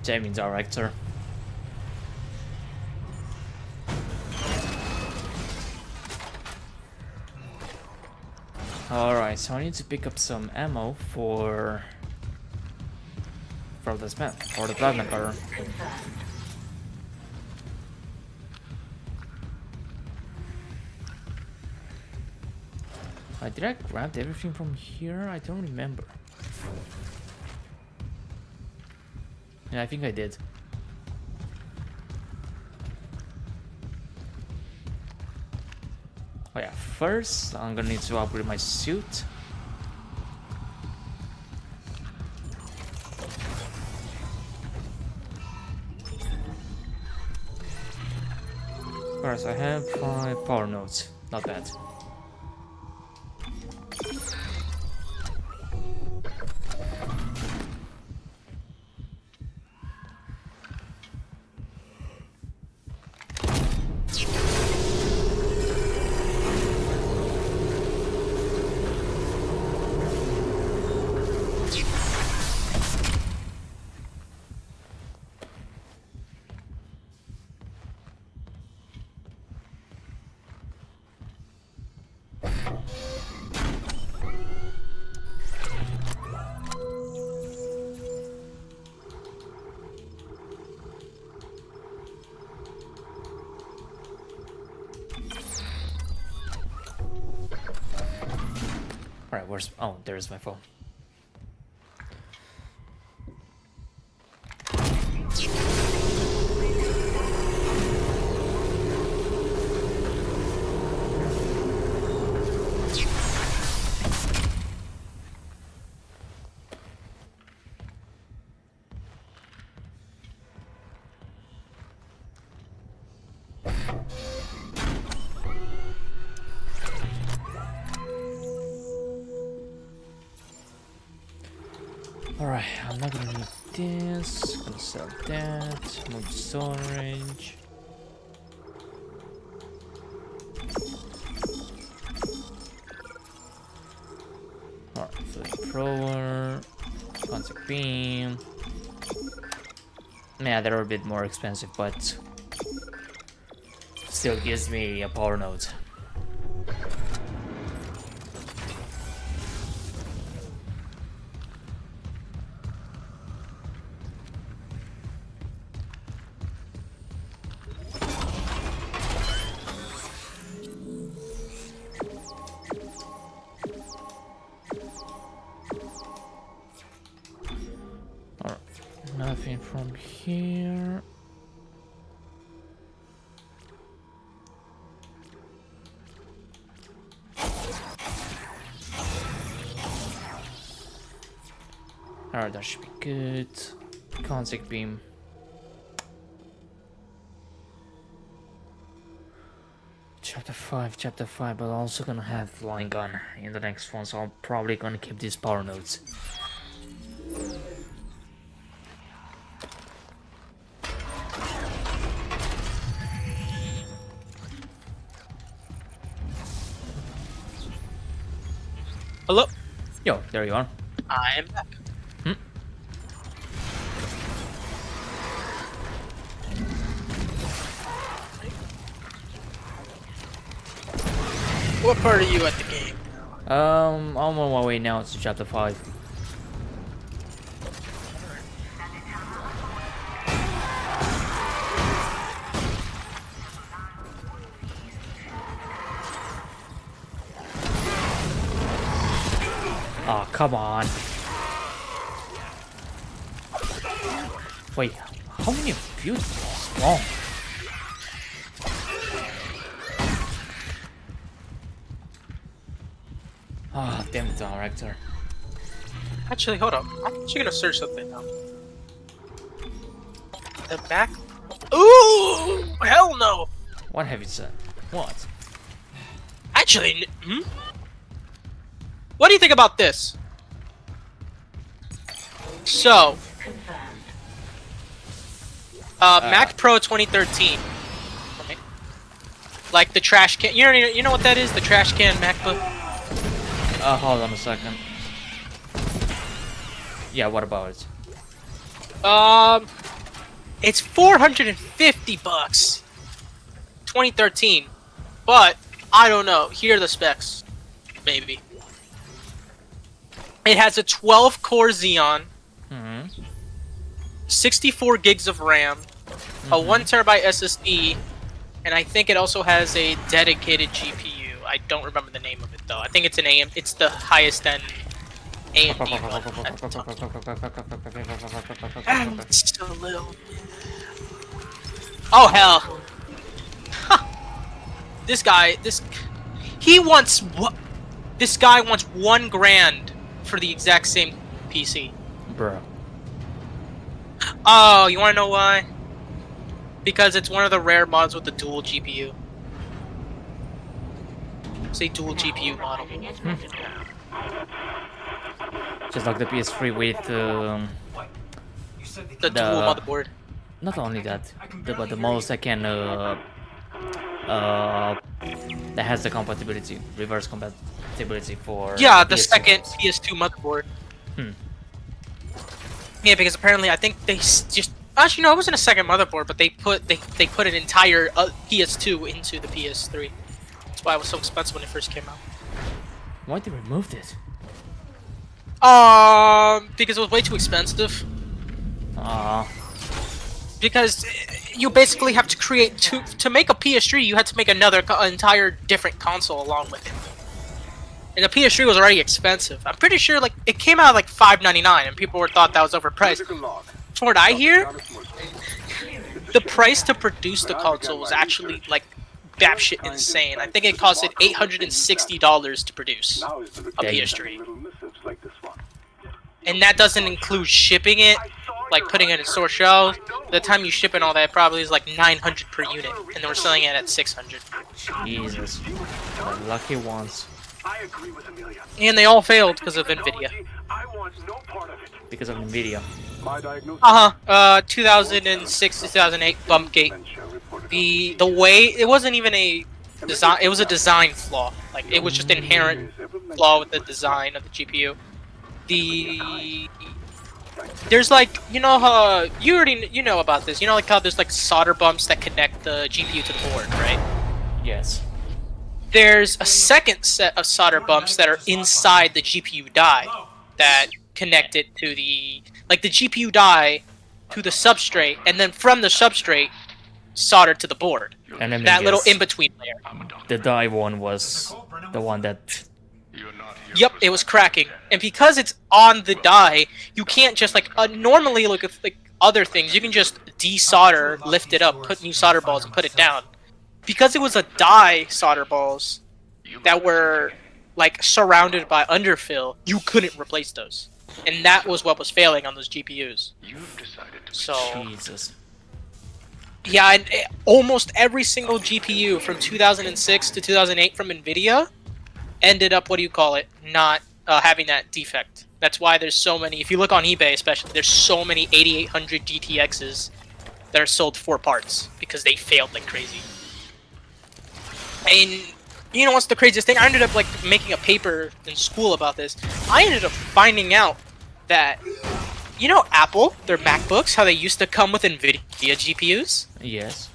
Jamie director. Alright, so I need to pick up some ammo for this man, for the plasma cutter. Did I grab everything from here? I don't remember. Yeah, I think I did. Oh yeah, first I'm gonna need to upgrade my suit. First, I have 5 power nodes. Not bad. Alright, where's... Oh, there's my phone. Alright, I'm not gonna need this. Gonna sell that. Move storage. Alright, flamethrower. Contact beam. Yeah, they're a bit more expensive, but still gives me a power node. Nothing from here. Alright, that should be good. Contact beam. Chapter 5, but also gonna have line gun in the next one, so I'm probably gonna keep these power nodes. Hello? Yo, there you are. I am back. what part are you at the game? I'm on my way now to chapter 5. Oh, come on. Wait, how many of you spawn? Ah, damn it, director. Actually, hold up. I'm actually gonna search something now. The back. Ooh, hell no. What have you said? What? Actually, what do you think about this? So, Mac Pro 2013. Okay. Like the trash can. You know what that is? The trash can MacBook. Hold on a second. Yeah, what about it? It's $450. 2013, but I don't know. Here are the specs. Maybe. It has a 12-core Xeon, 64 gigs of RAM, a 1TB SSD, and I think it also has a dedicated GPU. I don't remember the name of it though. I think it's an AM. It's the highest end AMD one. Just a little. Oh hell! This guy wants what? This guy wants $1 grand for the exact same PC. Bro. Oh, you wanna know why? Because it's one of the rare mods with the dual GPU. It's a dual GPU model. Just like the PS3 with the dual motherboard. Not only that, but the most I can that has the compatibility, reverse compatibility for the PS2 second ones. PS2 motherboard. Yeah, because apparently I think they just actually no, it wasn't a second motherboard, but they put an entire PS2 into the PS3. That's why it was so expensive when it first came out. Why'd they remove it? Because it was way too expensive. Ah. Because you basically have to create to make a PS3, you had to make another entire different console along with it. And the PS3 was already expensive. I'm pretty sure like it came out like $5.99 and people thought that was overpriced. From what I hear, the price to produce the console was actually like batshit insane. I think it costed $860 to produce a PS3. And that doesn't include shipping it, like putting it in store shelves. By the time you ship and all that, probably is like $900 per unit, and they were selling it at $600. Jesus, the lucky ones. And they all failed because of Nvidia. Because of Nvidia. 2006 2008 Bumpgate. The way it wasn't even a design, it was a design flaw. Like it was just inherent flaw with the design of the GPU. There's like, you know how you know about this. You know like how there's like solder bumps that connect the GPU to the board, right? Yes. There's a second set of solder bumps that are inside the GPU die that connect it to the GPU die to the substrate, and then from the substrate soldered to the board. And then that little in-between layer. The die one was the one that. Yep, it was cracking, and because it's on the die, you can't just like normally look at like other things. You can just desolder, lift it up, put new solder balls, and put it down. Because it was a die solder balls that were like surrounded by underfill, you couldn't replace those, and that was what was failing on those GPUs. So Jesus. Yeah, and almost every single GPU from 2006 to 2008 from Nvidia ended up, not having that defect. That's why there's so many, if you look on eBay especially, there's so many 8800 GTXs that are sold for parts because they failed like crazy. And you know what's the craziest thing? I ended up like making a paper in school about this. I ended up finding out that, you know Apple, their MacBooks, how they used to come with Nvidia GPUs? Yes.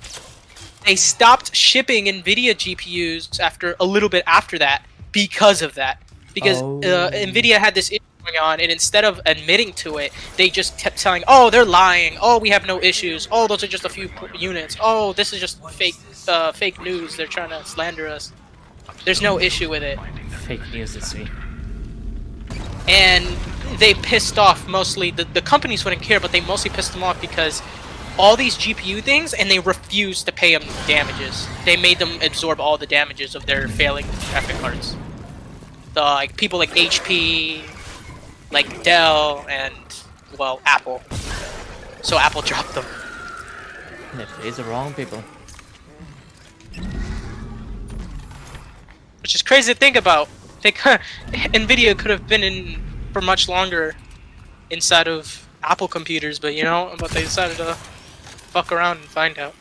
they stopped shipping NVIDIA GPUs after a little bit after that because of that. Because NVIDIA had this issue going on, and instead of admitting to it, they just kept telling, "Oh, they're lying. Oh, we have no issues. Oh, those are just a few units. Oh, this is just fake news. They're trying to slander us. There's no issue with it." Fake news, it's me. And they pissed off mostly the companies wouldn't care, but they mostly pissed them off because all these GPU things, and they refused to pay them damages. They made them absorb all the damages of their failing graphic cards. The like people like HP, like Dell, and well, Apple. So Apple dropped them. They played the wrong people. Which is crazy to think about. NVIDIA could have been in for much longer inside of Apple computers, but but they decided to fuck around and find out.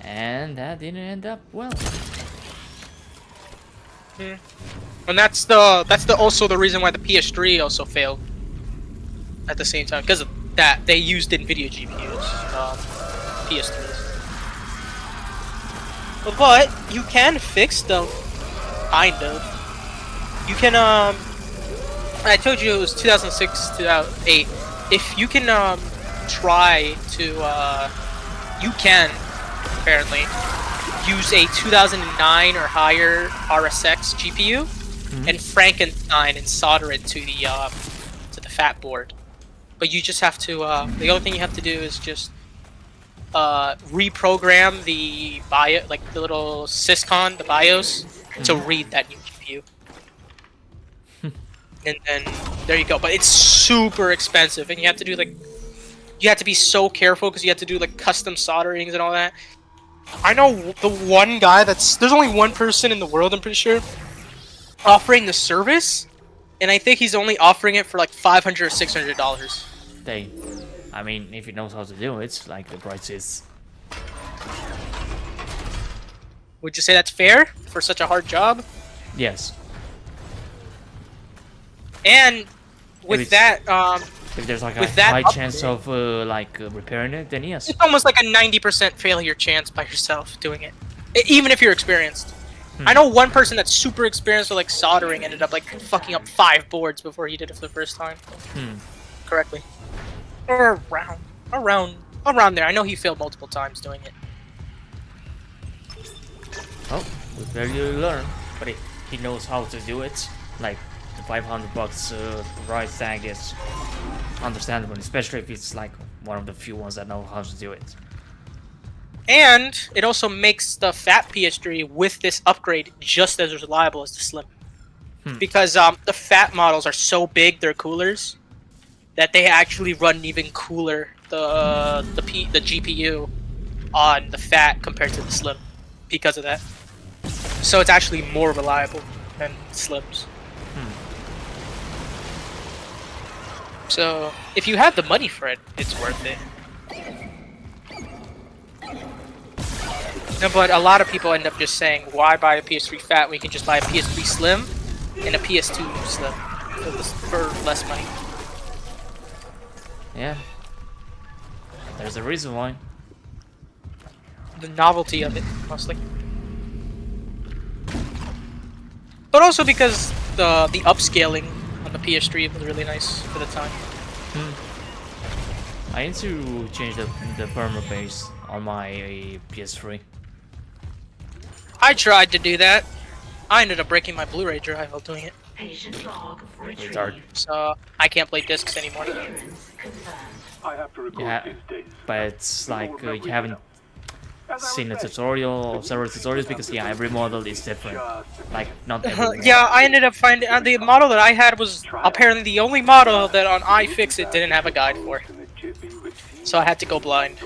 And that didn't end up well. And that's also the reason why the PS3 also failed at the same time, because of that they used NVIDIA GPUs, PS3s. But you can fix them, kind of. You can I told you it was 2006 to 2008. If you can try to you can apparently use a 2009 or higher RSX GPU and Frankenstein and solder it to the fat board. But you just have to the only thing you have to do is just reprogram the the little syscon, the BIOS, to read that new GPU. And then there you go. But it's super expensive, and you have to do you have to be so careful because you have to do custom solderings and all that. I know the one guy there's only one person in the world, I'm pretty sure, offering the service, and I think he's only offering it for $500 or $600. Dang. I mean, if he knows how to do it, it's the price is. Would you say that's fair for such a hard job? Yes. And with that, if there's a with that high chance of repairing it, then yes. It's almost like a 90% failure chance by yourself doing it, even if you're experienced. I know one person that's super experienced with soldering ended up fucking up 5 boards before he did it for the first time. Correctly. Or around there. I know he failed multiple times doing it. Oh, with failure you learn. But he knows how to do it. The $500 price tag is understandable, especially if it's one of the few ones that know how to do it. And it also makes the fat PS3 with this upgrade just as reliable as the slim. Because the fat models are so big, they're coolers, that they actually run even cooler the GPU on the fat compared to the slim because of that. So it's actually more reliable than slims. So if you have the money for it, it's worth it. No, but a lot of people end up just saying, why buy a PS3 fat when you can just buy a PS3 slim and a PS2 slim for less money? Yeah. There's a reason why. The novelty of it, mostly. But also because the upscaling on the PS3 was really nice for the time. I need to change the firmware base on my PS3. I tried to do that. I ended up breaking my Blu-ray drive while doing it. Patient log retrieved. So I can't play discs anymore. I have to record these days. But it's you haven't seen a tutorial or several tutorials because every model is different. Not every yeah, I ended up finding the model that I had was apparently the only model that on iFixit didn't have a guide for. So I had to go blind.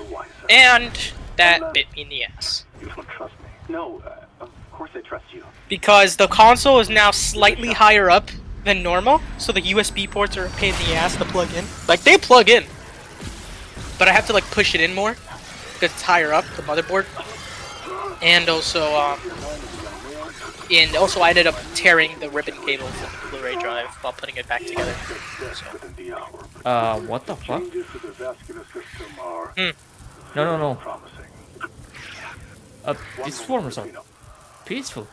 And that bit me in the ass. You don't trust me? No, of course I trust you. Because the console is now slightly higher up than normal, so the USB ports are a pain in the ass to plug in. They plug in, but I have to push it in more because it's higher up, the motherboard. And also I ended up tearing the ribbon cable from the Blu-ray drive while putting it back together. What the fuck? No. These swarmers are peaceful.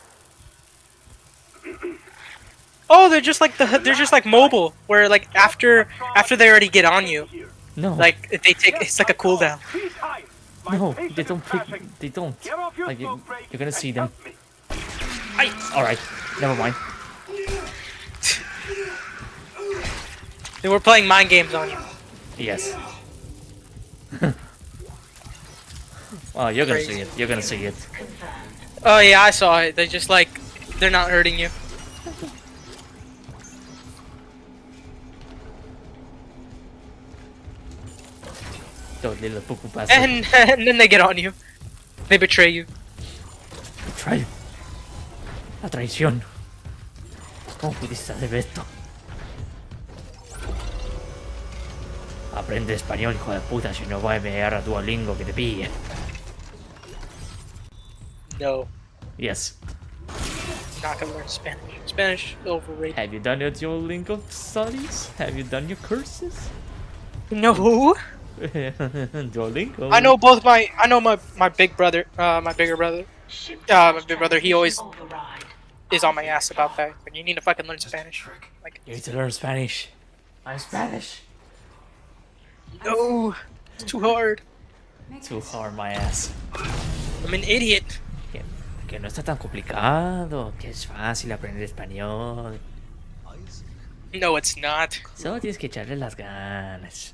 Oh, they're just like they're just like mobile, where like after they already get on you, No. like they take it's like a cooldown. No, they don't pick. They don't. Like you're gonna see them. All right, never mind. They were playing mind games on you. Yes. Well, you're gonna Crazy. see it. You're gonna see it. Oh yeah, I saw it. They just like they're not hurting you. Those little poo-poo bastards. And then they get on you. They betray you. Betrayal. La traición. ¿Cómo pudiste hacer esto? Aprende español, hijo de puta, si no va a enviar a Duolingo que te pille. No. Yes. Not gonna learn Spanish. Spanish overrated. Have you done your Duolingo studies? Have you done your courses? No. Duolingo. I know both my big brother, my bigger brother. My big brother, he always is on my ass about that. But you need to fucking learn Spanish. Like You need to learn Spanish. I'm Spanish. no, it's too hard. Too hard, my ass. I'm an idiot. Que no está tan complicado, que es fácil aprender español. No, it's not. Solo tienes que echarle las ganas.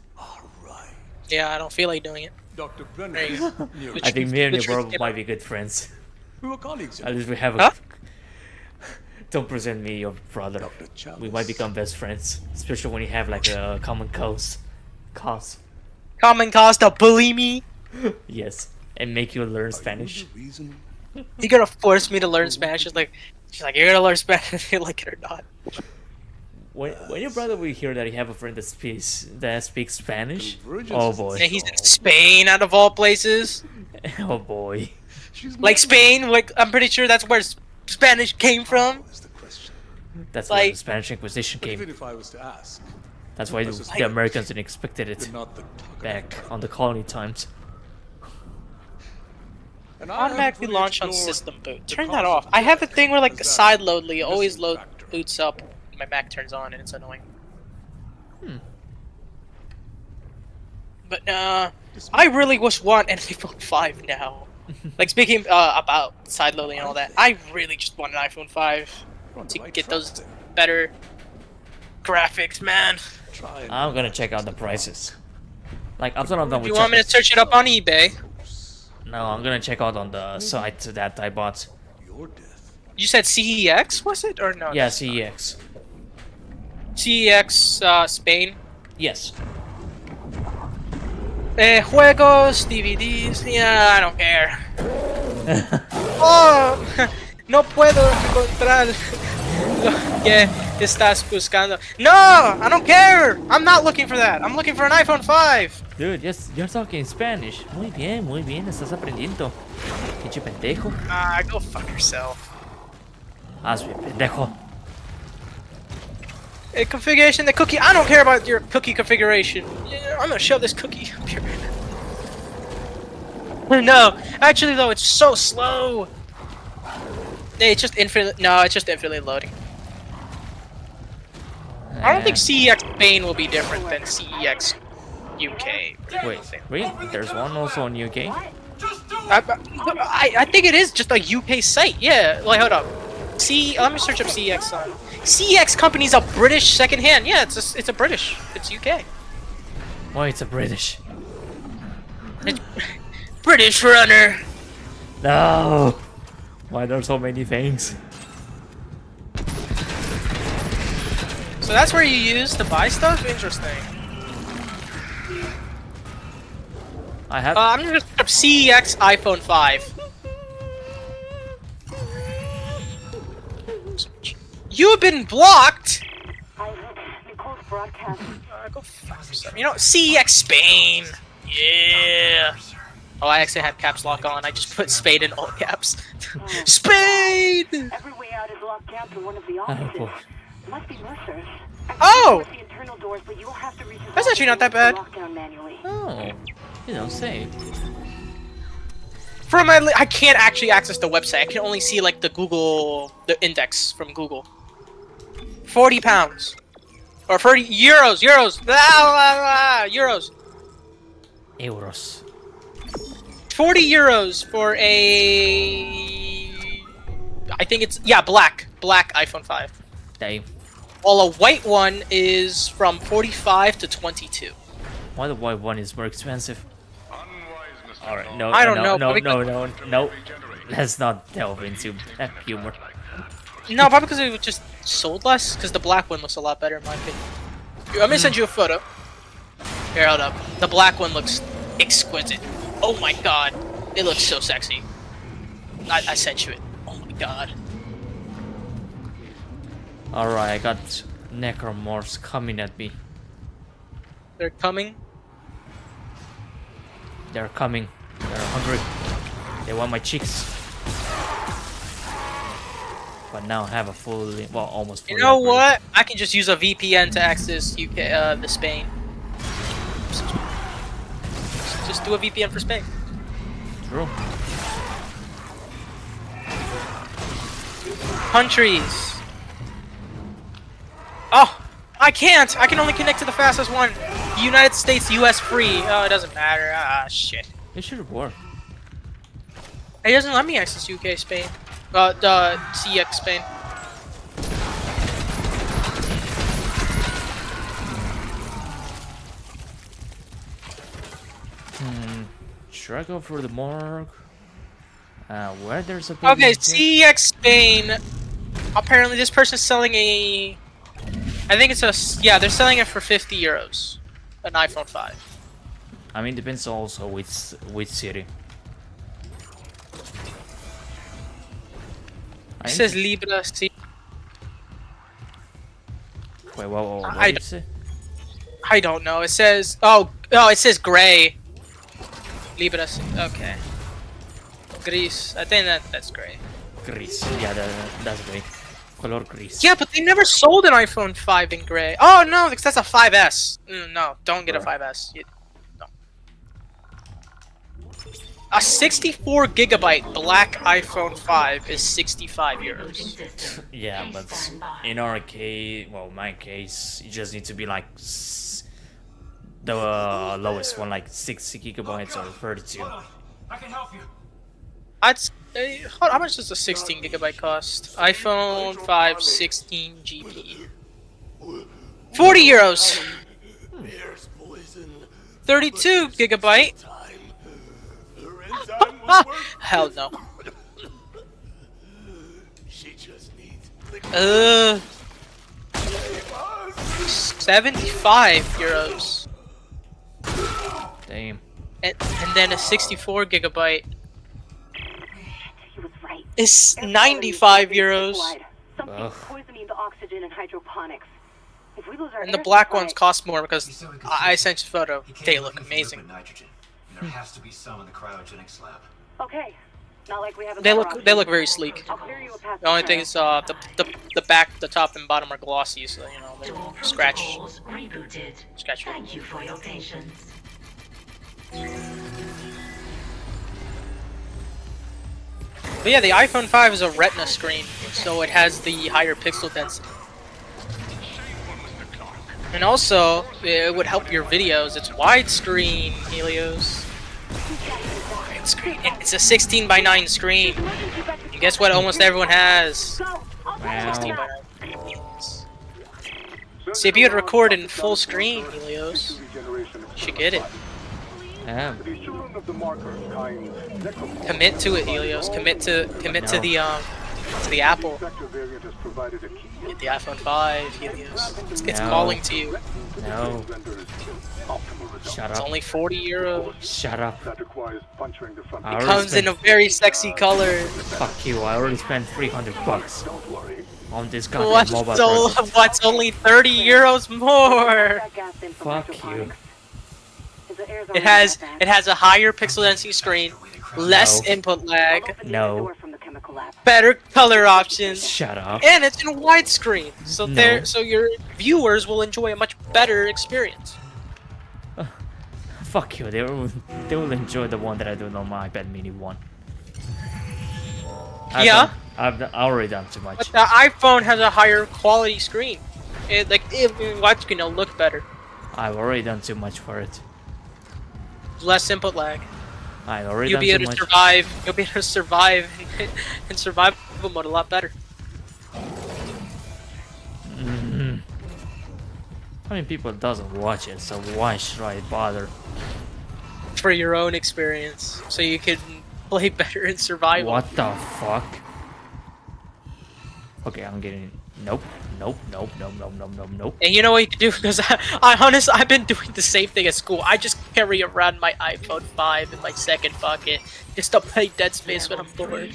Yeah, I don't feel like doing it. Dr. Brennan. There you go. I think me and The your truth brother came might out. be good friends. We were colleagues. At least we have a... Huh? Don't present me your brother. We might become best friends. Especially when you have like a common cause. Common cause to bully me. Yes. And make you learn Spanish. You're gonna force me to learn Spanish. She's like, you're gonna learn Spanish, like it or not. When your brother will hear that you have a friend that speaks Spanish, oh boy. And he's in Spain, out of all places. Oh boy. Like Spain, like I'm pretty sure that's where Spanish came from. That's where Like- the Spanish Inquisition Even came. if I was to ask, That's why the Americans didn't expect it you're not the back on the colony times. And I Automatically haven't launch on explored system boot. the Turn that concept off. I have a yet. thing where like Is that side loadly a always missing load factor? boots up. My Mac turns on and it's annoying. But I really just want an iPhone 5 now. Like speaking about side loading and all that, I really just want an iPhone 5 to get those better graphics, man. I'm gonna check out the prices. Like after I'm done Do with you want me to search it up on eBay? No, I'm gonna check out on the site that I bought. You said CEX, was it? Or no? Yeah, CEX. CEX, Spain. Yes. Juegos, DVDs. Yeah, I don't care. Oh, no puedo encontrar lo que estás buscando. No, I don't care. I'm not looking for that. I'm looking for an iPhone 5. Dude, yes, you're talking Spanish. Muy bien, estás aprendiendo. Pinche pendejo. Go fuck yourself. Hazme pendejo. Configuration, the cookie. I don't care about your cookie configuration. Yeah, I'm gonna shove this cookie up here. No, actually though, it's so slow. Hey, it's just infinite. No, it's just infinitely loading. I don't think CEX Spain will be different than CEX UK. Wait, there's one also on UK? I think it is just a UK site. Yeah, like hold up. Let me search up CEX. CEX company's a British secondhand. Yeah, it's a British. It's UK. Why it's a British? It's British runner. No. Why there are so many things? So that's where you use to buy stuff. Interesting. I have. I'm gonna search up CEX iPhone 5. You have been blocked. Nicole's broadcast. Go fuck yourself. You know, CEX Spain. Yeah. Oh, I actually had caps lock on. I just put Spain in all caps. Spain. Every way out is locked down through one of the offices. Must be Mercer's. Oh. The internal doors, but you will have to reach That's actually not that bad. lockdown manually. Oh, you don't say. From my, I can't actually access the website. I can only see like the index from Google. 40 pounds. Or 40 euros, euros. Euros. 40 euros for a, I think it's, yeah, black iPhone 5. Damn. While a white one is from 45 to 22. Why the white one is more expensive? Alright, no, I don't know, no. Let's not delve into that humor. No, probably because it just sold less. Because the black one looks a lot better in my opinion. Here, let me send you a photo. Here, hold up. The black one looks exquisite. Oh my god, it looks so sexy. I sent you it. Oh my god. Alright, I got necromorphs coming at me. They're coming. They're coming. They're hungry. They want my cheeks. But now I have a fully, well, almost fully. You know what? I can just use a VPN to access UK, the Spain. Just do a VPN for Spain. True. Countries. Oh, I can't. I can only connect to the fastest one. United States, US free. Oh, it doesn't matter. Ah, shit. It should work. It doesn't let me access UK Spain. The CX Spain. Should I go for the morgue? Where there's a Okay, CX Spain. Apparently, this person's selling a. I think it's a. Yeah, they're selling it for 50 euros. An iPhone 5. I mean, depends also which city. It says Libra C. Wait, what did it say? I don't know. It says. Oh, it says gray. Libra C. Okay. Gris. I think that's gray. Gris. Yeah, that's gray. Color gris. Yeah, but they never sold an iPhone 5 in gray. Oh no, because that's a 5S. No, don't get a 5S. No. A 64 gigabyte black iPhone 5 is 65 euros. Yeah, but in our case, well, my case, you just need to be like the lowest one, like 60 gigabytes or 32. I can help you. How much does a 16 gigabyte cost? iPhone 5 16 GB. 40 euros. 32 gigabyte. Hell no. 75 euros. Damn. And then a 64 gigabyte. It's 95 euros. Something's poisoning the oxygen and hydroponics. If we lose our And the black ones cost more because I sent you a photo. They look amazing. Nitrogen. And there has to be some in the cryogenics lab. Okay. Not like we have They look very sleek. The only thing is the back, the top and bottom are glossy, so you know they scratch. Scratch. Thank you for your patience. But yeah, the iPhone 5 is a Retina screen, so it has the higher pixel density. And also, it would help your videos. It's widescreen, Helios. Widescreen. It's a 16:9 screen. And guess what? Almost everyone has. Wow. 16:9. So if you would record in full screen, Helios, you should get it. Yeah. Commit to it, Helios. Commit to the Apple. Get the iPhone 5, Helios. It's calling to you. No. Shut It's up. only 40 euros. Shut up. It comes in a very sexy color. Fuck you, I already spent 300 bucks on this goddamn mobile purchase. What's only 30 euros more? Fuck you. It has a higher pixel density screen, less input lag, No. better color options. Shut up. And it's in widescreen, so No. so your viewers will enjoy a much better experience. Fuck you, they will enjoy the one that I do on my iPad mini 1. I've already done too much. But the iPhone has a higher quality screen. What's gonna look better? I've already done too much for it. Less input lag. I've already You'll done be too able to much. survive. You'll be able to survive in survival mode a lot better. How many people doesn't watch it? So why should I bother? For your own experience, so you can play better in survival. What the fuck? Okay, I'm getting nope. And you know what you can do? Because I honestly, I've been doing the same thing at school. I just carry around my iPhone 5 in my second pocket just to play Dead Space when I'm bored.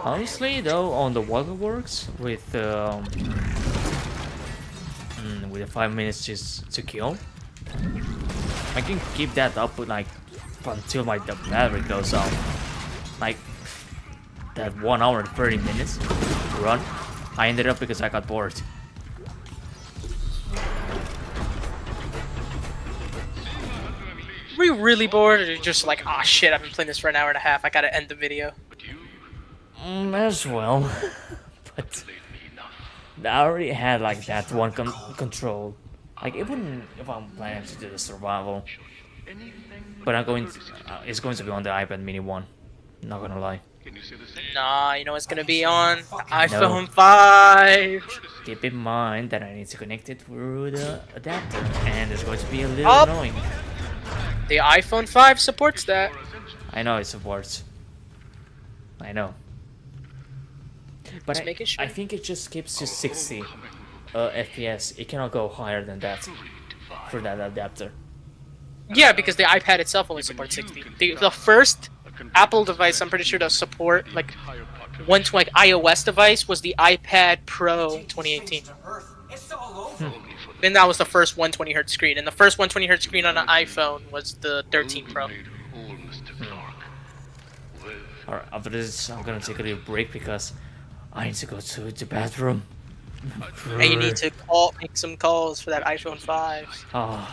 Honestly, though, on the waterworks with the 5 minutes just to kill, I can keep that up like until the battery goes out. Like that 1 hour and 30 minutes run. I ended up because I got bored. Were you really bored, or just like, ah, shit, I've been playing this for an hour and a half, I gotta end the video? As well. But I already had like that one control. Like even if I'm planning to do the survival, but I'm going to, it's going to be on the iPad Mini 1. Not gonna lie. Nah, you know what's gonna be on? The iPhone 5! Keep in mind that I need to connect it through the adapter, and it's going to be a little annoying. The iPhone 5 supports that. I know it supports. I know. But I think it just skips to 60 FPS. It cannot go higher than that for that adapter. Yeah, because the iPad itself only supports 60. The first Apple device, I'm pretty sure, does support like iOS device was the iPad Pro 2018. And that was the first 120 Hz screen, and the first 120 Hz screen on an iPhone was the 13 Pro. Alright, after this, I'm gonna take a little break because I need to go to the bathroom. And you need to make some calls for that iPhone 5. Oh.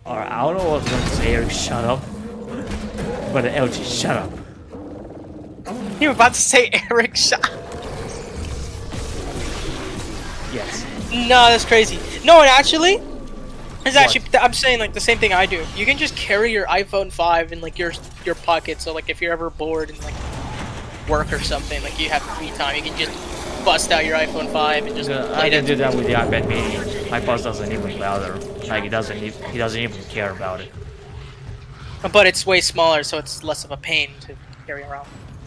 Alright, I don't know what I was going to say, Eric, shut up. But LG, shut up. You were about to say Eric, shut up. Yes. No, that's crazy. No, and actually, it's actually, I'm saying like the same thing I do. You can just carry your iPhone 5 in like your pocket, so like if you're ever bored and like work or something, like you have free time, you can just bust out your iPhone 5 and just I can do that with the iPad Mini. My boss doesn't even bother. Like he doesn't even care about it. But it's way smaller, so it's less of a pain to carry around.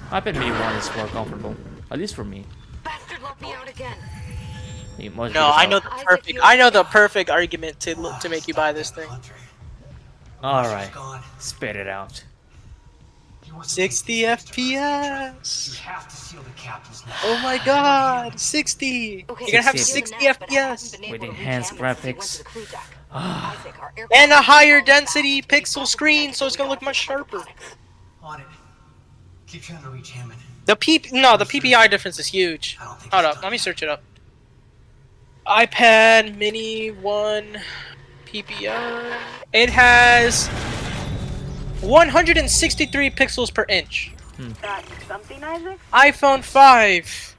iPad Mini 1 is more comfortable, at least for me. Bastard let me out again. No, I know the perfect argument to make you buy this thing. All right, spit it out. 60 FPS. Oh my God, 60. You're gonna have 60 FPS with enhanced graphics. And a higher density pixel screen, so it's gonna look much sharper. On it. Keep trying to reach Hammond. The PPI difference is huge. Hold up, let me search it up. iPad Mini 1 PPI. It has 163 pixels per inch. That's something, Isaac? iPhone 5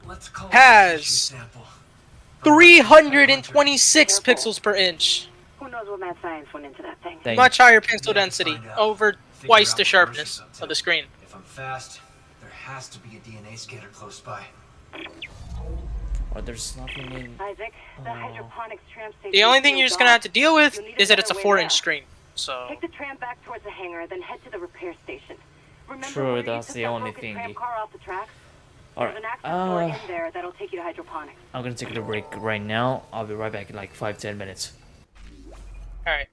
has 326 pixels per inch. Who knows what mad science went into that thing? Much higher pixel density, over twice the sharpness of the screen. If I'm fast, there has to be a DNA scanner close by. Or there's nothing in. Isaac, the hydroponics tram station. The only thing you're just gonna have to deal with is that it's a 4-inch screen. So. Take the tram back towards the hangar, then head to the repair station. Remember True, that's the only thing. There's an access door in there that'll take you to hydroponics. I'm gonna take a break right now. I'll be right back in like 5-10 minutes. Alright.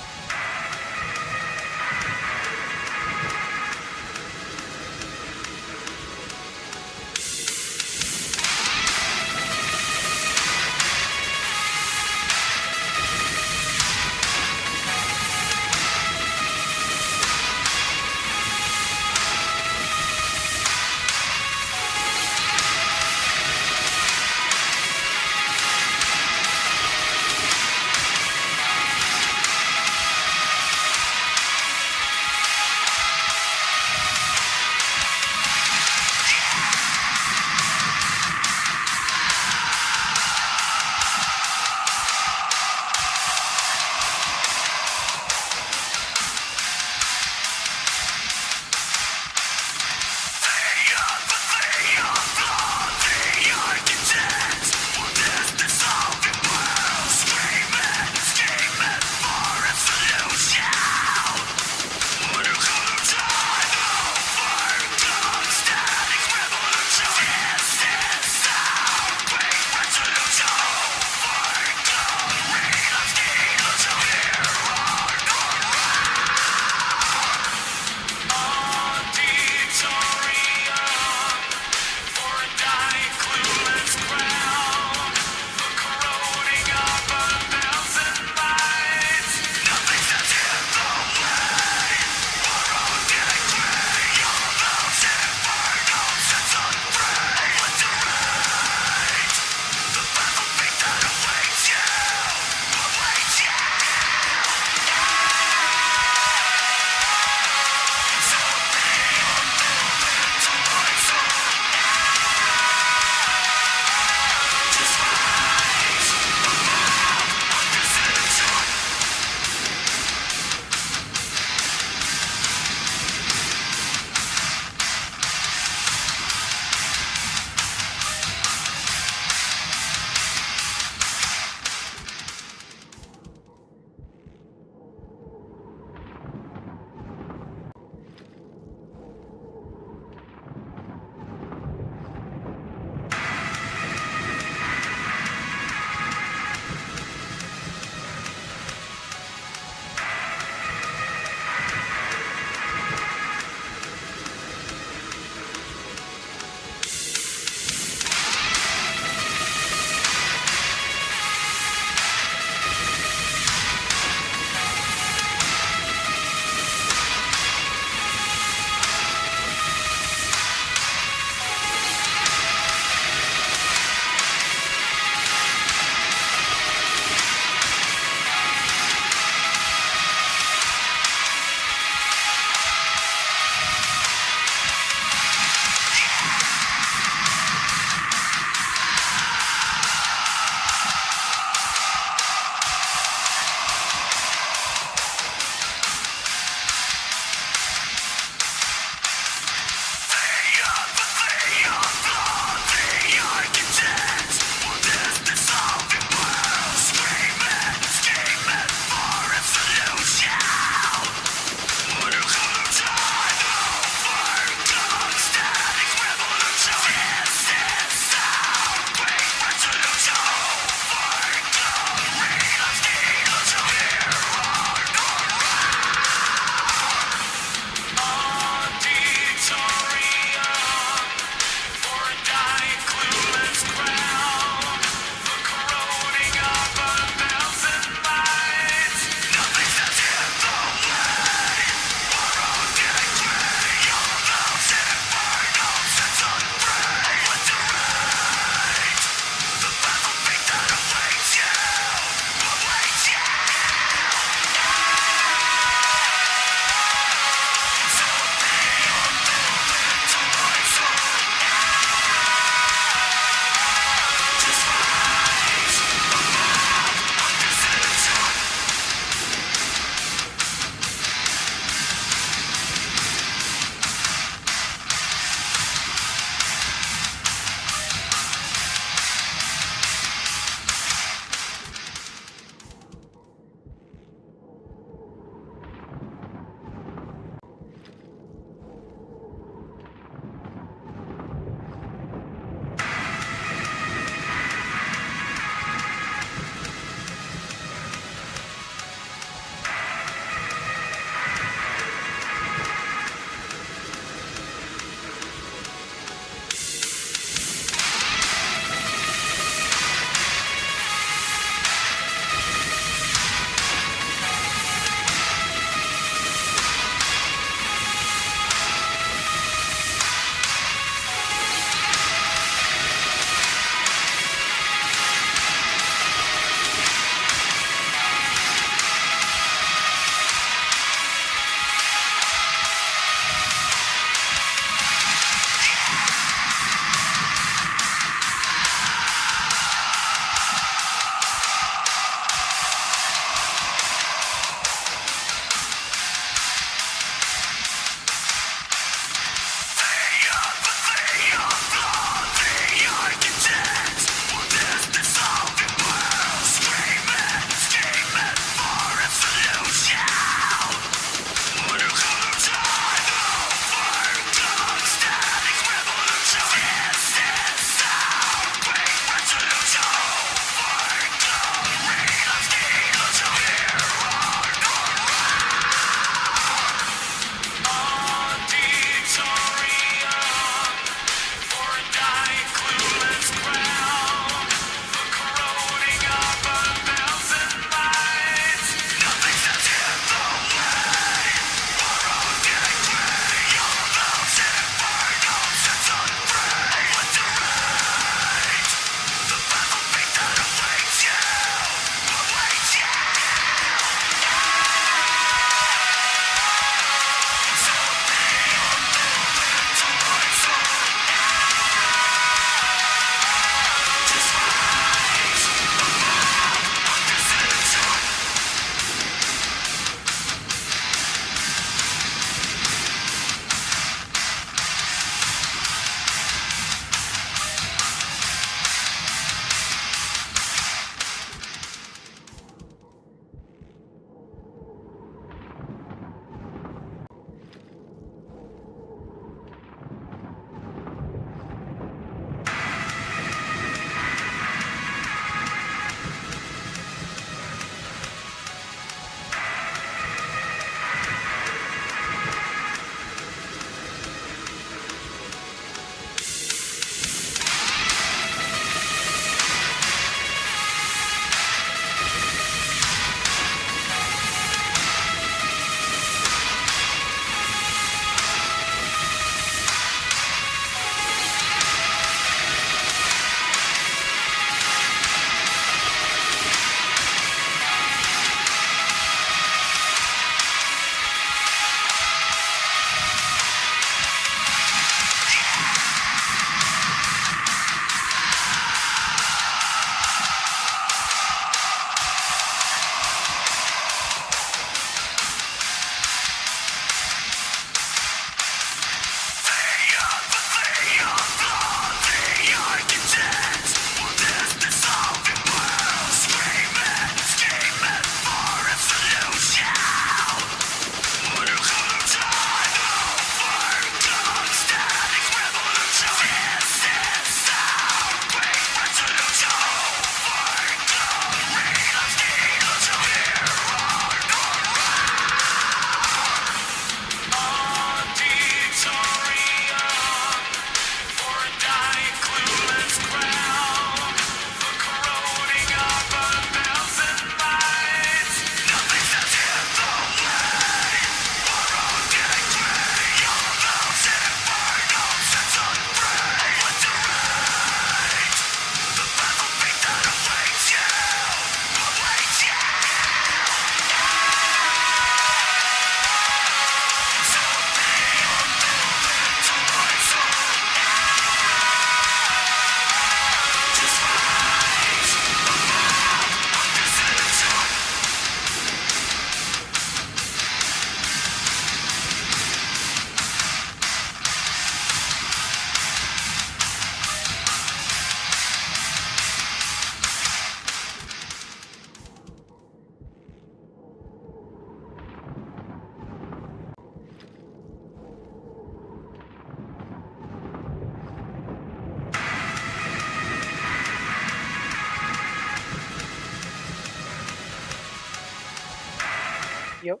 Yep.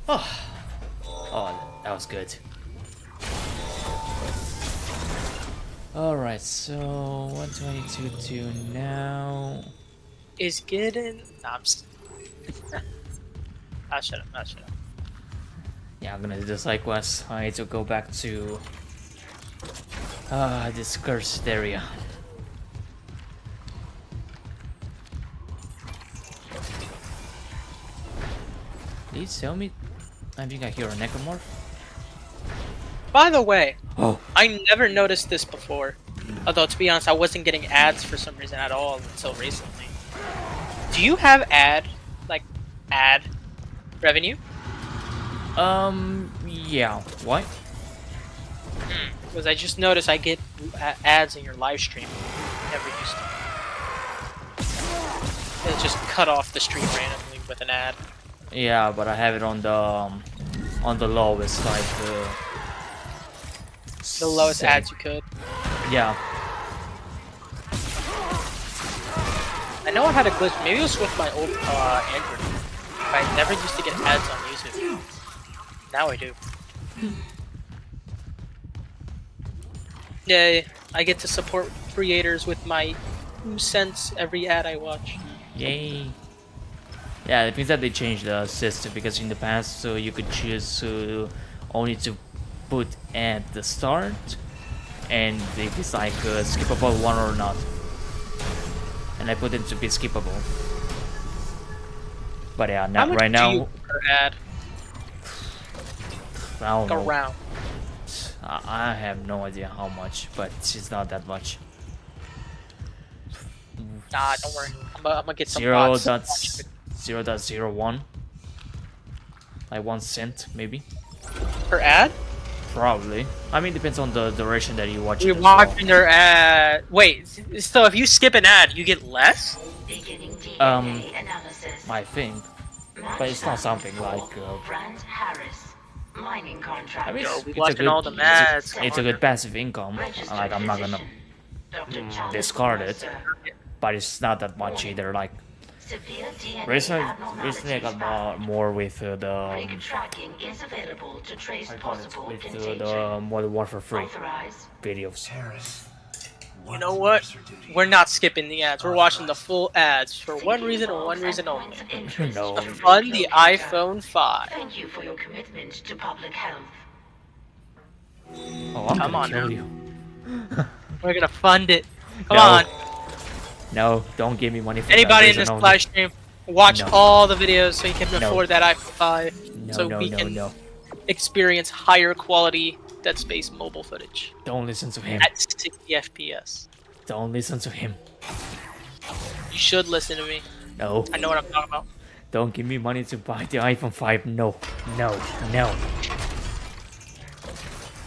Oh, that was good. Alright, so 122 to now. Is getting. Nah, I'm. Shut up. Yeah, I'm gonna do the side quest. I need to go back to this cursed area. Please tell me. I think I hear a necromorph. By the way, Oh. I never noticed this before. Although, to be honest, I wasn't getting ads for some reason at all until recently. Do you have ad revenue? Yeah. What? Because I just noticed I get ads in your live stream. Never used to. It just cut off the stream randomly with an ad. Yeah, but I have it on the lowest, like the lowest ads you could. Yeah. I know I had a glitch. Maybe it was with my old Android. I never used to get ads on YouTube. Now I do. Yay! I get to support creators with my 2 cents every ad I watch. Yay. Yeah, it means that they changed the system because in the past, so you could choose only to put at the start, and if it's like a skippable one or not. And I put it to be skippable. But yeah, not right now. Per ad? I don't know. Around. I have no idea how much, but it's not that much. Nah, don't worry. I'm gonna get some 0.01, like 1 cent maybe. Per ad? Probably. I mean, depends on the duration that you watch. You're watching their ad. Wait, so if you skip an ad, you get less? I think, but it's not something like. I mean, it's a good passive income. Like I'm not gonna discard it, but it's not that much either. Like recently I got more with the Modern Warfare 3 videos. You know what? We're not skipping the ads. We're watching the full ads for one reason and one reason only. No. To fund the iPhone 5. Thank you for your commitment to public health. Oh, I'm Come gonna on kill now. you. We're gonna fund it. Come No. on. No, don't give me money for Anybody that in this reason live stream, watch No. all the videos so you can No. afford that iPhone 5. No, So no, we no, can no. experience higher quality Dead Space mobile footage. Don't listen to him. At 60 FPS. Don't listen to him. You should listen to me. No. I know what I'm talking about. Don't give me money to buy the iPhone 5. No. No. No.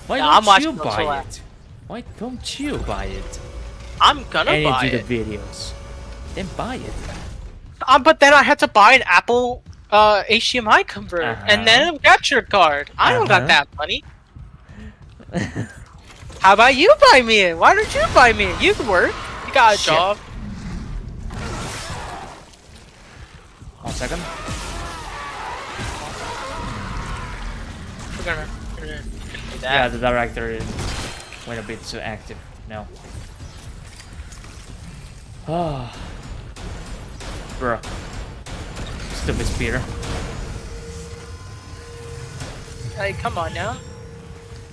Why Nah, I'm don't you watching those buy whole it? Why don't you buy it? I'm gonna And buy you do it. the videos. Then buy it. But then I had to buy an Apple HDMI converter and then a capture card. I don't got that money. How about you buy me it? Why don't you buy me it? You can work. You got a Shit. job. 1 second. We're gonna do that. Yeah, the director went a bit too active now. Ah, bruh. Stupid speeder. Hey, come on now.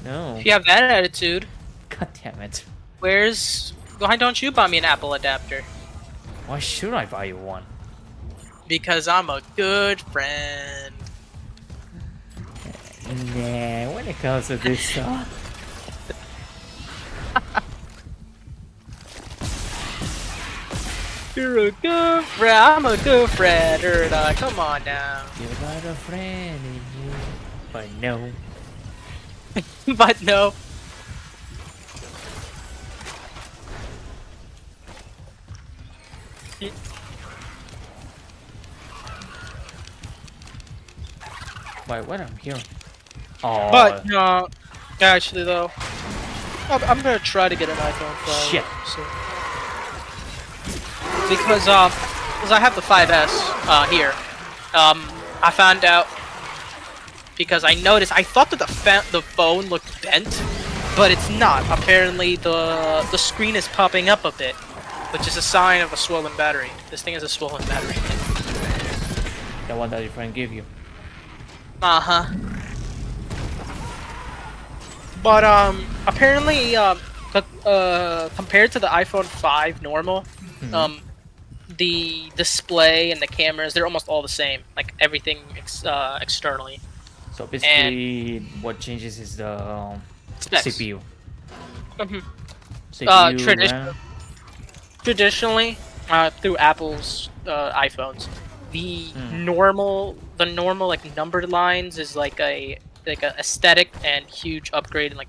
No. If you have that attitude, God damn it. why don't you buy me an Apple adapter? Why should I buy you one? Because I'm a good friend. Nah, when it comes to this stuff. You're a good friend. I'm a good friend. Come on now. You got a friend in you, but no. But no. Wait, what I'm hearing? Oh, But no, actually though, I'm gonna try to get an iPhone 5. Shit. So. Because I have the 5S here. I found out because I noticed. I thought that the phone looked bent, but it's not. Apparently, the screen is popping up a bit, which is a sign of a swollen battery. This thing is a swollen battery. The one that your friend gave you. Uh-huh. But apparently compared to the iPhone 5 normal, the display and the cameras, they're almost all the same. like everything externally. So basically, what changes is the Specs. CPU. Mhm. CPU, RAM. Traditionally, through Apple's iPhones, the normal like numbered lines is like a aesthetic and huge upgrade and like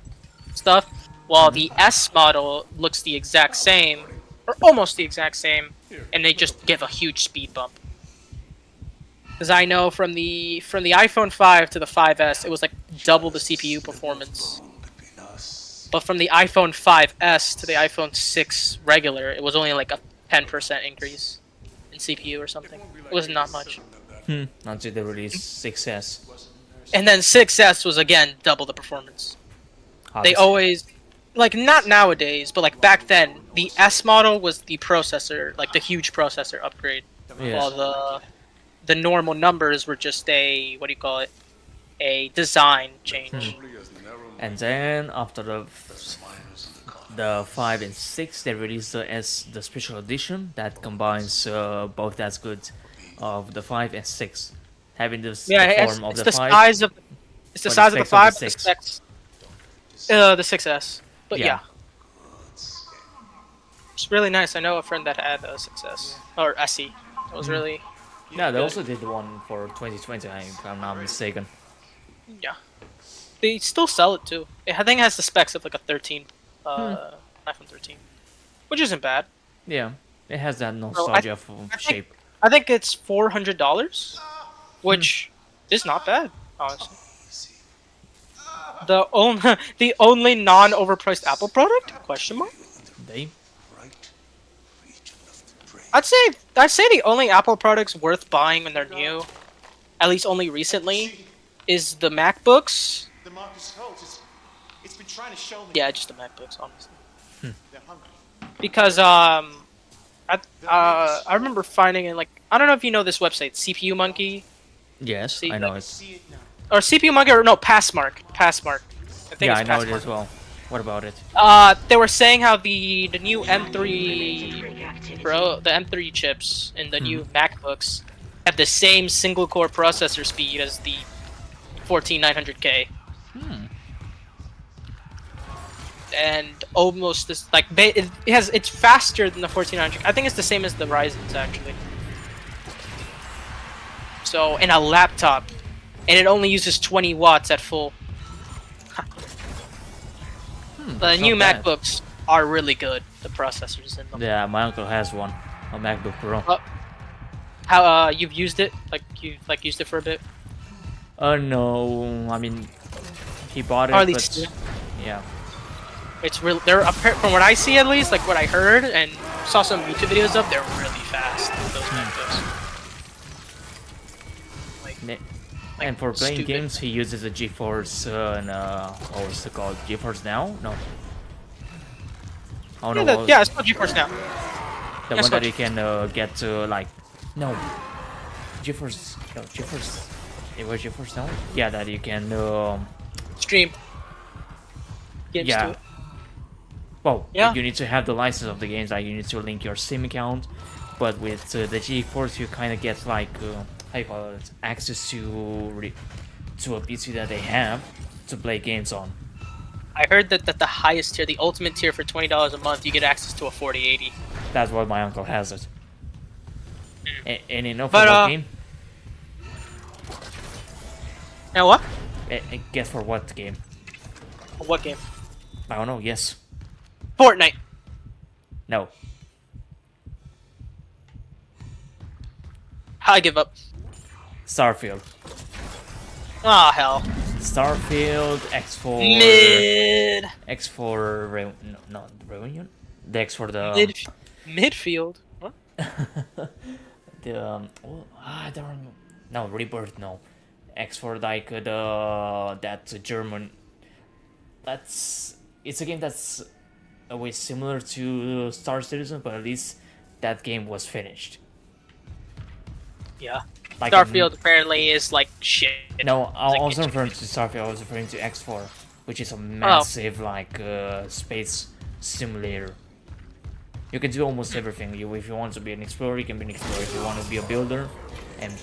stuff, while the S model looks the exact same or almost the exact same, and they just give a huge speed bump. Because I know from the iPhone 5 to the 5S, it was like double the CPU performance. But from the iPhone 5S to the iPhone 6 regular, it was only like a 10% increase in CPU or something. It was not much. Until they released 6S. And then 6S was again double the performance. They always, like, not nowadays, but like back then, the S model was the processor, like the huge processor upgrade, while the normal numbers were just a a design change. And then after the 5 and 6, they released the special edition that combines both as good of the 5 and 6, having the form of the 5. It's the size of the 5, the specs. The 6S, but yeah. It's really nice. I know a friend that had a 6S or SE. It was really. Yeah, they also did the one for 2020, if I'm not mistaken. Yeah. They still sell it too. I think it has the specs of like a 13, iPhone 13, which isn't bad. Yeah, it has that nostalgia shape. I think it's $400, which is not bad, honestly. The only non-overpriced Apple product? Question mark. I'd say the only Apple products worth buying when they're new, at least only recently, is the MacBooks. Yeah, just the MacBooks, honestly. Because I remember finding it, like, I don't know if you know this website, CPU Monkey. Yes, I know it. Or CPU Monkey, or no, Passmark. I think I know it as well. What about it? They were saying how the new M3 Pro, the M3 chips in the new MacBooks have the same single core processor speed as the 14900K. And almost this, like, it's faster than the 14900. I think it's the same as the Ryzen's actually. So in a laptop, and it only uses 20 watts at full. The new MacBooks are really good. The processors in them. Yeah, my uncle has one, a MacBook Pro. How you've used it? Like you've used it for a bit? No, I mean, he bought it, but yeah. It's real. They're from what I see, at least, like what I heard and saw some YouTube videos of. They're really fast. Those MacBooks. And for playing games, he uses a GeForce what was it called? GeForce Now? No. Oh, no. Yeah, it's called GeForce Now. The one that you can get to, like, no. GeForce. It was GeForce Now? Yeah, that you can stream games to it. Well, you need to have the license of the games. Like, you need to link your Steam account. But with the GeForce, you kind of get, like, how you call it, access to a PC that they have to play games on. I heard that the highest tier, the ultimate tier for $20 a month, you get access to a 4080. That's what my uncle has it. And you know for what game? And what? Guess for what game? What game? I don't know. Yes. Fortnite. No. I give up. Starfield. Ah, hell. Starfield, X4... Mid... X4... No, not Reunion? The X for the... Midfield? What? I don't remember. No, Rebirth, no. X4 like that German. It's a game that's a way similar to Star Citizen, but at least that game was finished. Yeah. Like Starfield apparently is like shit. No, I wasn't referring to Starfield. I was referring to X4, which is a massive space simulator. You can do almost everything. If you want to be an explorer, you can be an explorer. If you want to be a builder and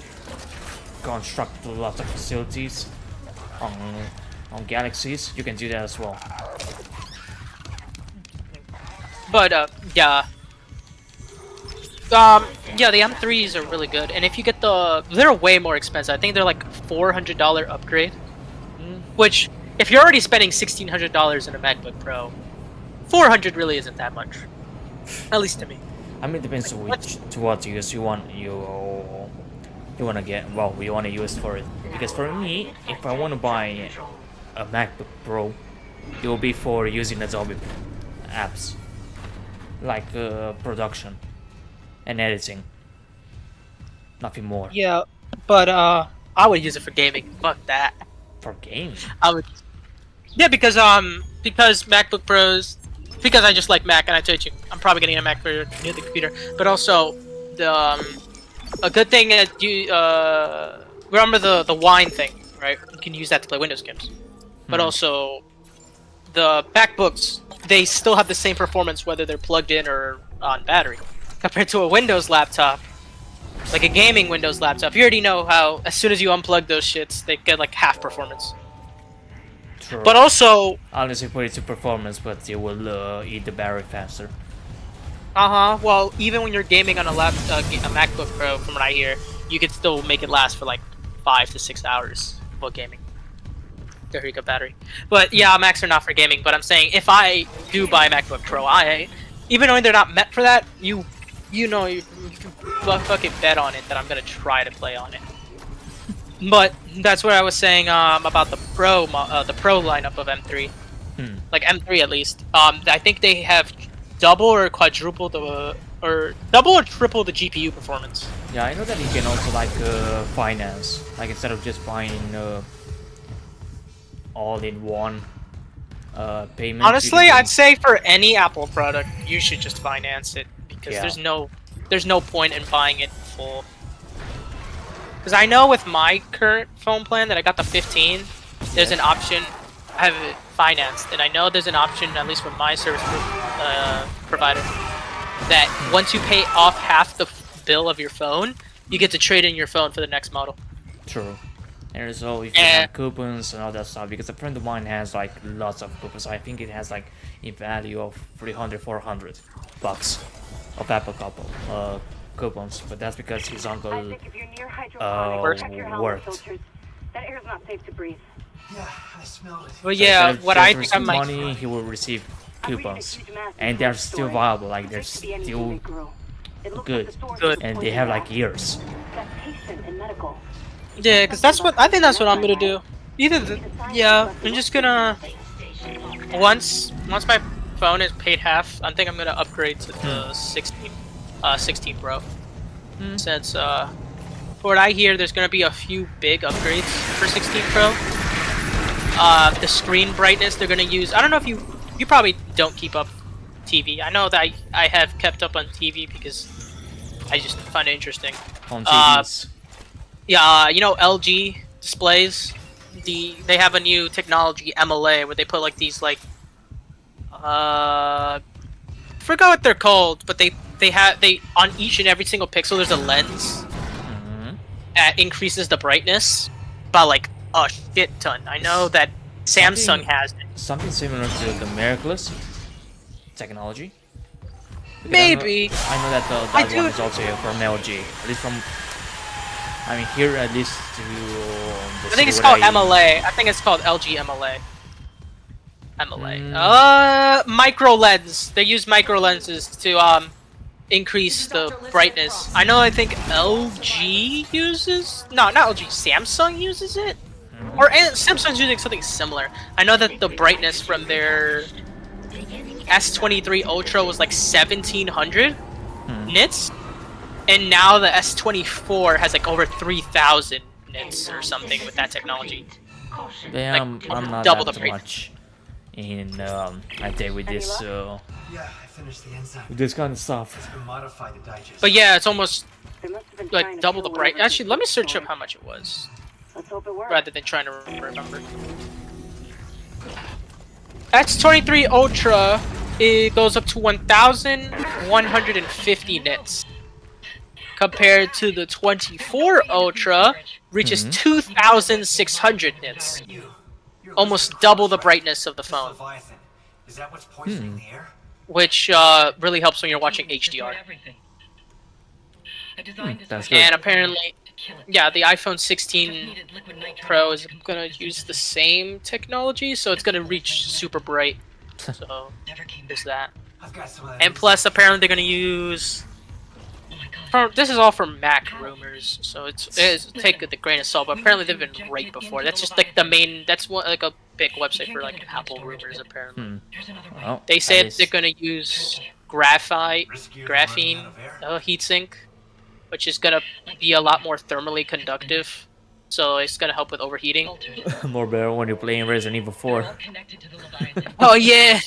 construct lots of facilities on galaxies, you can do that as well. But yeah. Yeah, the M3s are really good, and if you get they're way more expensive. I think they're like $400 upgrade, which if you're already spending $1,600 in a MacBook Pro, 400 really isn't that much, at least to me. I mean, it depends on what use you want to get. Well, you want to use for it. Because for me, if I want to buy a MacBook Pro, it will be for using Adobe apps, like production and editing. Nothing more. Yeah, but I would use it for gaming. Fuck that. For gaming? I would. Yeah, because MacBook Pros. Because I just like Mac, and I told you I'm probably getting a Mac for near the computer. But also, a good thing is you remember the wine thing, right? You can use that to play Windows games. But also, the MacBooks, they still have the same performance whether they're plugged in or on battery, compared to a Windows laptop. Like a gaming Windows laptop, you already know how as soon as you unplug those shits, they get like half performance. True. But also, unless you put it to performance, but it will eat the battery faster. Well, even when you're gaming on a MacBook Pro, from what I hear, you could still make it last for like 5 to 6 hours while gaming. Very good battery. But yeah, Macs are not for gaming. But I'm saying if I do buy a MacBook Pro, even though they're not meant for that, you fucking bet on it that I'm gonna try to play on it. But that's what I was saying about the Pro lineup of M3, like M3 at least. I think they have double or triple the GPU performance. Yeah, I know that you can also like finance, like instead of just buying all-in-one payment. Honestly, I'd say for any Apple product, you should just finance it because there's no point in buying it full. Because I know with my current phone plan that I got the 15, there's an option. I have it financed, and I know there's an option, at least with my service provider, that once you pay off half the bill of your phone, you get to trade in your phone for the next model. True. And also if you have coupons and all that stuff, because a friend of mine has like lots of coupons. I think it has like a value of $300-400 of Apple coupons, but that's because his uncle worked. That air's not safe to breathe. Yeah, I smelled it. Well, yeah, what I think I might. Money, he will receive coupons, and they're still viable. Like they're still good, and they have like years. Yeah, because I think that's what I'm gonna do. I'm just gonna once my phone is paid half, I think I'm gonna upgrade to the 16 Pro. Since for what I hear, there's gonna be a few big upgrades for 16 Pro. The screen brightness they're gonna use. I don't know if you probably don't keep up TV. I know that I have kept up on TV because I just find it interesting. On TVs. Yeah, you know LG displays. They have a new technology MLA where they put like these like forgot what they're called, but they on each and every single pixel there's a lens that increases the brightness by like a shit ton. I know that Samsung has it. Something similar to the mirrorless technology. Because Maybe. I know that that one is also from LG. At least from, I mean here at least to. I think it's called MLA. I think it's called LG MLA. Micro lens. They use micro lenses to increase the brightness. I think LG uses not LG. Samsung uses it, or Samsung's using something similar. I know that the brightness from their S23 Ultra was like 1700 nits, And now the S24 has like over 3,000 nits or something with that technology. Yeah, Like, I'm not double that the price. much in I think with this Yeah, I finished the enzyme. with this kind of stuff. It's been modified to digest. But yeah, it's almost They must have been trying like to double the kill bright. whatever's Actually, let me search up stored. how much it was, Let's hope it works. rather than trying to remember. X23 Ultra, it goes up to 1,150 nits. Compared to the 24 Ultra, reaches 2,600 nits. Almost double the brightness of the phone. Is that what's poisoning the air? Which really helps when you're watching HDR. That's good. And apparently, yeah, the iPhone 16 Pro is gonna use the same technology, so it's gonna reach super bright. So there's that. And plus, apparently they're gonna use. This is all from Mac rumors, so it's take it with a grain of salt. But apparently they've been right before. That's just like the main. That's one like a big website for like Apple rumors. Apparently, Well, they said that is- they're gonna use graphene heatsink, which is gonna be a lot more thermally conductive. So it's gonna help with overheating. more better when you're playing Resident Evil 4. Oh yeah,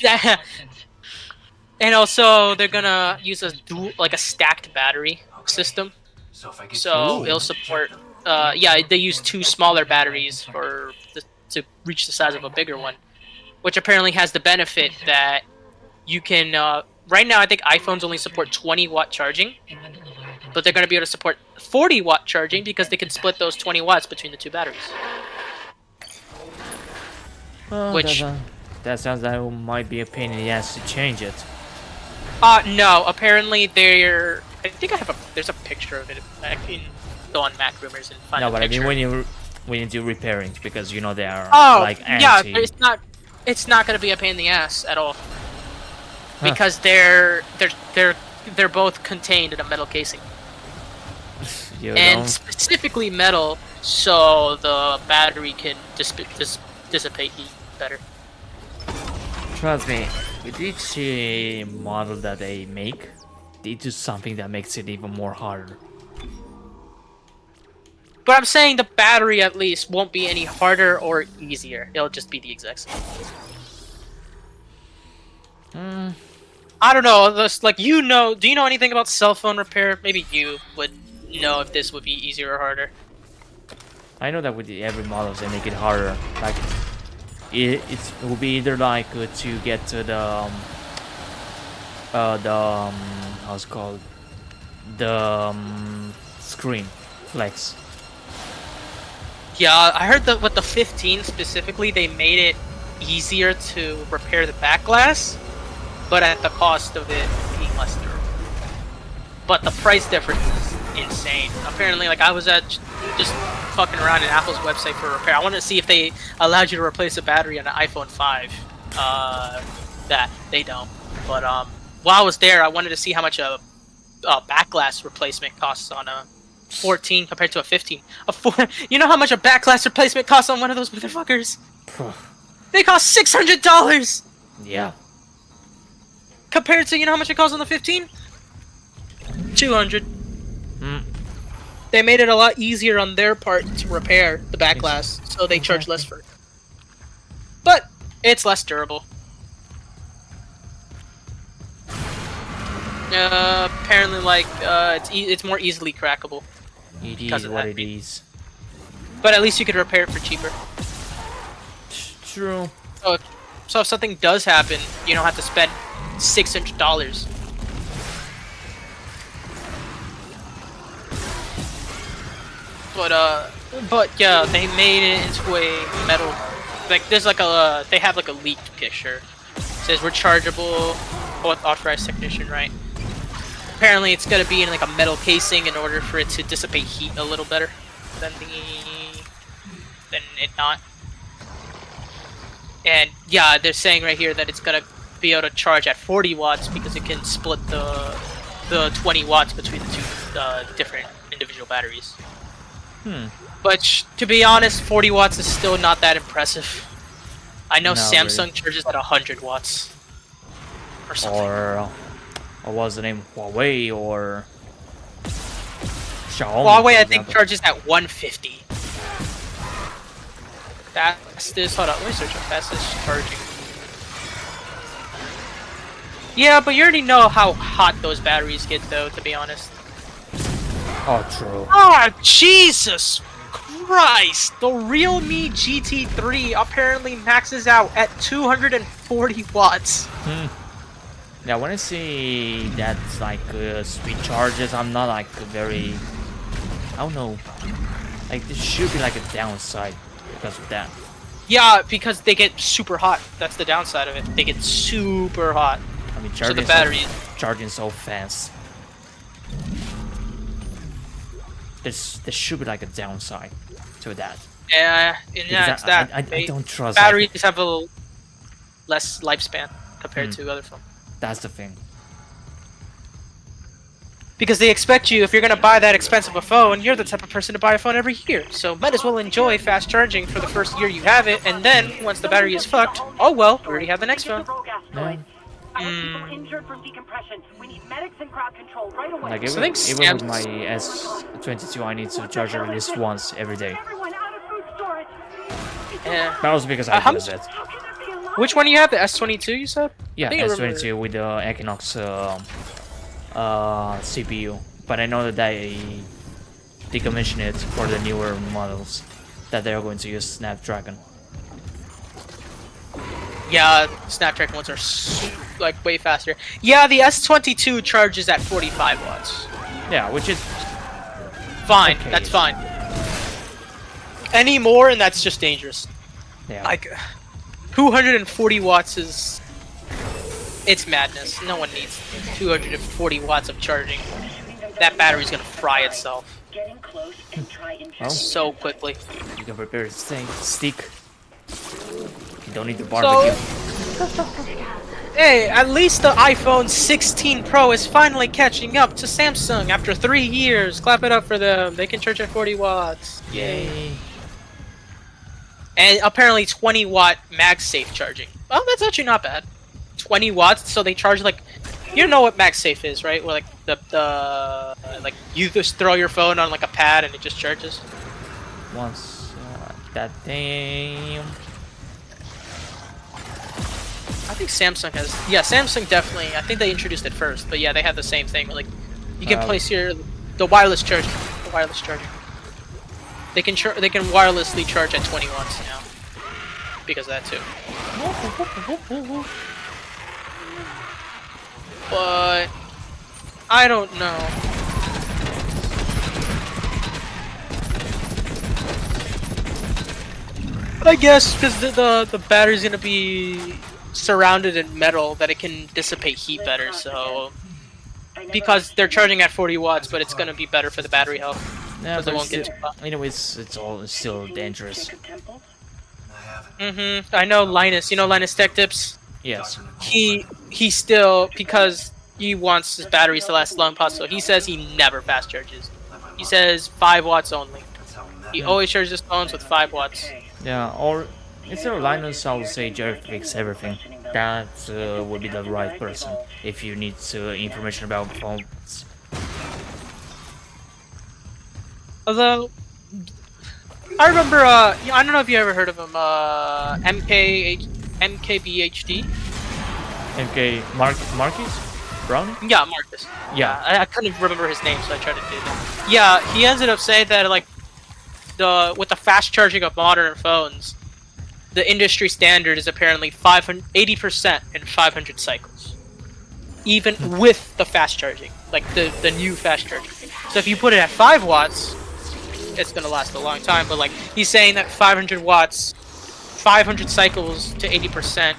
and also they're gonna use a stacked battery system. So it'll support. Yeah, they use 2 smaller batteries to reach the size of a bigger one, which apparently has the benefit that you can. Right now, I think iPhones only support 20-watt charging, but they're going to be able to support 40-watt charging because they can split those 20 watts between the 2 batteries. Which that sounds like it might be a pain in the ass to change it. No. Apparently, they're. I think there's a picture of it. I can go on Mac rumors and find. No, a but I picture. mean when you do repairing, because you know they are like yeah, anti. it's not going to be a pain in the ass at all. Because they're both contained in a metal casing. And specifically metal, so the battery can dissipate heat better. Trust me, with each model that they make, they do something that makes it even more harder. But I'm saying the battery at least won't be any harder or easier. It'll just be the exact same. I don't know. Do you know anything about cell phone repair? Maybe you would know if this would be easier or harder. I know that with every model they make it harder. Like it will be either like to get to the how's it called, the screen flex. Yeah, I heard that with the 15 specifically, they made it easier to repair the back glass, but at the cost of it being less durable. But the price difference is insane. Apparently, like I was just fucking around in Apple's website for repair. I wanted to see if they allowed you to replace a battery on an iPhone 5. That they don't. But while I was there, I wanted to see how much a back glass replacement costs on a 14 compared to a 15. You know how much a back glass replacement costs on one of those motherfuckers? They cost $600. Yeah. Compared to, you know how much it costs on the 15? 200. They made it a lot easier on their part to repair the back glass, so they charge less for it. But it's less durable. Apparently, like it's more easily crackable. It is what it is. But at least you could repair it for cheaper. True. So if something does happen, you don't have to spend $600. But yeah, they made it into a metal. Like there's like they have like a leaked picture. It says rechargeable with authorized technician, right? Apparently, it's gonna be in like a metal casing in order for it to dissipate heat a little better than it not. And yeah, they're saying right here that it's gonna be able to charge at 40 watts because it can split the 20 watts between the two different individual batteries. But to be honest, 40 watts is still not that impressive. I know Samsung really charges at 100 watts or something. Or what's the name? Huawei or Huawei, I think, charges at 150. Fastest, hold on, let me search up fastest charging. Yeah, but you already know how hot those batteries get, though, to be honest. Oh, true. Ah, Jesus Christ! The Realme GT3 apparently maxes out at 240 watts. Yeah, when I see that like speed charges, I'm not like very. I don't know. Like there should be like a downside because of that. Yeah, because they get super hot. That's the downside of it. They get super hot. I mean, so the battery charging so fast. There should be like a downside to that. Yeah, it's that. I don't trust batteries have a little less lifespan compared to other phones. That's the thing. Because they expect you, if you're gonna buy that expensive a phone, you're the type of person to buy a phone every year. So might as well enjoy fast charging for the first year you have it, and then once the battery is fucked, oh well, we already have the next phone. I have people injured from decompression. We need medics and crowd control right away. Like even with my S22, I need to charge it at least once every day. Yeah. That was because I use it. Which one do you have? The S22 you said? Yeah, S22 with the Equinox CPU. But I know that they decommissioned it for the newer models that they are going to use Snapdragon. Yeah, Snapdragon ones are like way faster. Yeah, the S22 charges at 45 watts. Yeah, which is fine. Okay. That's fine. Any more and that's just dangerous. Yeah. Like 240 watts is it's madness. No one needs 240 watts of charging. That battery's gonna fry itself. So quickly. You can prepare a steak. You don't need the barbecue. Hey, at least the iPhone 16 Pro is finally catching up to Samsung after 3 years. Clap it up for them. They can charge at 40 watts. Yay. And apparently 20 watt MagSafe charging. Well, that's actually not bad. 20 watts, so they charge like, you know what MagSafe is, right? Where like the like you just throw your phone on like a pad and it just charges. Once that thing. I think Samsung has. Yeah, Samsung definitely. I think they introduced it first, but yeah, they have the same thing. Like, you can place the wireless charging. The wireless charging. They can wirelessly charge at 20 watts now because of that too. But I don't know. I guess because the battery's gonna be surrounded in metal that it can dissipate heat better, so because they're charging at 40 watts, but it's gonna be better for the battery health. Yeah, but it won't get too hot. Anyways, it's still dangerous. I know Linus. You know Linus Tech Tips? Yes. He still, because he wants his batteries to last as long as possible, he says he never fast charges. He says 5 watts only. He always charges his phones with 5 watts. Yeah, or instead of Linus, I would say Jerry Fix Everything. That would be the right person if you need information about phones. Although, I remember, I don't know if you ever heard of him, MKBHD? MK Marcus? Brownie? Yeah, Marcus. Yeah. I couldn't remember his name, so I tried to do that. Yeah, he ended up saying that, like, with the fast charging of modern phones, the industry standard is apparently 80% in 500 cycles. Even with the fast charging, like the new fast charging. So if you put it at 5 watts, it's gonna last a long time, but like he's saying that 500 watts, 500 cycles to 80%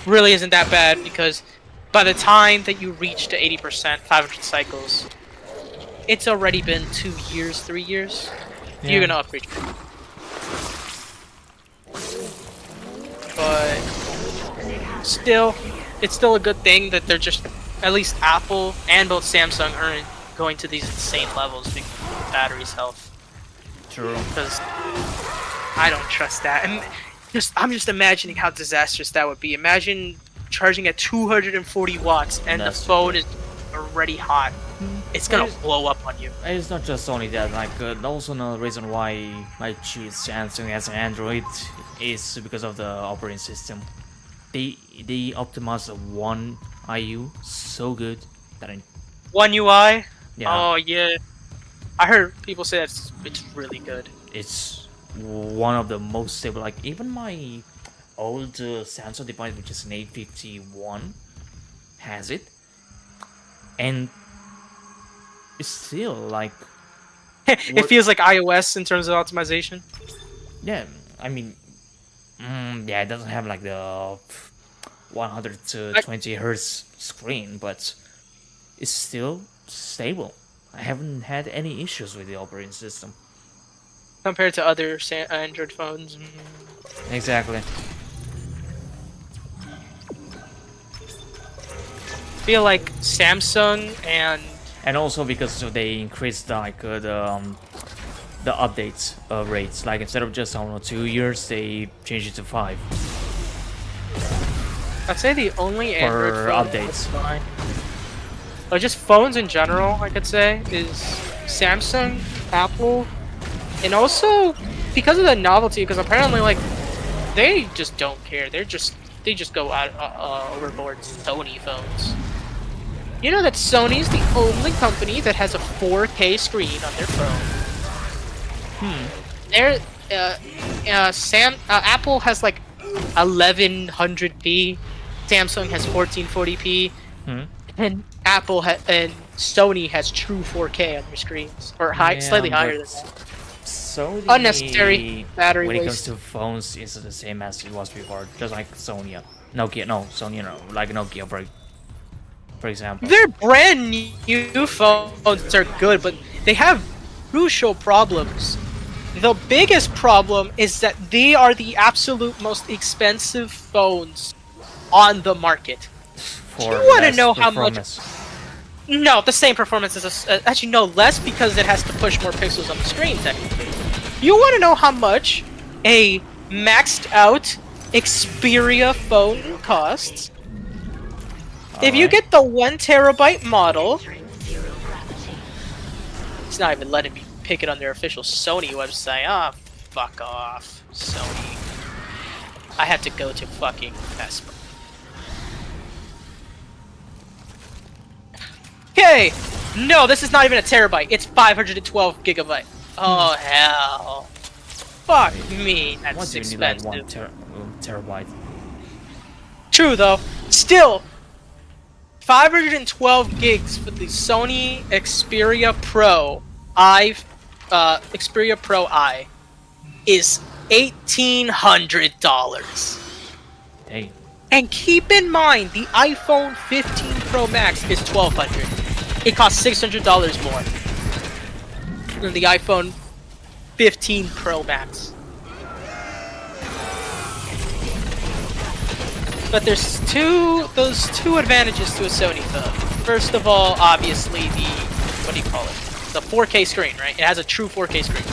really isn't that bad, because by the time that you reach to 80%, 500 cycles, it's already been 2 years, 3 years. Yeah. You're gonna upgrade. But still, it's still a good thing that they're just, at least Apple and both Samsung aren't going to these insane levels because of the battery's health. True. Because I don't trust that. And I'm just imagining how disastrous that would be. Imagine charging at 240 watts and the phone is already hot. it's gonna blow up on you. It's not just only that, like, also another reason why I choose Samsung as an Android is because of the operating system. They optimize the One IU so good that One UI? Yeah. Oh yeah. I heard people say it's really good. It's one of the most stable. Like even my old Samsung device, which is an A51, has it, and it's still like It feels like iOS in terms of optimization. yeah. I mean, yeah, it doesn't have like the 120 hertz screen, but it's still stable. I haven't had any issues with the operating system. Compared to other Android phones. Exactly. Feel like Samsung and also because they increased like the updates rates. Like instead of just 2 years, they changed it to 5. I'd say the only Android phone updates. Fine. Or just phones in general, I could say, is Samsung, Apple, and also because of the novelty. Because apparently, like, they just don't care. They just go out overboard. Sony phones. You know that Sony's the only company that has a 4K screen on their phone. Apple has like 1100p. Samsung has 1440p. And and Sony has true 4K on their screens, or slightly higher than that. Sony, Unnecessary battery when it waste. comes to phones, it's the same as it was before. Just like Sony, like Nokia, for example. Their brand new phones are good, but they have crucial problems. The biggest problem is that they are the absolute most expensive phones on the market. Do you want to know how much? No, the same performance as actually no, less because it has to push more pixels on the screen technically. You want to know how much a maxed out Xperia phone costs? If you get the 1 terabyte model, it's not even letting me pick it on their official Sony website. Ah, fuck off, Sony. I had to go to fucking Vespa. Okay, no, this is not even a terabyte. It's 512 gigabyte. Oh hell, fuck me. That's expensive. Need like 1 terabyte. True though. Still, 512 gigs for the Sony Xperia Pro Xperia Pro I is $1,800. Hey. And keep in mind, the iPhone 15 Pro Max is $1,200. It costs $600 more than the iPhone 15 Pro Max. But there's those two advantages to a Sony phone. First of all, obviously the 4K screen, right? It has a true 4K screen.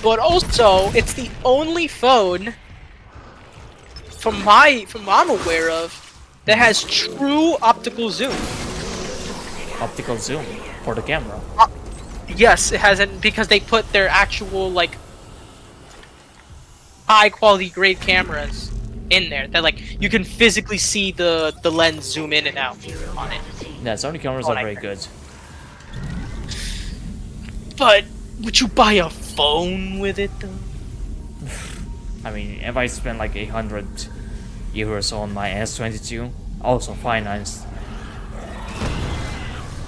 But also, it's the only phone from I'm aware of that has true optical zoom. Optical zoom for the camera. Yes, it hasn't, because they put their actual like high quality grade cameras in there that like you can physically see the lens zoom in and out on it. Yeah, Sony cameras are very good. But would you buy a phone with it though? I mean, if I spend like 800 euros on my S22, also financed.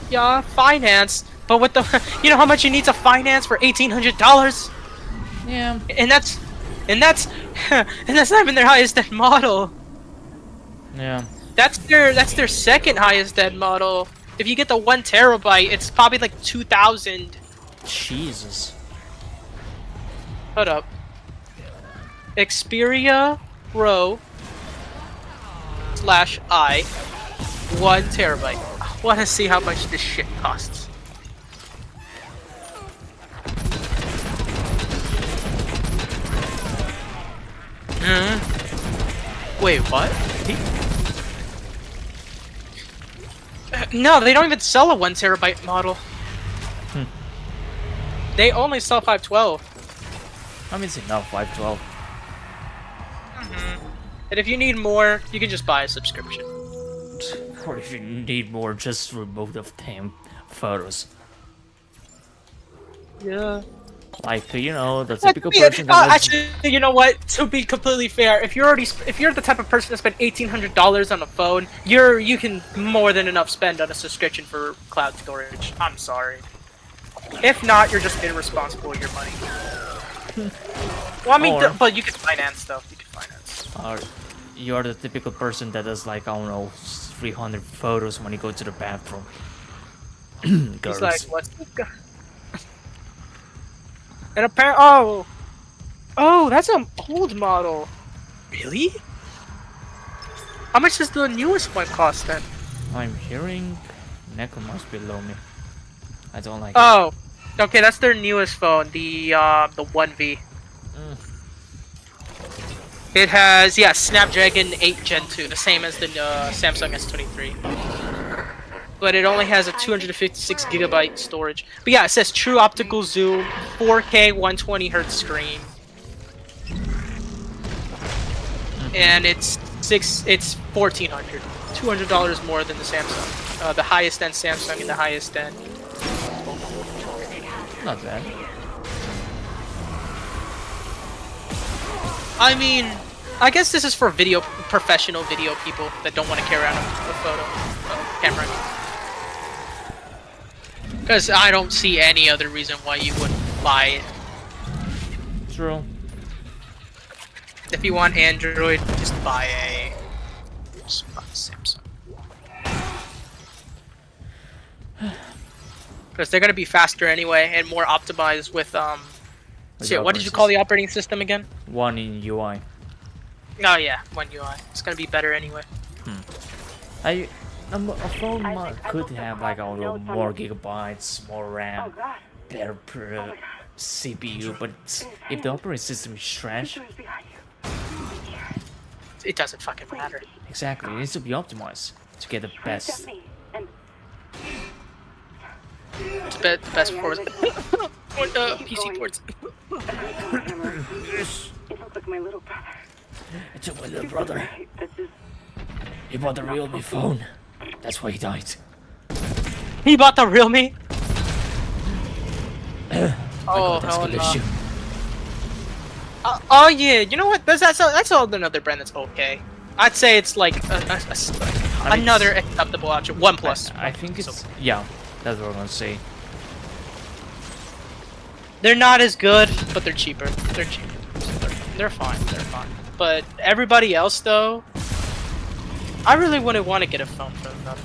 Yeah, finance. But what the? You know how much you need to finance for $1,800? Yeah. And that's not even their highest end model. Yeah. That's their second highest end model. If you get the 1 terabyte, it's probably like 2,000. Jesus. Hold up. Xperia Pro /I 1 terabyte. I want to see how much this shit costs. Wait, what? No, they don't even sell a 1 terabyte model. Hmm. They only sell 512. I mean, it's enough, 512. And if you need more, you can just buy a subscription. Or if you need more, just remove the damn photos. Yeah. Like, you know, the typical person that has... Actually, you know what? To be completely fair, if you're the type of person to spend $1,800 on a phone, you can more than enough spend on a subscription for cloud storage. I'm sorry. If not, you're just irresponsible with your money. Well, I mean, but you can finance though. You can finance. Or you're the typical person that does like, I don't know, 300 photos when you go to the bathroom. He's like, what's this guy? And apparently, oh, that's an old model. Really? How much does the newest one cost then? I'm hearing Neko must be below me. I don't like it. Okay, that's their newest phone, the 1V. It has, yeah, Snapdragon 8 Gen 2, the same as the Samsung S23. But it only has a 256 gigabyte storage. But yeah, it says true optical zoom, 4K 120Hz screen. And it's $1,400. $200 more than the Samsung. The highest end Samsung and the highest end. Not bad. I mean, I guess this is for professional video people that don't want to carry around a photo camera. Because I don't see any other reason why you wouldn't buy it. True. If you want Android, just buy a Samsung. Because they're gonna be faster anyway and more optimized with shit, what did you call the operating system again? One in UI. Oh yeah, One UI. It's gonna be better anyway. A phone could have like a little more gigabytes, more RAM, better per CPU, but if the operating system is trash, it doesn't fucking matter. Exactly, it needs to be optimized to get the best. It's the best performance. PC ports. It looks like my little brother. It's my little brother. He bought the Realme phone. That's why he died. He bought the Realme? Oh, hell no. Oh yeah, you know what? That's another brand that's okay. I'd say it's like another acceptable option. OnePlus. I think it's yeah. That's what I'm gonna say. They're not as good, but they're cheaper. They're cheaper. They're fine. They're fine. But everybody else, though, I really wouldn't want to get a phone from them.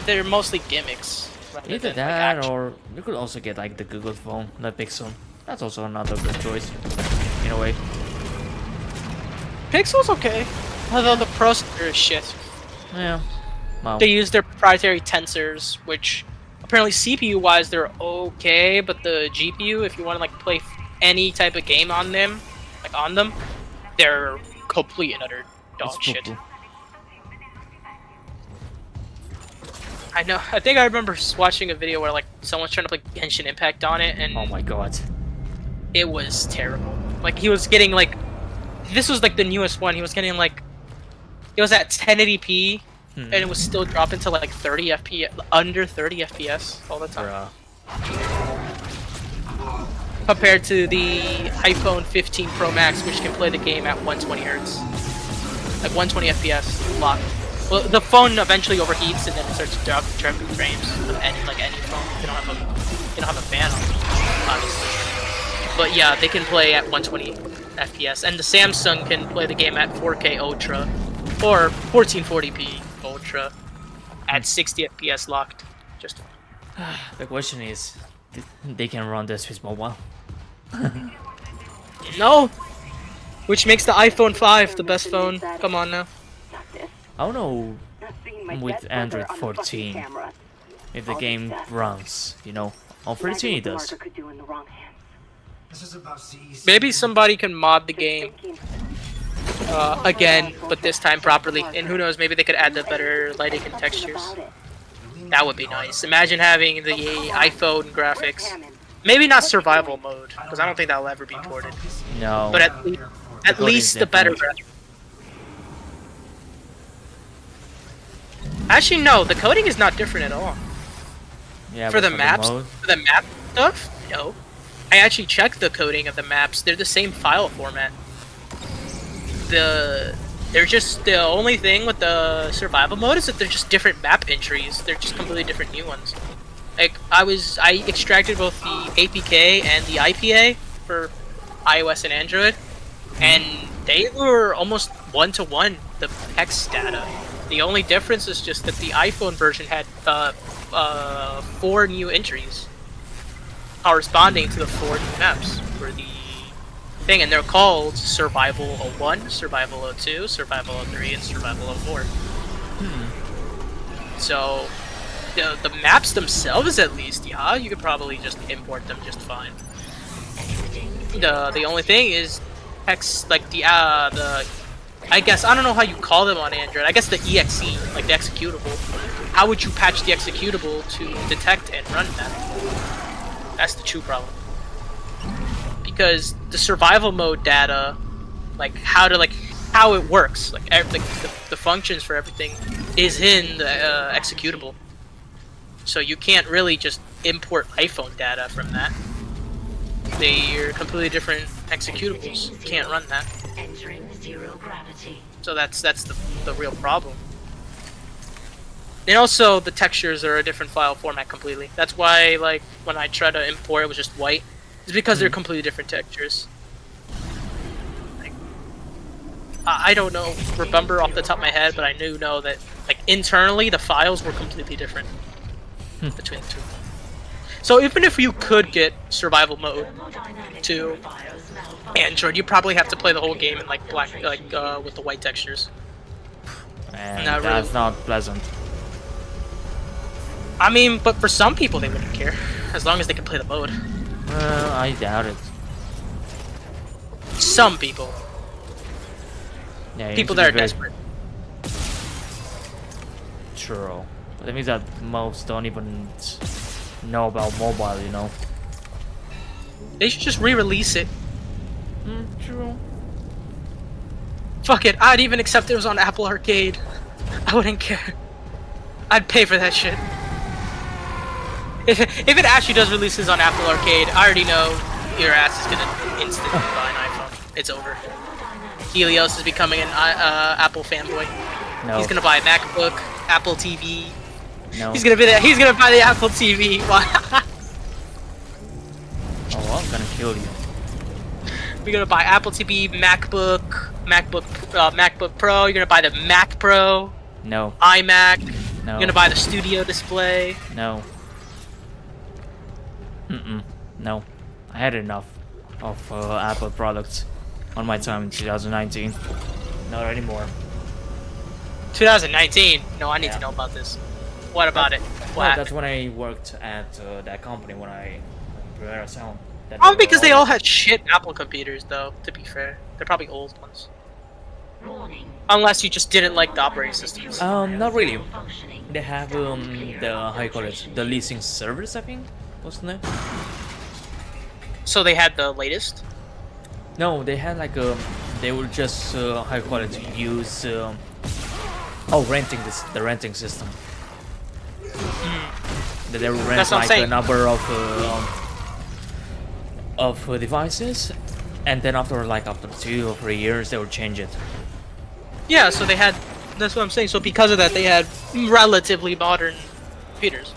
They're mostly gimmicks. Either that, or you could also get like the Google phone, the Pixel. That's also another good choice, in a way. Pixel's okay, although the processor is shit. Yeah. Wow. They use their proprietary tensors, which apparently CPU-wise they're okay, but the GPU, if you want to like play any type of game on them, they're complete and utter dog shit. I know. I think I remember watching a video where like someone's trying to play Genshin Impact on it, and oh my god, it was terrible. Like he was getting like, this was like the newest one. He was getting like, it was at 1080p. And it was still dropping to like 30 FPS, under 30 FPS all the time. Compared to the iPhone 15 Pro Max, which can play the game at 120 Hz, like 120 FPS locked. Well, the phone eventually overheats and then it starts dropping frames. Any phone, they don't have a fan on it, obviously. But yeah, they can play at 120 FPS, and the Samsung can play the game at 4K Ultra or 1440p. Ultra at 60 FPS locked. Just the question is, they can run this with mobile? No, which makes the iPhone 5 the best phone. Come on now. I don't know with Android 14 if the game runs. You know, on 13 it does. Maybe somebody can mod the game. Again, but this time properly. And who knows, maybe they could add the better lighting and textures. That would be nice. Imagine having the iPhone graphics. Maybe not survival mode, because I don't think that'll ever be ported. No. But at least the better graphics. Actually, no. The coding is not different at all. Yeah, for the but maps, mode? for the map stuff, no. I actually checked the coding of the maps. They're the same file format. They're just the only thing with the survival mode is that they're just different map entries. They're just completely different new ones. Like I extracted both the APK and the IPA for iOS and Android, and they were almost one-to-one the text data. The only difference is just that the iPhone version had 4 new entries corresponding to the 4 new maps for the thing, and they're called Survival 01, Survival 02, Survival 03, and Survival 04. So the maps themselves, at least, yeah, you could probably just import them just fine. The only thing is text, like the I guess, I don't know how you call them on Android. I guess the EXE, like the executable. How would you patch the executable to detect and run that? That's the true problem. Because the survival mode data, like how it works, like the functions for everything is in the executable. So you can't really just import iPhone data from that. They're completely different executables. You can't run that. Entering zero gravity. So that's the real problem. And also the textures are a different file format completely. That's why, like, when I try to import it was just white. It's because they're completely different textures. Like, I don't remember off the top of my head, but I know that, like, internally the files were completely different between the two. So even if you could get survival mode to Android, you probably have to play the whole game in like black, with the white textures. And that's not pleasant. I mean, but for some people they wouldn't care, as long as they can play the mode. I doubt it. Some people. Yeah, People that are desperate. True. But that means that most don't even know about mobile, you know. They should just re-release it. True. Fuck it, I'd even accept it was on Apple Arcade. I wouldn't care. I'd pay for that shit. If it actually does releases on Apple Arcade, I already know your ass is gonna instantly buy an iPhone. It's over. Helios is becoming an Apple fanboy. No. He's gonna buy a MacBook, Apple TV. No. He's gonna buy the Apple TV. Oh, I'm gonna kill you. You're gonna buy Apple TV, MacBook Pro. You're gonna buy the Mac Pro. No. iMac. No. You're gonna buy the Studio display. No. No. I had enough of Apple products on my time in 2019. Not anymore. 2019? No, I need to know about this. What about it? What That's when I worked at that company when I prepared a sound. Because they all had shit Apple computers, though, to be fair. They're probably old ones. Unless you just didn't like the operating systems. Not really. They have the, how you call it, the leasing service, I think, wasn't it? So they had the latest? No, they had like they will just how you call it, use renting the renting system. That they will rent like a number of devices, and then after 2 or 3 years they will change it. Yeah, so they had. That's what I'm saying. So because of that, they had relatively modern computers.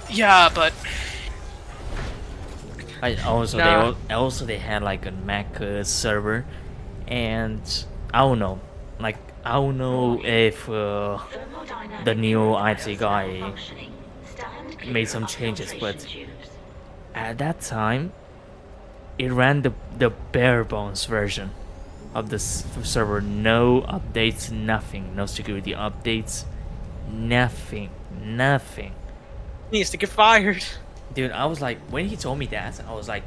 Yeah, but. They had like a Mac server, and I don't know, if the new IT guy made some changes, but at that time it ran the bare bones version of the server. No updates, nothing, no security updates, nothing. He needs to get fired. Dude, I was like, when he told me that, I was like,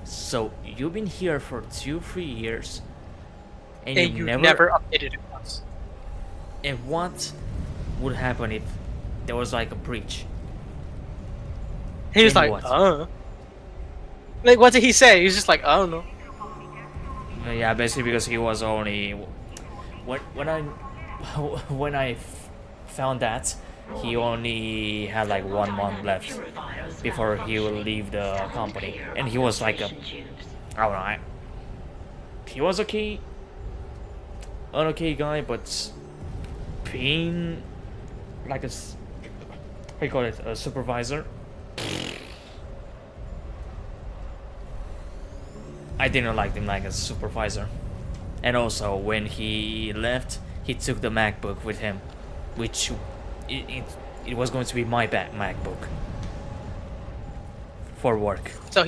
so you've been here for 2-3 years, and you never updated it once. And what would happen if there was like a breach. He was Then like, what? oh. Like, what did he say? He was just like, I don't know. Yeah, basically because he was only when I found that he only had like 1 month left before he will leave the company, and he was like a I don't know. He was an okay guy, but being like how you call it, a supervisor, I didn't like him like a supervisor. And also when he left, he took the MacBook with him, which it was going to be my MacBook for work. So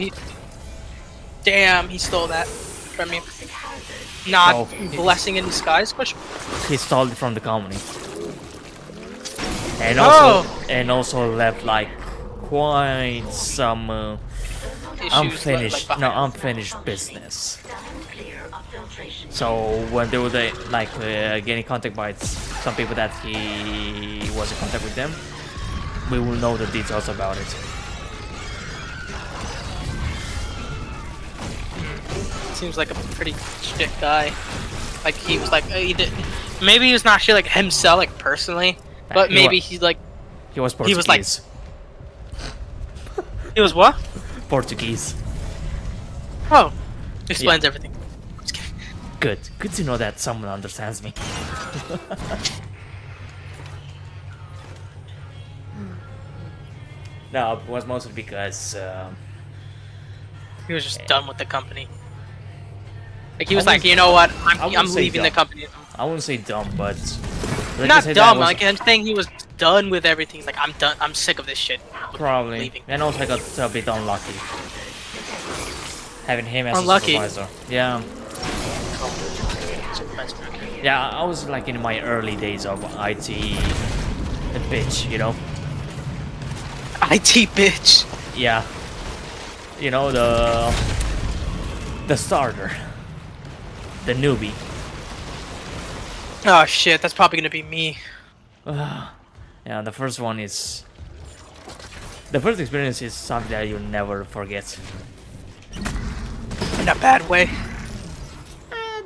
damn, he stole that from me. Not Oh, blessing in disguise, question? He stole it from the company. And Oh! also left like quite some unfinished business. So when they were getting contact by some people that he was in contact with them, we will know the details about it. Seems like a pretty shit guy. Like he was like maybe he was not shit like himself, like personally, but maybe he's like he was Portuguese. He was what? Portuguese. Oh, explains everything. Good to know that someone understands me. No, it was mostly because he was just done with the company. Like he was like, you know what, I'm leaving the company. I wouldn't say dumb, but not dumb. Like I'm saying, he was done with everything. He's like, I'm done. I'm sick of this shit. Probably. Leaving. And also I got a bit unlucky having him as unlucky. a supervisor. Yeah. Yeah, I was like in my early days of IT bitch, you know. IT bitch. Yeah. You know, the starter. The newbie. Oh shit, that's probably gonna be me. Yeah, the first one is... The first experience is something that you'll never forget. In a bad way.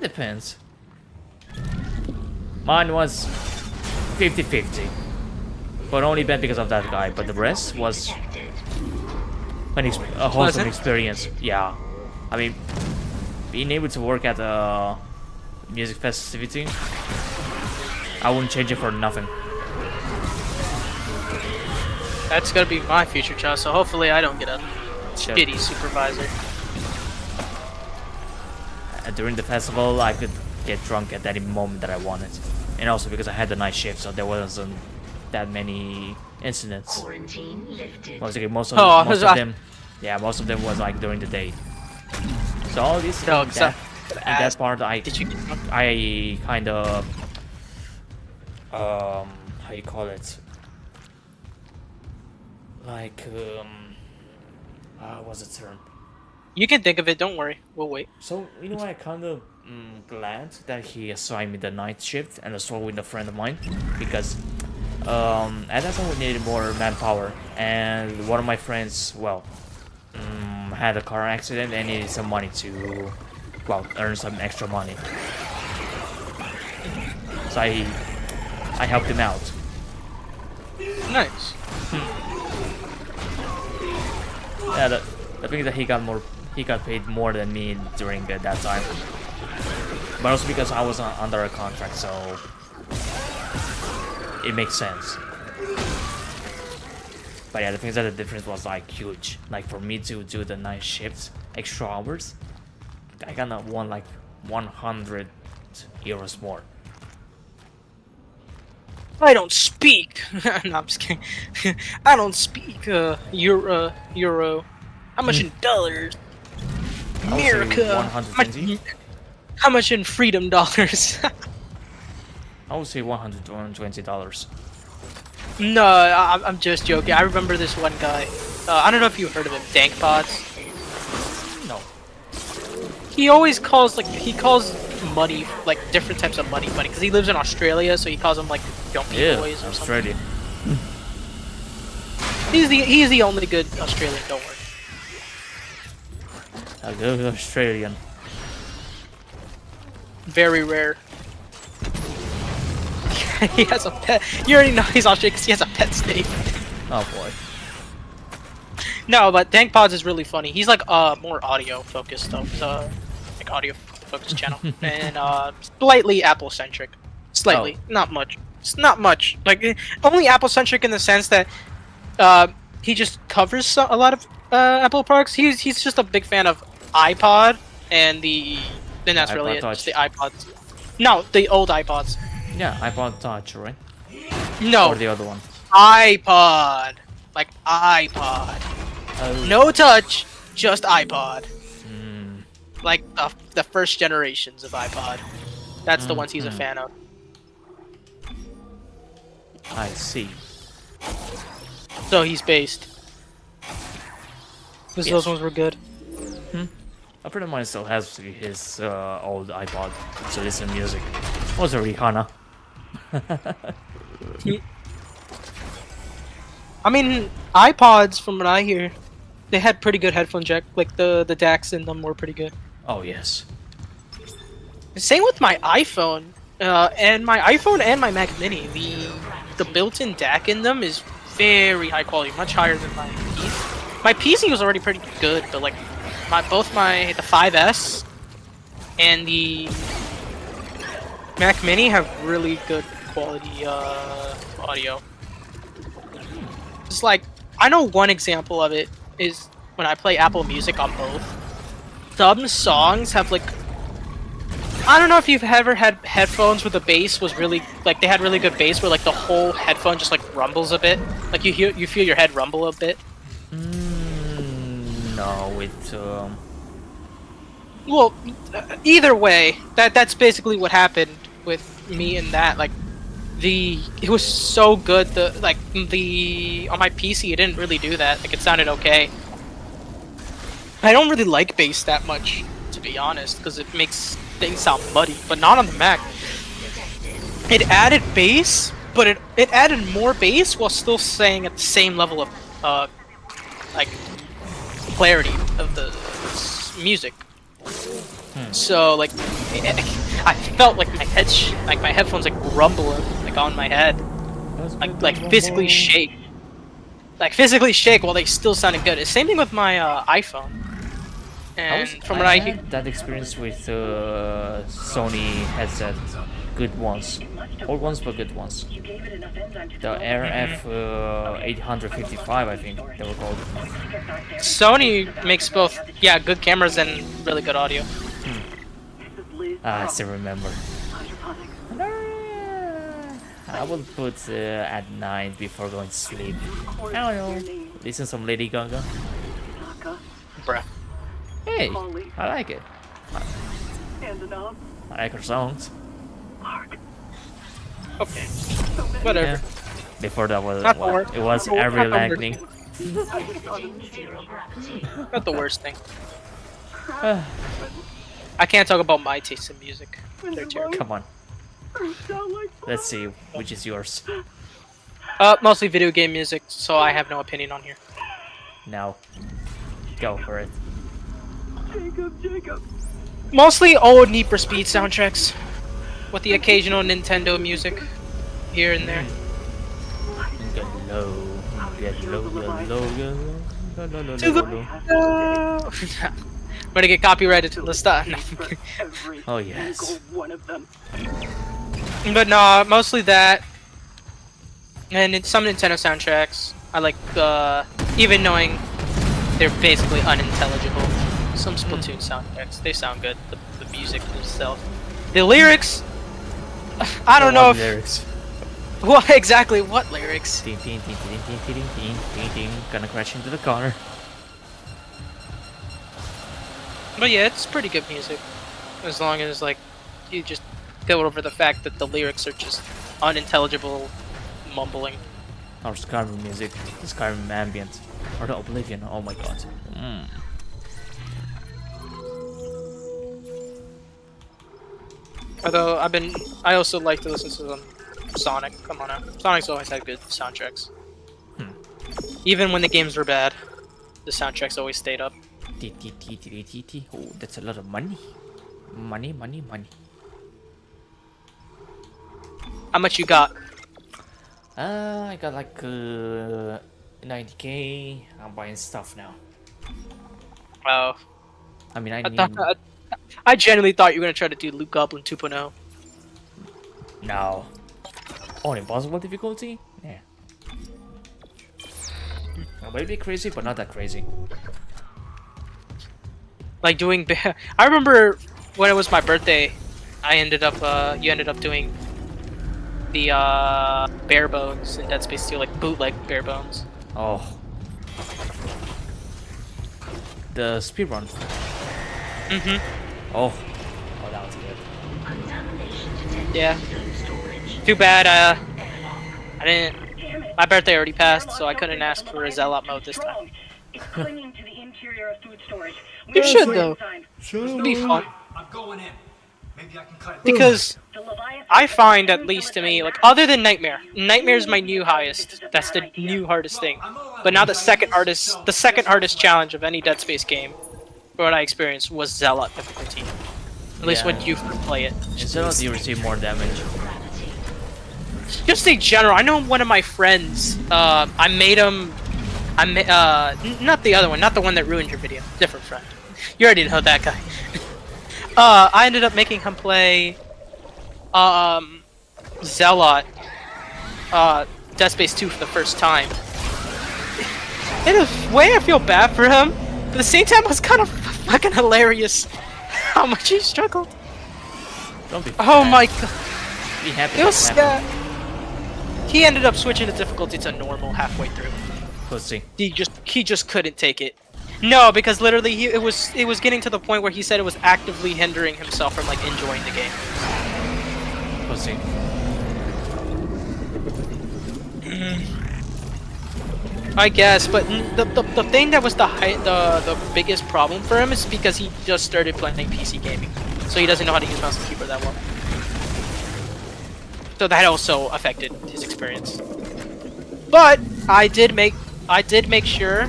Depends. Mine was 50-50. But only bad because of that guy, but the rest was a wholesome experience. Yeah. I mean, being able to work at a music festivity, I wouldn't change it for nothing. That's gonna be my future child, so hopefully I don't get a shitty supervisor. During the festival, I could get drunk at any moment that I wanted. And also because I had the night shift, so there wasn't that many incidents. Most of them was like during the day. So all this that part I kind of how you call it, like what's the term? You can think of it, don't worry, we'll wait. So you know, I kind of glad that he assigned me the night shift and as well with a friend of mine, because at that time we needed more manpower, and one of my friends, well, had a car accident and needed some money to, well, earn some extra money. So I helped him out. Nice. Yeah, the thing is that he got paid more than me during that time. But also because I was under a contract, so it makes sense. But yeah, the thing is that the difference was like huge. Like for me to do the night shifts, extra hours, I kinda won like 100 euros more. I don't speak. No, I'm just kidding. I don't speak euro. How much in dollars? America. How much in freedom dollars? I would say $120. No, I'm just joking. I remember this one guy. I don't know if you heard of him, Dankpods. No. He always calls, like, he calls money, like different types of money, because he lives in Australia, so he calls them like Jumpy Boys or Australia. something. He's the only good Australian. Don't worry. A good Australian. Very rare. He has a pet. You already know he's Australian because he has a pet snake. Oh boy. No, but Dank Pods is really funny. He's like more audio focused though. He's like audio focused channel and slightly Apple centric. Slightly, not much. It's not much. Like only Apple centric in the sense that he just covers a lot of Apple products. He's just a big fan of iPod and then that's really it. Just the iPods. No, the old iPods. Yeah, iPod Touch, right? No. Or the other one. iPod. Like iPod. Oh. No touch, just iPod. Like the first generations of iPod. That's the ones he's a fan of. I see. So he's based. Because those ones were good. A friend of mine still has his old iPod to listen to music. Also Rihanna. I mean, iPods, from what I hear, they had pretty good headphone jack. Like the DACs in them were pretty good. Oh yes. Same with my iPhone, and my iPhone and my Mac Mini. The built-in DAC in them is very high quality, much higher than my PC. My PC was already pretty good, but like the 5S and the Mac Mini have really good quality audio. It's like, I know one example of it is when I play Apple Music on both. Some songs have like, I don't know if you've ever had headphones where the bass was really, like they had really good bass where like the whole headphone just like rumbles a bit. Like you feel your head rumble a bit. No, it's Well, either way, that's basically what happened with me and that. Like, it was so good. On my PC, it didn't really do that. Like, it sounded okay. I don't really like bass that much, to be honest, because it makes things sound muddy. But not on the Mac. It added bass, but it added more bass while still staying at the same level of like clarity of the music. So like, I felt like my headphones like rumbling like on my head, like physically shake while they still sounded good. Same thing with my iPhone. And from what I hear, that experience with Sony headset, good ones, old ones but good ones. The RF 855, I think they were called. Sony makes both, yeah, good cameras and really good audio. I still remember. I will put at night before going to sleep. I don't know. Listen to some Lady Gaga. Bruh. Hey, I like it. I like her songs. Okay. Whatever. Yeah. Before that was Not what? It was Avril Lavigne. Not the worst thing. I can't talk about my taste in music. They're terrible. Come on. Let's see which is yours. Mostly video game music, so I have no opinion on here. Now, go for it. Jacob. Mostly old Need for Speed soundtracks, with the occasional Nintendo music here and there. Get low, get low, get low, get low. I'm gonna get copyrighted to the start. No. Oh yes. But no, mostly that, and in some Nintendo soundtracks. I like even knowing they're basically unintelligible. Some Splatoon soundtracks, they sound good. The music itself, the lyrics. I don't know if lyrics. What exactly? What lyrics? Gonna crash into the car. But yeah, it's pretty good music, as long as like you just go over the fact that the lyrics are just unintelligible mumbling. Or Skyrim music, the Skyrim ambient, or the Oblivion. Oh my god. Although I also like to listen to some Sonic. Come on now, Sonic's always had good soundtracks. Even when the games were bad, the soundtracks always stayed up. Oh, that's a lot of money. Money. How much you got? I got like 90K. I'm buying stuff now. Oh. I mean, I genuinely thought you were gonna try to do Loot Goblin 2.0. No. On impossible difficulty? Yeah. A little bit crazy, but not that crazy. Like doing. I remember when it was my birthday, I ended up. You ended up doing the bare bones in Dead Space 2, like bootleg bare bones. Oh. The speedrun. Oh, that was good. Yeah. Too bad. I didn't. My birthday already passed, so I couldn't ask for a Zealot mode this time. You should though. It'll be fun. I'm going in. Maybe I can cut it. Because I find, at least to me, like other than Nightmare, Nightmare's my new highest. That's the new hardest thing. But now the second hardest challenge of any Dead Space game, for what I experienced, was Zealot difficulty. At least when you first play it. Zealot, you receive more damage. Just in general, I know one of my friends. I made him. Not the other one, not the one that ruined your video. Different friend. You already know that guy. I ended up making him play Zealot Dead Space 2 for the first time. In a way, I feel bad for him, but at the same time, it was kind of fucking hilarious how much he struggled. Don't be oh my god. Be happy. It was sad. He ended up switching the difficulty to normal halfway through. Pussy. He just couldn't take it. No, because literally it was getting to the point where he said it was actively hindering himself from like enjoying the game. Pussy. I guess, but the thing that was the biggest problem for him is because he just started playing PC gaming, so he doesn't know how to use mouse and keyboard that well. So that also affected his experience. But I did make sure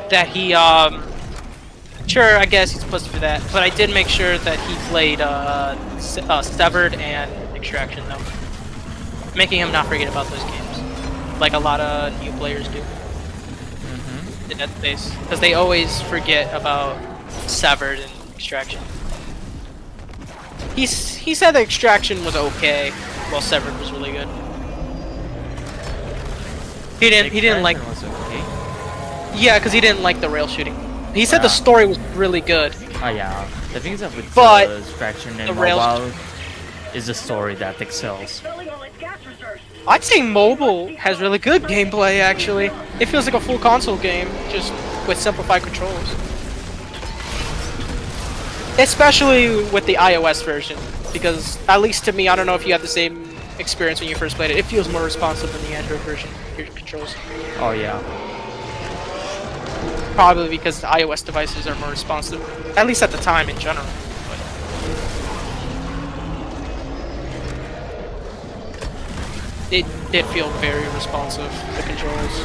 that he sure, I guess he's supposed to do that, but I did make sure that he played Severed and Extraction though, making him not forget about those games, like a lot of new players do. In Dead Space, because they always forget about Severed and Extraction. He said the Extraction was okay, while Severed was really good. He didn't like. Was okay. Yeah, because he didn't like the rail shooting. He said the story was really good. Oh yeah, the thing is that with but Extraction and the rail mobile is the story that excels. I'd say mobile has really good gameplay actually. It feels like a full console game, just with simplified controls. Especially with the iOS version, because at least to me, I don't know if you had the same experience when you first played it. It feels more responsive than the Android version. Your controls. Oh yeah. Probably because the iOS devices are more responsive, at least at the time in general. But it did feel very responsive, the controls.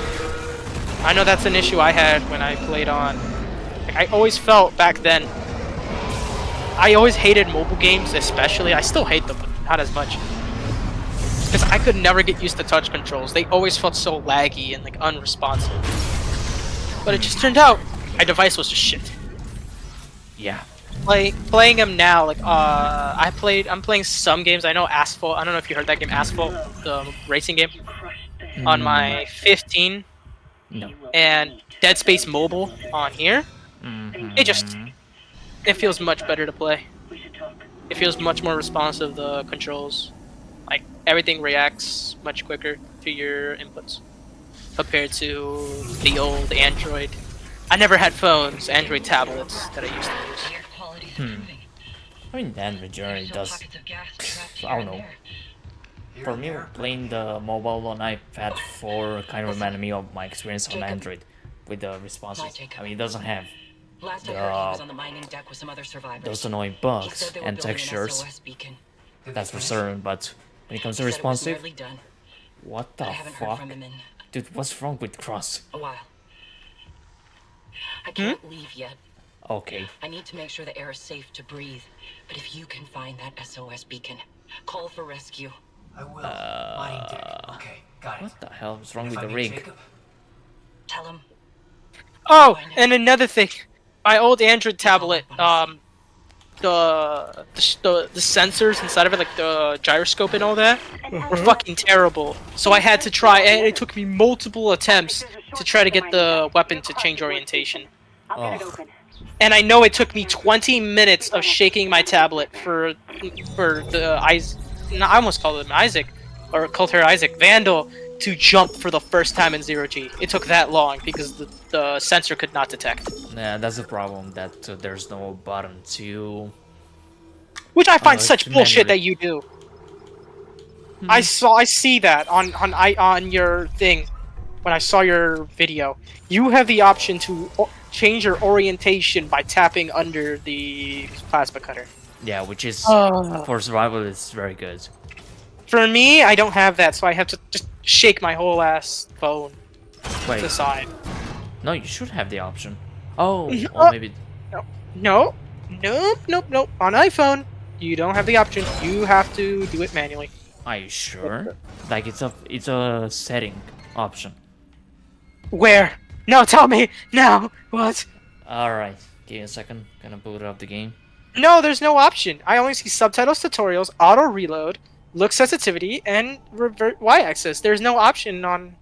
I know that's an issue I had when I played on. I always felt back then. I always hated mobile games, especially. I still hate them, but not as much. Because I could never get used to touch controls. They always felt so laggy and like unresponsive. But it just turned out my device was just shit. Yeah. Playing them now, like I'm playing some games. I know Asphalt. I don't know if you heard that game, Asphalt, the racing game, on my 15. No. And Dead Space Mobile on here. It feels much better to play. It feels much more responsive. The controls, like everything reacts much quicker to your inputs compared to the old Android. I never had phones, Android tablets that I used to use. I mean, the Android journey does. I don't know. For me, playing the mobile on iPad 4 kind of reminded me of my experience on Android with the responses. I mean, it doesn't have Last I heard, he was on the mining deck with some other survivors. those annoying He bugs said they were and building an textures. SOS beacon. That's for certain, but when it comes to He said it was responsive, nearly done. what But the I haven't heard fuck? from him in Dude, what's wrong with Cross? a while. I can't leave yet. Okay. I need to make sure the air is safe to breathe. But if you can find that SOS beacon, call for rescue. I will. Mining deck. Okay, got it. What the hell is wrong If with I the meet rig? Jacob, Tell him. Oh, and another thing, my old Android tablet, the sensors inside of it, like the gyroscope and all that, were fucking terrible. So I had to try, and it took me multiple attempts to try to get the weapon to change orientation. Oh. And I know it took me 20 minutes of shaking my tablet for the I almost called him Isaac, or called her Isaac, Vandal, to jump for the first time in 0G. It took that long because the sensor could not detect. Yeah, that's the problem, that there's no button to... Which I find such to bullshit manually- that you do. I see that on your thing when I saw your video. You have the option to change your orientation by tapping under the plasma cutter. Yeah, which is, Oh. for survival, it's very good. For me, I don't have that, so I have to just shake my whole ass phone to Wait, the side. no, you should have the option. Oh, or maybe... Nope. On iPhone, you don't have the option. You have to do it manually. Are you sure? Like, it's a setting option. Where? No, tell me now. What? Alright, give me a second. Gonna boot up the game. No, there's no option. I only see subtitles, tutorials, auto reload, look sensitivity, and revert y-axis. There's no option on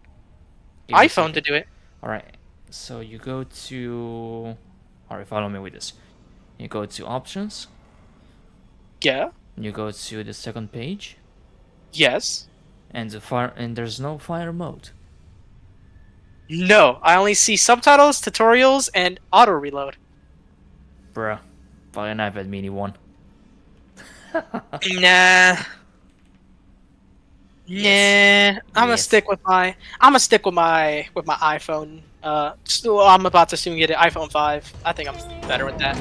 Give me a iPhone to second. do it. Alright, so you go to... Alright, follow me with this. You go to options. Yeah. You go to the second page. Yes. And there's no fire mode. No, I only see subtitles, tutorials, and auto reload. Bruh. Buy an iPad mini one. Nah. I'm gonna stick with my iPhone. So I'm about to soon get an iPhone 5. I think I'm better with that.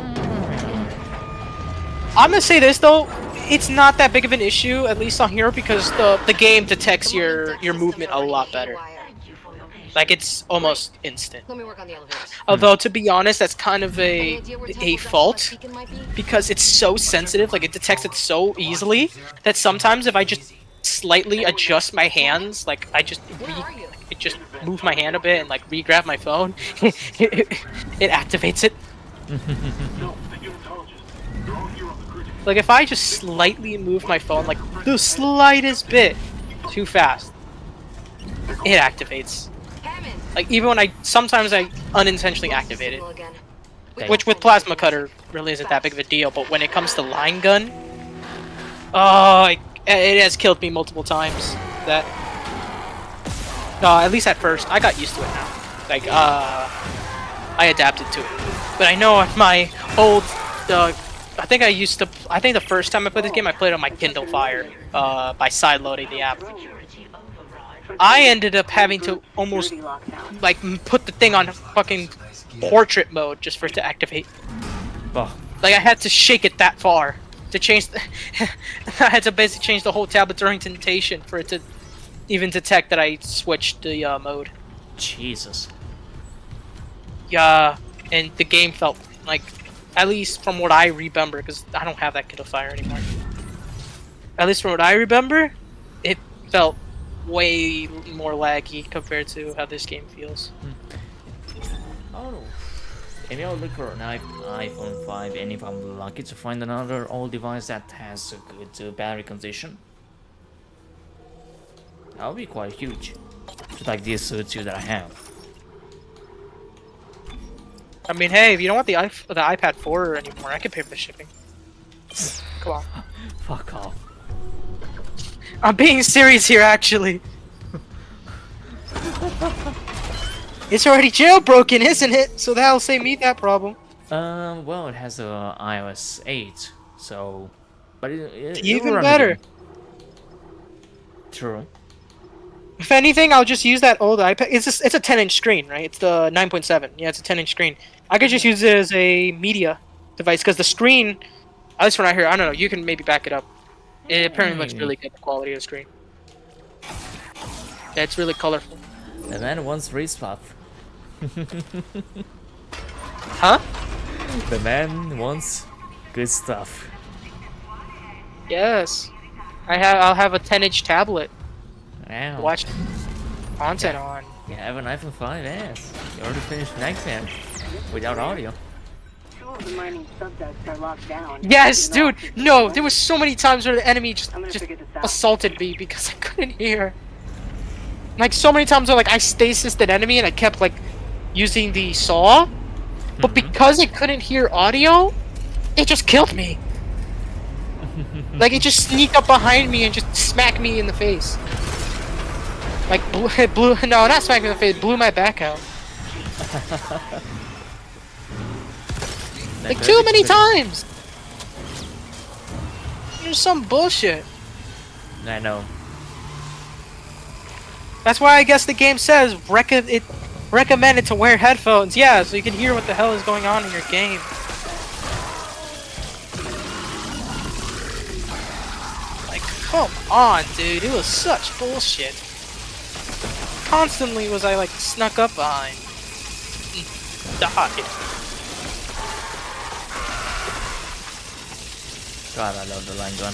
I'm gonna say this though, it's not that big of an issue, at least on here, because the game detects your movement a lot better. Like, it's almost instant. Let me work on the elevators. Although, to be honest, that's kind of a fault, because it's so sensitive, like it detects it so easily, that sometimes if I just slightly adjust my hands, like I just move my hand a bit and like re-grab my phone, it activates it. Like if I just slightly move my phone, like the slightest bit too fast, it activates. Like even when sometimes I unintentionally activate it. Which with plasma cutter really isn't that big of a deal, but when it comes to line gun, oh, it has killed me multiple times. That, at least at first, I got used to it now. Like, I adapted to it. But I know on my old, I think the first time I played this game, I played on my Kindle Fire, by sideloading the app. I ended up having to almost, like, put the thing on fucking portrait mode just for it to activate. Oh. Like, I had to shake it that far to change I had to basically change the whole tablet's orientation for it to even detect that I switched the mode. Jesus. Yeah, and the game felt like, at least from what I remember, because I don't have that Kindle Fire anymore. At least from what I remember, it felt way more laggy compared to how this game feels. Oh, maybe I'll look for an iPhone 5, and if I'm lucky to find another old device that has a good battery condition, that'll be quite huge. Just like these two that I have. I mean, hey, if you don't want the iPad 4 anymore, I can pay for the shipping. Come on. Fuck off. I'm being serious here, actually. It's already jailbroken, isn't it? So that'll save me that problem. Well, it has a iOS 8, so... But it Even will run better. the game. True. If anything, I'll just use that old iPad. It's a 10-inch screen, right? It's the 9.7. Yeah, it's a 10-inch screen. I could just use it as a media device because the screen, at least when I hear, I don't know. You can maybe back it up. It apparently looks really good. The quality of the screen. Yeah, it's really colorful. The man wants respawn. Huh? The man wants good stuff. Yes. I'll have a 10-inch tablet. Wow. Watch content on. You have an iPhone 5S. You already finished Nightmare without audio. Two of the mining subdecks are locked down. Yes, dude. No, there was so many times where the enemy just assaulted me because I couldn't hear. Like so many times where like I stasised an enemy and I kept like using the saw, but because I couldn't hear audio, it just killed me. Like it just sneaked up behind me and just smacked me in the face. Like it blew no, not smacked me in the face, it blew my back out. Like too many times. There's some bullshit. I know. That's why I guess the game says recommended to wear headphones. Yeah, so you can hear what the hell is going on in your game. Like, come on, dude. It was such bullshit. Constantly was I like snuck up behind. Died. God, I love the line gun.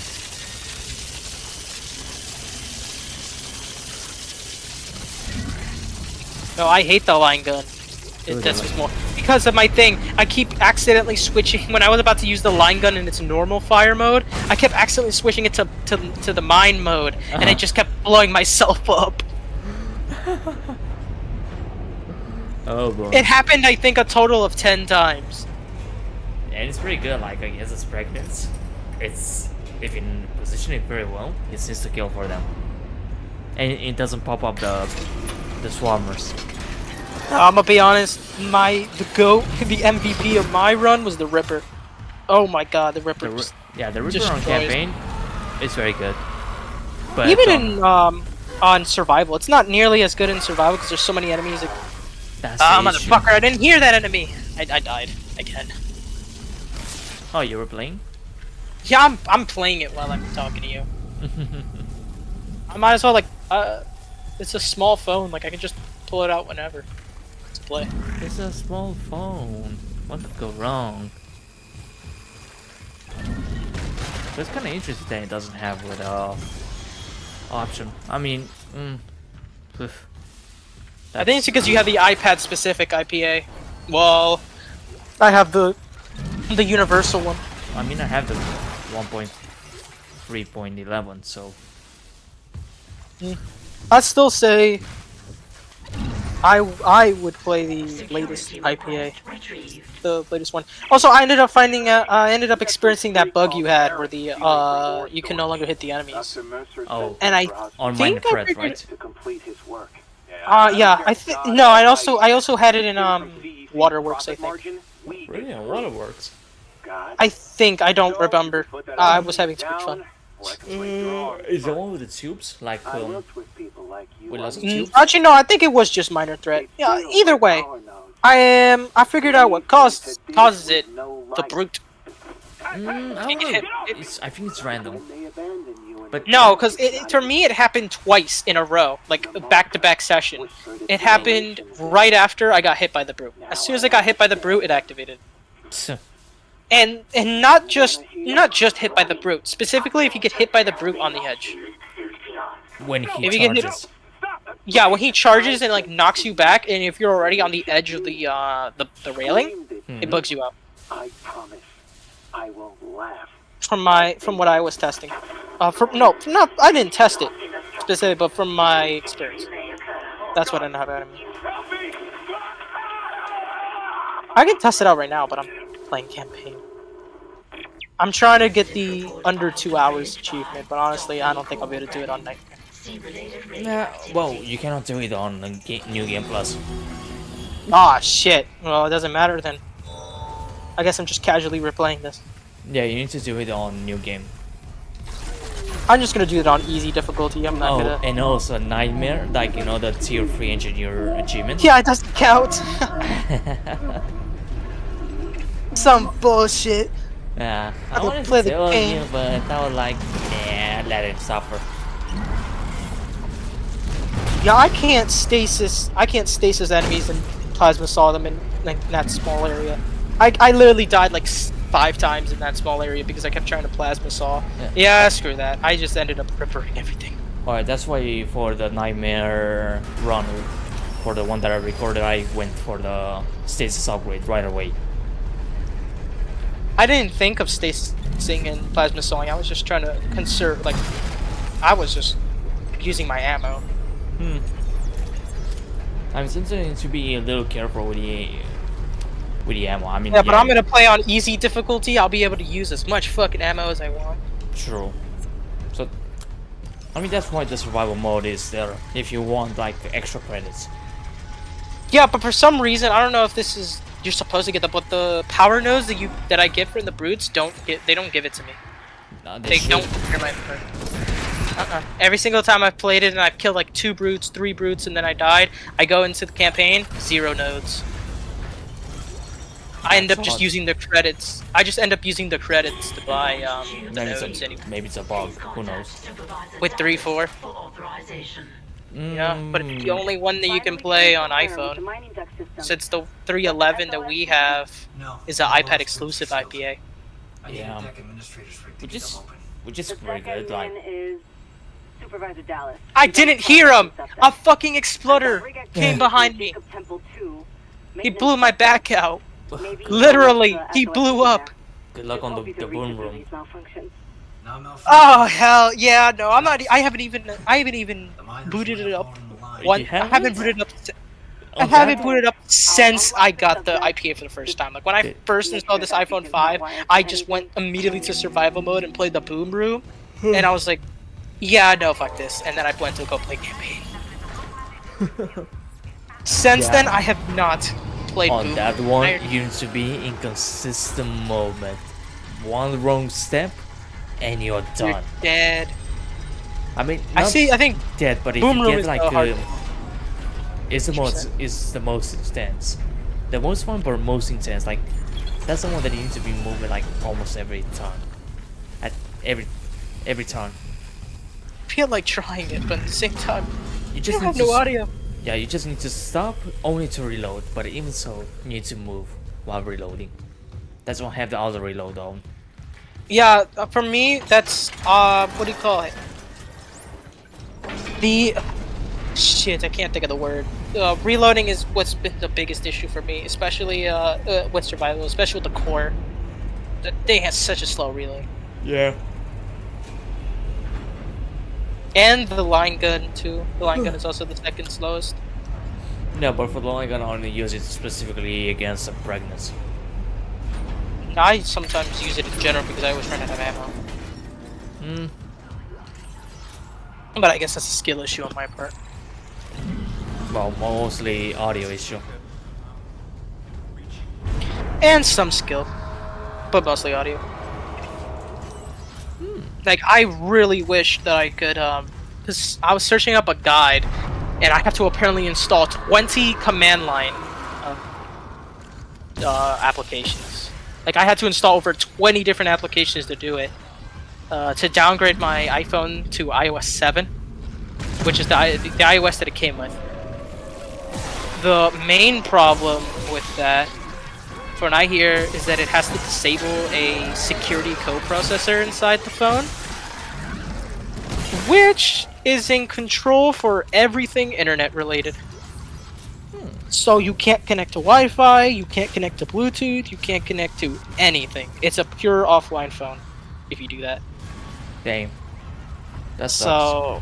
No, I hate the line gun. That's just more because of my thing. I keep accidentally switching when I was about to use the line gun in its normal fire mode. I kept accidentally switching it to the mine mode, and I just kept blowing myself up. Oh boy. It happened, I think, a total of 10 times. And it's pretty good. Like I guess it's pregnant. It's if you position it very well, it seems to kill for them, and it doesn't pop up the swarmers. I'm gonna be honest, the MVP of my run was the Ripper. Oh my god, the Ripper. The Ripper on campaign is very good. But even in on survival, it's not nearly as good in survival because there's so many enemies. Like, motherfucker! I didn't hear that enemy. I died again. Oh, you were playing? Yeah, I'm playing it while I'm talking to you. I might as well like it's a small phone. Like I can just pull it out whenever. Let's play. It's a small phone. What could go wrong? But it's kind of interesting that it doesn't have with option. I mean, I think it's because you have the iPad specific IPA. Well, I have the universal one. I mean, I have the 1.3.11, so I'd still say I would play the latest IPA, the latest one. Also, I ended up finding I ended up experiencing that bug you had where the you can no longer hit the enemies. Oh, and I on think Minecraft, right? Yeah, no, I also had it in Waterworks, I think. Really, on Waterworks? I think, I don't remember. I was having too much fun. Is the one with the tubes? Like, with lots of tubes? Actually, no, I think it was just minor threat. Yeah, either way. I figured out what causes it. The brute. I don't know. I think it's random. But no, because for me it happened twice in a row, like a back-to-back session. It happened right after I got hit by the brute. As soon as I got hit by the brute, it activated. And not just hit by the brute. Specifically, if you get hit by the brute on the edge. When he charges. Yeah, when he charges and like knocks you back, and if you're already on the edge of the railing, it bugs you out. I promise, I will laugh. From what I was testing. I didn't test it specifically, but from my experience. That's what ended up happening. I can test it out right now, but I'm playing campaign. I'm trying to get the under 2 hours achievement, but honestly, I don't think I'll be able to do it on night. Nah, well, you cannot do it on New Game Plus. Ah, shit. Well, it doesn't matter then. I guess I'm just casually replaying this. Yeah, you need to do it on New Game. I'm just gonna do it on easy difficulty. I'm not Oh, gonna. and also Nightmare, like you know the tier 3 engineer achievement. Yeah, it doesn't count. Some bullshit. Yeah, I I'll wanted play to the tell game. you, but I was like, nah, let him suffer. Yeah, I can't stasis enemies and plasma saw them in like that small area. I literally died like 5 times in that small area because I kept trying to plasma saw. Yeah, screw that. I just ended up ripping everything. Alright, that's why for the Nightmare run, for the one that I recorded, I went for the stasis upgrade right away. I didn't think of stasising and plasma sawing. I was just trying to conserve, like, I was just using my ammo. I'm tending to be a little careful with the ammo. I mean, Yeah, but I'm gonna play on easy difficulty. I'll be able to use as much fucking ammo as I want. True. So, I mean, that's why the survival mode is there, if you want, like, extra credits. Yeah, but for some reason, I don't know if this is you're supposed to get but the power nodes that I get from the brutes don't give it to me. No, they don't hear my Every single time I've played it and I've killed like 2 brutes, 3 brutes, and then I died, I go into the campaign, 0 nodes. I end up just using the credits. I just end up using the credits to buy the nodes anyway. Maybe it's a bug, who knows. With 3.4. Yeah, but the only one that you can play on iPhone, since the 3.11 that we have is an iPad exclusive IPA. Yeah, which is very good. Like, Supervisor Dallas. I didn't hear him. A fucking exploder came behind me. He blew my back out. Literally, he blew up. Good luck on the boom room. Oh hell yeah! No, I'm not. I haven't even booted it up. I haven't booted up. I haven't booted up since I got the IPA for the first time. Like when I first installed this iPhone 5, I just went immediately to survival mode and played the boom room, and I was like, yeah, no, fuck this. And then I went to go play campaign. Since then, I have not played on boom. that one. You need to be in consistent movement. One wrong step, and you're done. You're dead. I mean, I think dead, but if boom you room get is like so hard. it's the most intense. The most fun, but most intense. Like that's the one that you need to be moving like almost every time. At every turn. I feel like trying it, but at the same time, you just have no audio. Yeah, you just need to stop only to reload. But even so, you need to move while reloading. That's why I have the auto reload on. Yeah, for me, that's what do you call it? The shit, I can't think of the word. Reloading is what's been the biggest issue for me, especially with survival, especially with the core. The thing has such a slow reload. Yeah. And the line gun too. The line gun is also the second slowest. No, but for the line gun, I only use it specifically against the pregnancy. I sometimes use it in general because I always run out of ammo. But I guess that's a skill issue on my part. Well, mostly audio issue. And some skill. But mostly audio. Like, I really wish that I could, because I was searching up a guide, and I have to apparently install 20 command line applications. Like, I had to install over 20 different applications to do it. To downgrade my iPhone to iOS 7, which is the iOS that it came with. The main problem with that, from what I hear, is that it has to disable a security coprocessor inside the phone, which is in control for everything internet related. So you can't connect to Wi-Fi, you can't connect to Bluetooth, you can't connect to anything. It's a pure offline phone if you do that. Damn. That sucks. So,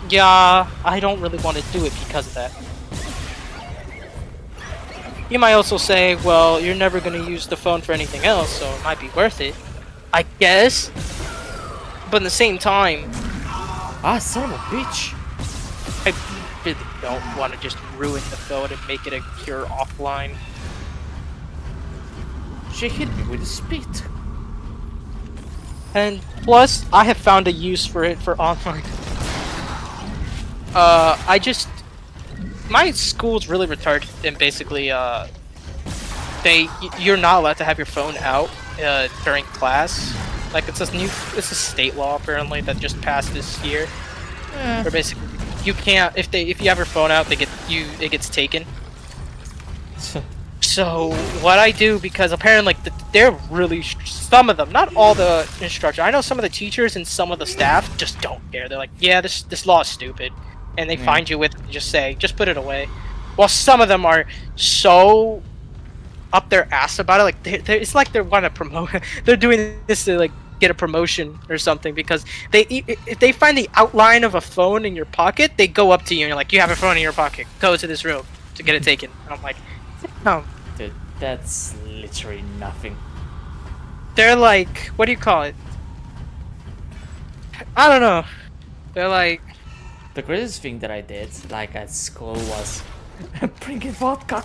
yeah, I don't really want to do it because of that. You might also say, well, you're never going to use the phone for anything else, so it might be worth it. I guess. But at the same time... Ah, son of a bitch! I really don't want to just ruin the phone and make it a pure offline. She hit me with a spit. And plus, I have found a use for it for online. My school's really retarded, and basically, you're not allowed to have your phone out during class. Like it's a state law apparently that just passed this year. Where basically you can't if you have your phone out, it gets taken. So what I do, because apparently they're really some of them, not all the instructors. I know some of the teachers and some of the staff just don't care. They're like, yeah, this law is stupid, and they find you with it and just put it away. While some of them are so up their ass about it, like it's like they want to promote. They're doing this to like get a promotion or something, because if they find the outline of a phone in your pocket, they go up to you and you're like, you have a phone in your pocket, go to this room to get it taken. And I'm like, no. Dude, that's literally nothing. They're like, what do you call it? I don't know. They're like... The greatest thing that I did, like at school, was bringing vodka.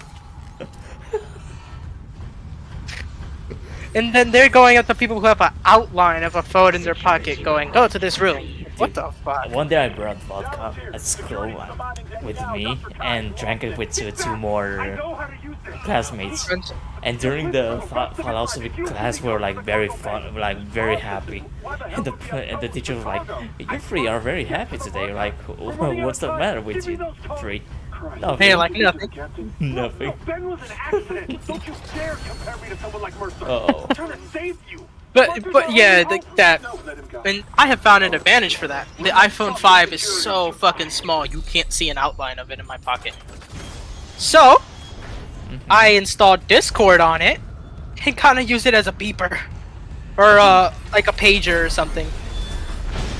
And then they're going at the people who have an outline of a phone in their pocket going, go to this room. What the fuck? One day I brought vodka at school with me and drank it with two more classmates. And during the philosophy class, we were like very fun, like very happy. And the teacher was like, "You three are very happy today. Like, what's the matter with you three?" Nothing. Hey, like nothing. Nothing. Ben was an accident. Don't you dare compare me to someone like Mercer. Uh-oh. I'm trying to save you. But yeah, that, and I have found an advantage for that. The iPhone 5 is so fucking small, you can't see an outline of it in my pocket. So, I installed Discord on it, and kind of use it as a beeper. Or, like a pager or something.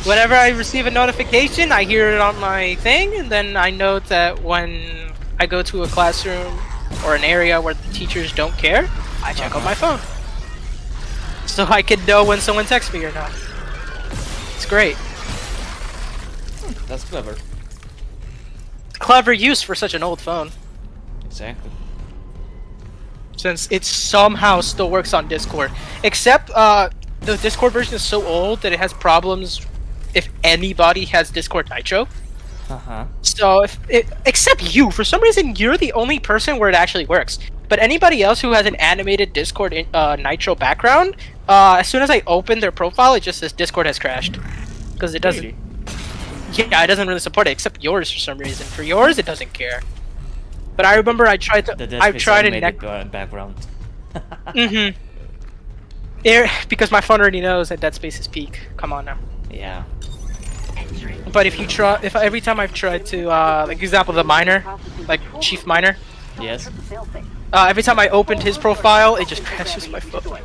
Whenever I receive a notification, I hear it on my thing, and then I know that when I go to a classroom or an area where the teachers don't care, I check on my phone. So I can know when someone texts me or not. It's great. That's clever. Clever use for such an old phone. Exactly. Since it somehow still works on Discord. Except, the Discord version is so old that it has problems if anybody has Discord Nitro. So, except you, for some reason, you're the only person where it actually works. But anybody else who has an animated Discord Nitro background, as soon as I open their profile, it just says Discord has crashed. Because it doesn't... Yeah, it doesn't really support it, except yours for some reason. For yours, it doesn't care. But I remember I tried to... I've tried it... background. Because my phone already knows that Dead Space is peak. Come on now. Yeah. But if you try... every time I've tried to, like, example, the miner, like, Chief Miner. Yes. Every time I opened his profile, it just crashes my phone.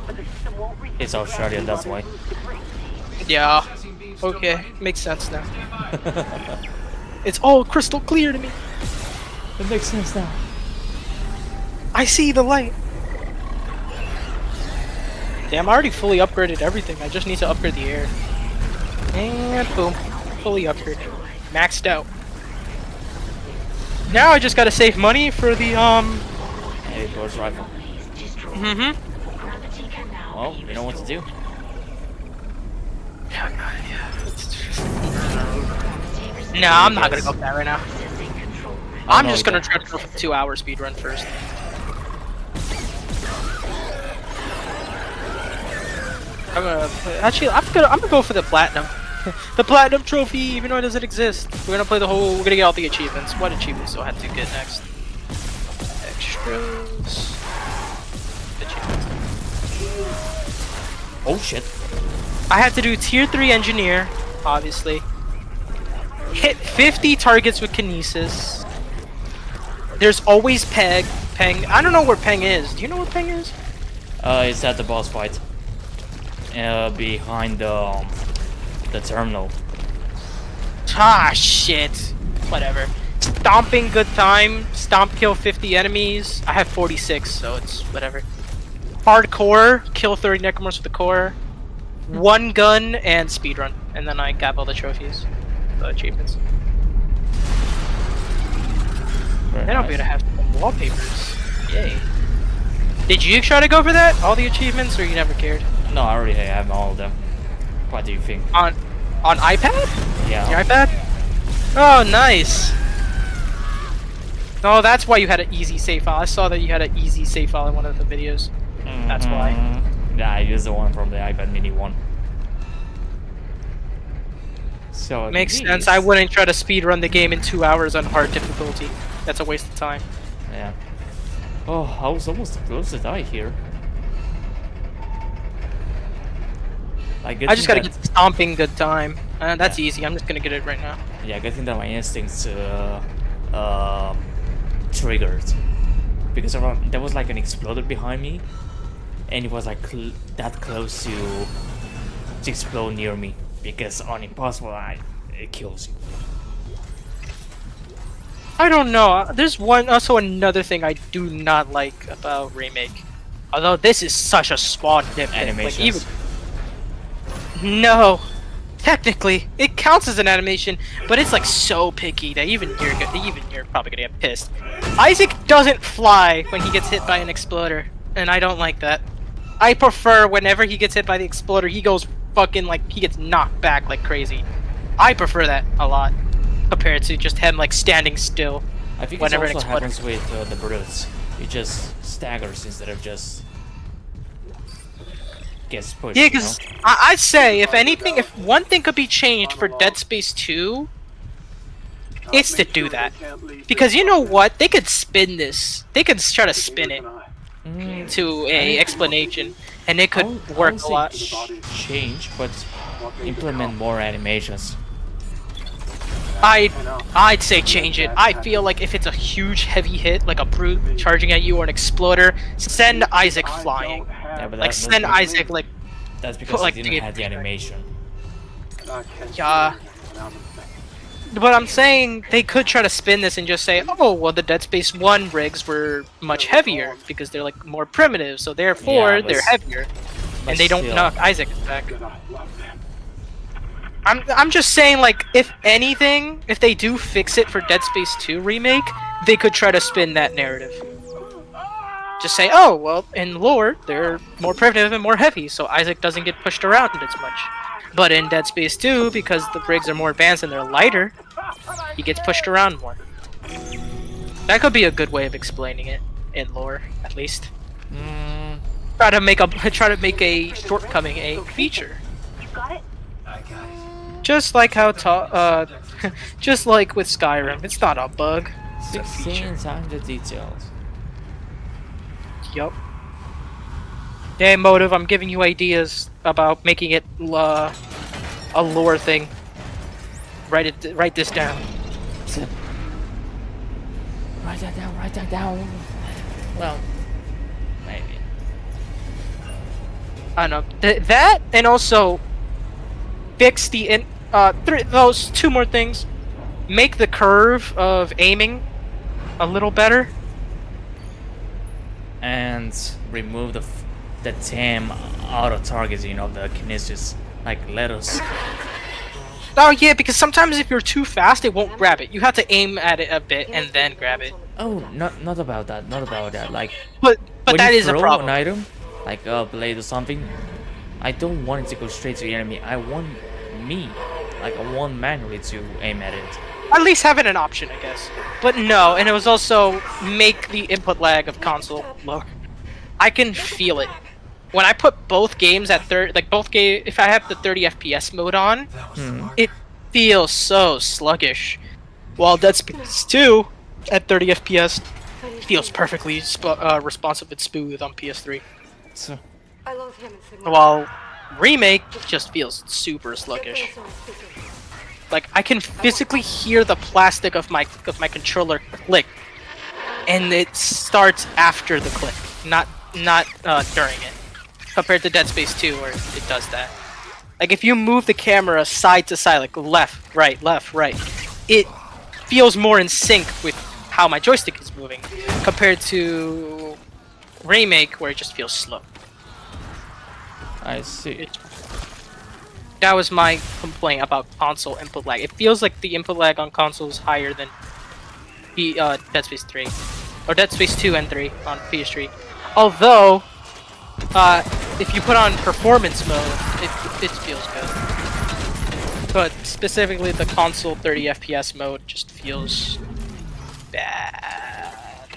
It's Australian, that's why. Yeah. Okay, makes sense now. It's all crystal clear to me. It makes sense now. I see the light. Damn, I already fully upgraded everything. I just need to upgrade the air. And boom. Fully upgraded. Maxed out. Now I just gotta save money for the, Heavy force rifle. Well, you know what to do. Nah, I'm not gonna go for that right now. I'm just gonna try to go for the 2-hour speedrun first. I'm gonna go for the platinum. The platinum trophy, even though it doesn't exist. We're gonna play the whole. We're gonna get all the achievements. What achievements do I have to get next? Extras. Achievements. Oh shit. I have to do tier 3 engineer, obviously. Hit 50 targets with kinesis. There's always Peng. I don't know where Peng is. Do you know where Peng is? It's at the boss fight. Behind the terminal. Ah, shit. Whatever. Stomping, good time. Stomp, kill 50 enemies. I have 46, so it's whatever. Hardcore, kill 30 necromorphs with the core. One gun, and speedrun. And then I got all the trophies. The achievements. Then I'll be able to have some wallpapers. Yay. Did you try to go for that? All the achievements, or you never cared? No, I already have all of them. What do you think? On iPad? Yeah. Your iPad? Oh, nice. No, that's why you had an easy save file. I saw that you had an easy save file in one of the videos. That's why. Yeah, I used the one from the iPad Mini one. So Makes sense. I wouldn't try to speedrun the game in 2 hours on hard difficulty. That's a waste of time. Yeah. Oh, I was almost close to die here. I just gotta get stomping good time. That's easy. I'm just gonna get it right now. Yeah, getting that my instincts triggered because there was like an exploder behind me, and it was like that close to explode near me. Because on impossible, it kills you. I don't know. There's also another thing I do not like about Remake. Although this is such a spawn nitpick. Animations. Like no, technically it counts as an animation, but it's like so picky that even you're probably gonna get pissed. Isaac doesn't fly when he gets hit by an exploder, and I don't like that. I prefer whenever he gets hit by the exploder, he goes fucking like he gets knocked back like crazy. I prefer that a lot compared to just him like standing still. I think whenever it also an exploder happens with the brutes. It just staggers instead of just gets pushed. Yeah, because I'd say if anything, if one thing could be changed for Dead Space 2, it's to do that. Because you know what? They could spin this. They could try to spin it to a explanation, and it could work a lot. Change, but implement more animations. I'd say change it. I feel like if it's a huge heavy hit, like a brute charging at you or an exploder, send Isaac flying. Yeah, but like send Isaac like. That's because like, he didn't have the animation. Yeah. But I'm saying they could try to spin this and just say, oh, well, the Dead Space 1 rigs were much heavier because they're like more primitive, so therefore they're heavier, and they don't knock Isaac back. I'm just saying, like, if anything, if they do fix it for Dead Space 2 Remake, they could try to spin that narrative. Just say, oh, well, in lore, they're more primitive and more heavy, so Isaac doesn't get pushed around as much. But in Dead Space 2, because the rigs are more advanced and they're lighter, he gets pushed around more. That could be a good way of explaining it, in lore, at least. Try to make a shortcoming a feature. You got it? Just like how just like with Skyrim, it's not a bug. It's a feature. Time the details. Yup. Hey, Motive, I'm giving you ideas about making it a lore thing. Write this down. Write that down. Well, maybe. I don't know. That, and also fix those two more things. Make the curve of aiming a little better. And remove the damn auto targeting of the kinesis. Like, let us. Oh yeah, because sometimes if you're too fast, it won't grab it. You have to aim at it a bit and then grab it. Oh, not about that. Not about that. Like, but when that you is a throw problem. an item, like a blade or something, I don't want it to go straight to the enemy. I want manually to aim at it. At least have it an option, I guess. But no, and it was also make the input lag of console lower. I can feel it. When I put both games at if I have the 30 FPS mode on, it feels so sluggish. While Dead Space 2 at 30 FPS feels perfectly responsive and smooth on PS3. So. While Remake just feels super sluggish. Like, I can physically hear the plastic of my controller click, and it starts after the click, not during it. Compared to Dead Space 2, where it does that. Like, if you move the camera side to side, like left, right, it feels more in sync with how my joystick is moving, compared to Remake, where it just feels slow. I see. That was my complaint about console input lag. It feels like the input lag on console is higher than the Dead Space 3, or Dead Space 2 and 3 on PS3. Although, if you put on performance mode, it feels good. But specifically the console 30 FPS mode just feels bad.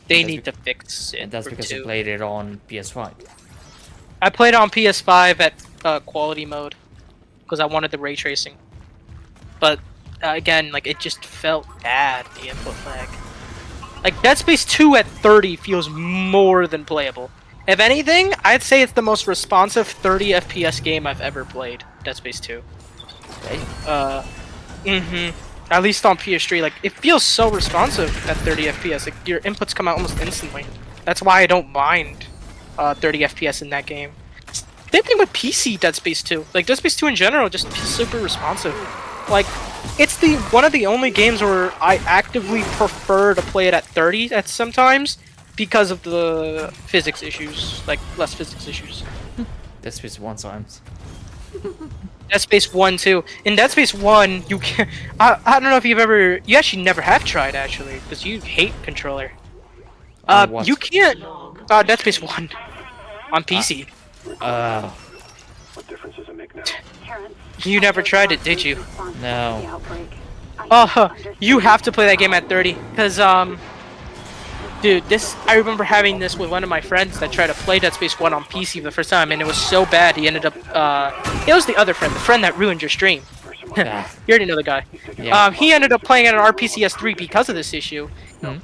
They need to fix it. And that's for because you 2. played it on PS5. I played on PS5 at quality mode because I wanted the ray tracing. But again, like it just felt bad, the input lag. Like Dead Space 2 at 30 feels more than playable. If anything, I'd say it's the most responsive 30 FPS game I've ever played. Dead Space 2. Okay. At least on PS3, like it feels so responsive at 30 FPS. Like your inputs come out almost instantly. That's why I don't mind 30 FPS in that game. Same thing with PC Dead Space 2. Like Dead Space 2 in general, just super responsive. Like it's one of the only games where I actively prefer to play it at 30 at sometimes because of the physics issues, like less physics issues. Dead Space 1 times. Dead Space 1 too. In Dead Space 1, you can I don't know if you actually never have tried actually, because you hate controller. You can't Dead Space 1 on PC. What difference does it make now? You never tried it, did you? No. Oh, you have to play that game at 30, because dude, I remember having this with one of my friends that tried to play Dead Space 1 on PC for the first time, and it was so bad he ended up, it was the other friend, the friend that ruined your stream. You already know the guy. Yeah. He ended up playing it on RPCS3 because of this issue. Hmm?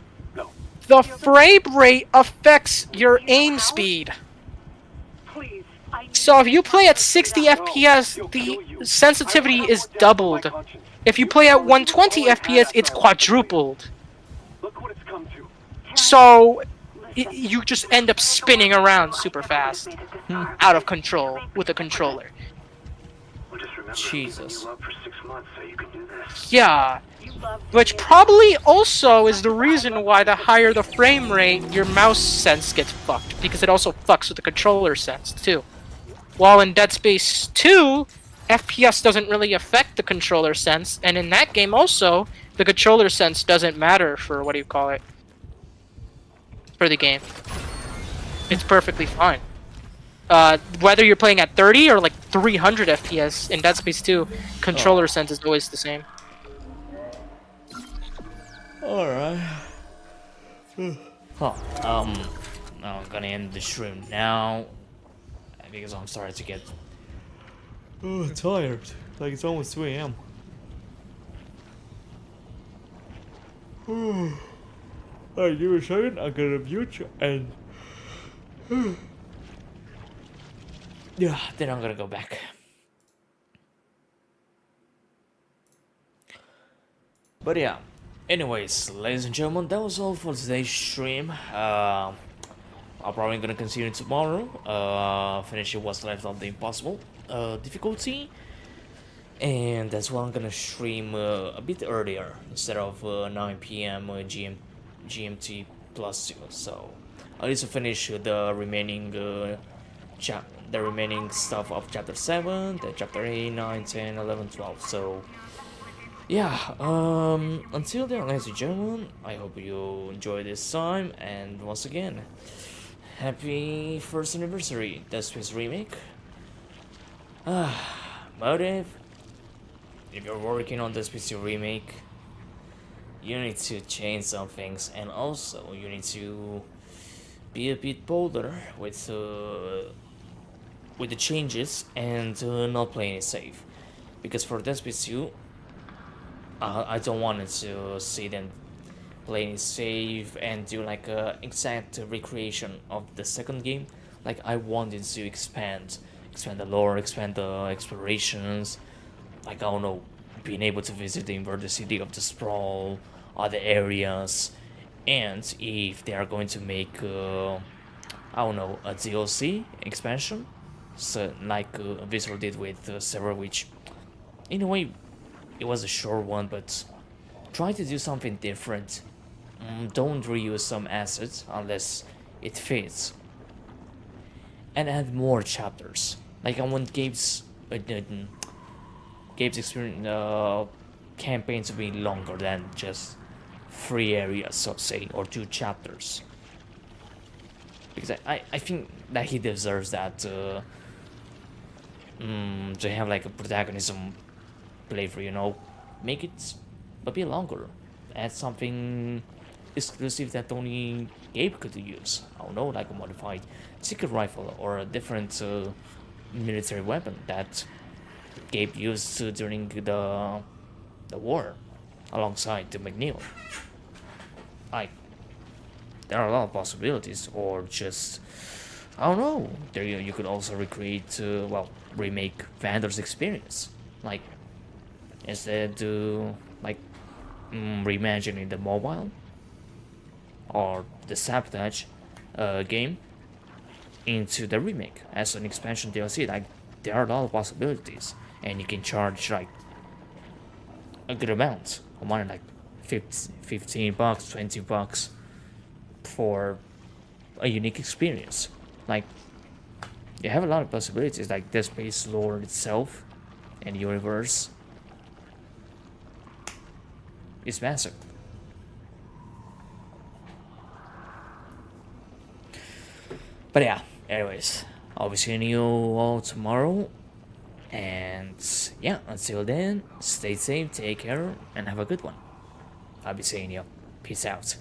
The frame rate affects your aim speed. So if you play at 60 FPS, the sensitivity is doubled. If you play at 120 FPS, it's quadrupled. So you just end up spinning around super fast, out of control with a controller. Jesus. Yeah, which probably also is the reason why the higher the frame rate, your mouse sense gets fucked, because it also fucks with the controller sense too. While in Dead Space 2, FPS doesn't really affect the controller sense, and in that game also, the controller sense doesn't matter for for the game. It's perfectly fine. Whether you're playing at 30 or like 300 FPS in Dead Space 2, controller sense is always the same. Alright. Huh. I'm gonna end the stream now because I'm starting to get tired. Like it's almost 2 AM. Alright, give me a second. I'm gonna mute you and yeah, then I'm gonna go back. But yeah, anyways, ladies and gentlemen, that was all for today's stream. I'm probably gonna continue tomorrow, finishing what's left of the impossible difficulty, and that's why I'm gonna stream a bit earlier instead of 9 PM GMT plus 2. So I need to finish the remaining stuff of chapter 7, the chapter 8, 9, 10, 11, 12. So yeah, until then, ladies and gentlemen, I hope you enjoy this time, and once again, happy 1st anniversary, Dead Space Remake. Motive, if you're working on Dead Space Remake, you need to change some things, and also you need to be a bit bolder with the changes and not playing it safe, because for Dead Space 2, I don't want to see them playing it safe and do like a exact recreation of the second game. Like I wanted to expand the lore, expand the explorations. Like I don't know, being able to visit the inverted city of the Sprawl, other areas, and if they are going to make I don't know, a DLC expansion, so like Visceral did with Server, which in a way it was a short one, but try to do something different. Don't reuse some assets unless it fits, and add more chapters. Like I want Gabe's experience campaign to be longer than just 3 areas, so say, or 2 chapters. because I think that he deserves that to have like a protagonism playthrough, you know, make it a bit longer, add something exclusive that only Gabe could use. I don't know, like a modified secret rifle or a different military weapon that Gabe used during the war alongside the McNeil. Like, there are a lot of possibilities, or just, I don't know, there you could also recreate, well, remake Vander's experience. Like, instead like, reimagining the mobile or the Sabotage game into the remake as an expansion DLC. Like, there are a lot of possibilities, and you can charge like a good amount of money, like $15, $20 for a unique experience. Like, you have a lot of possibilities, like the space lore itself and universe is massive. But yeah, anyways, I'll be seeing you all tomorrow. And yeah, until then, stay safe, take care, and have a good one. I'll be seeing you. Peace out.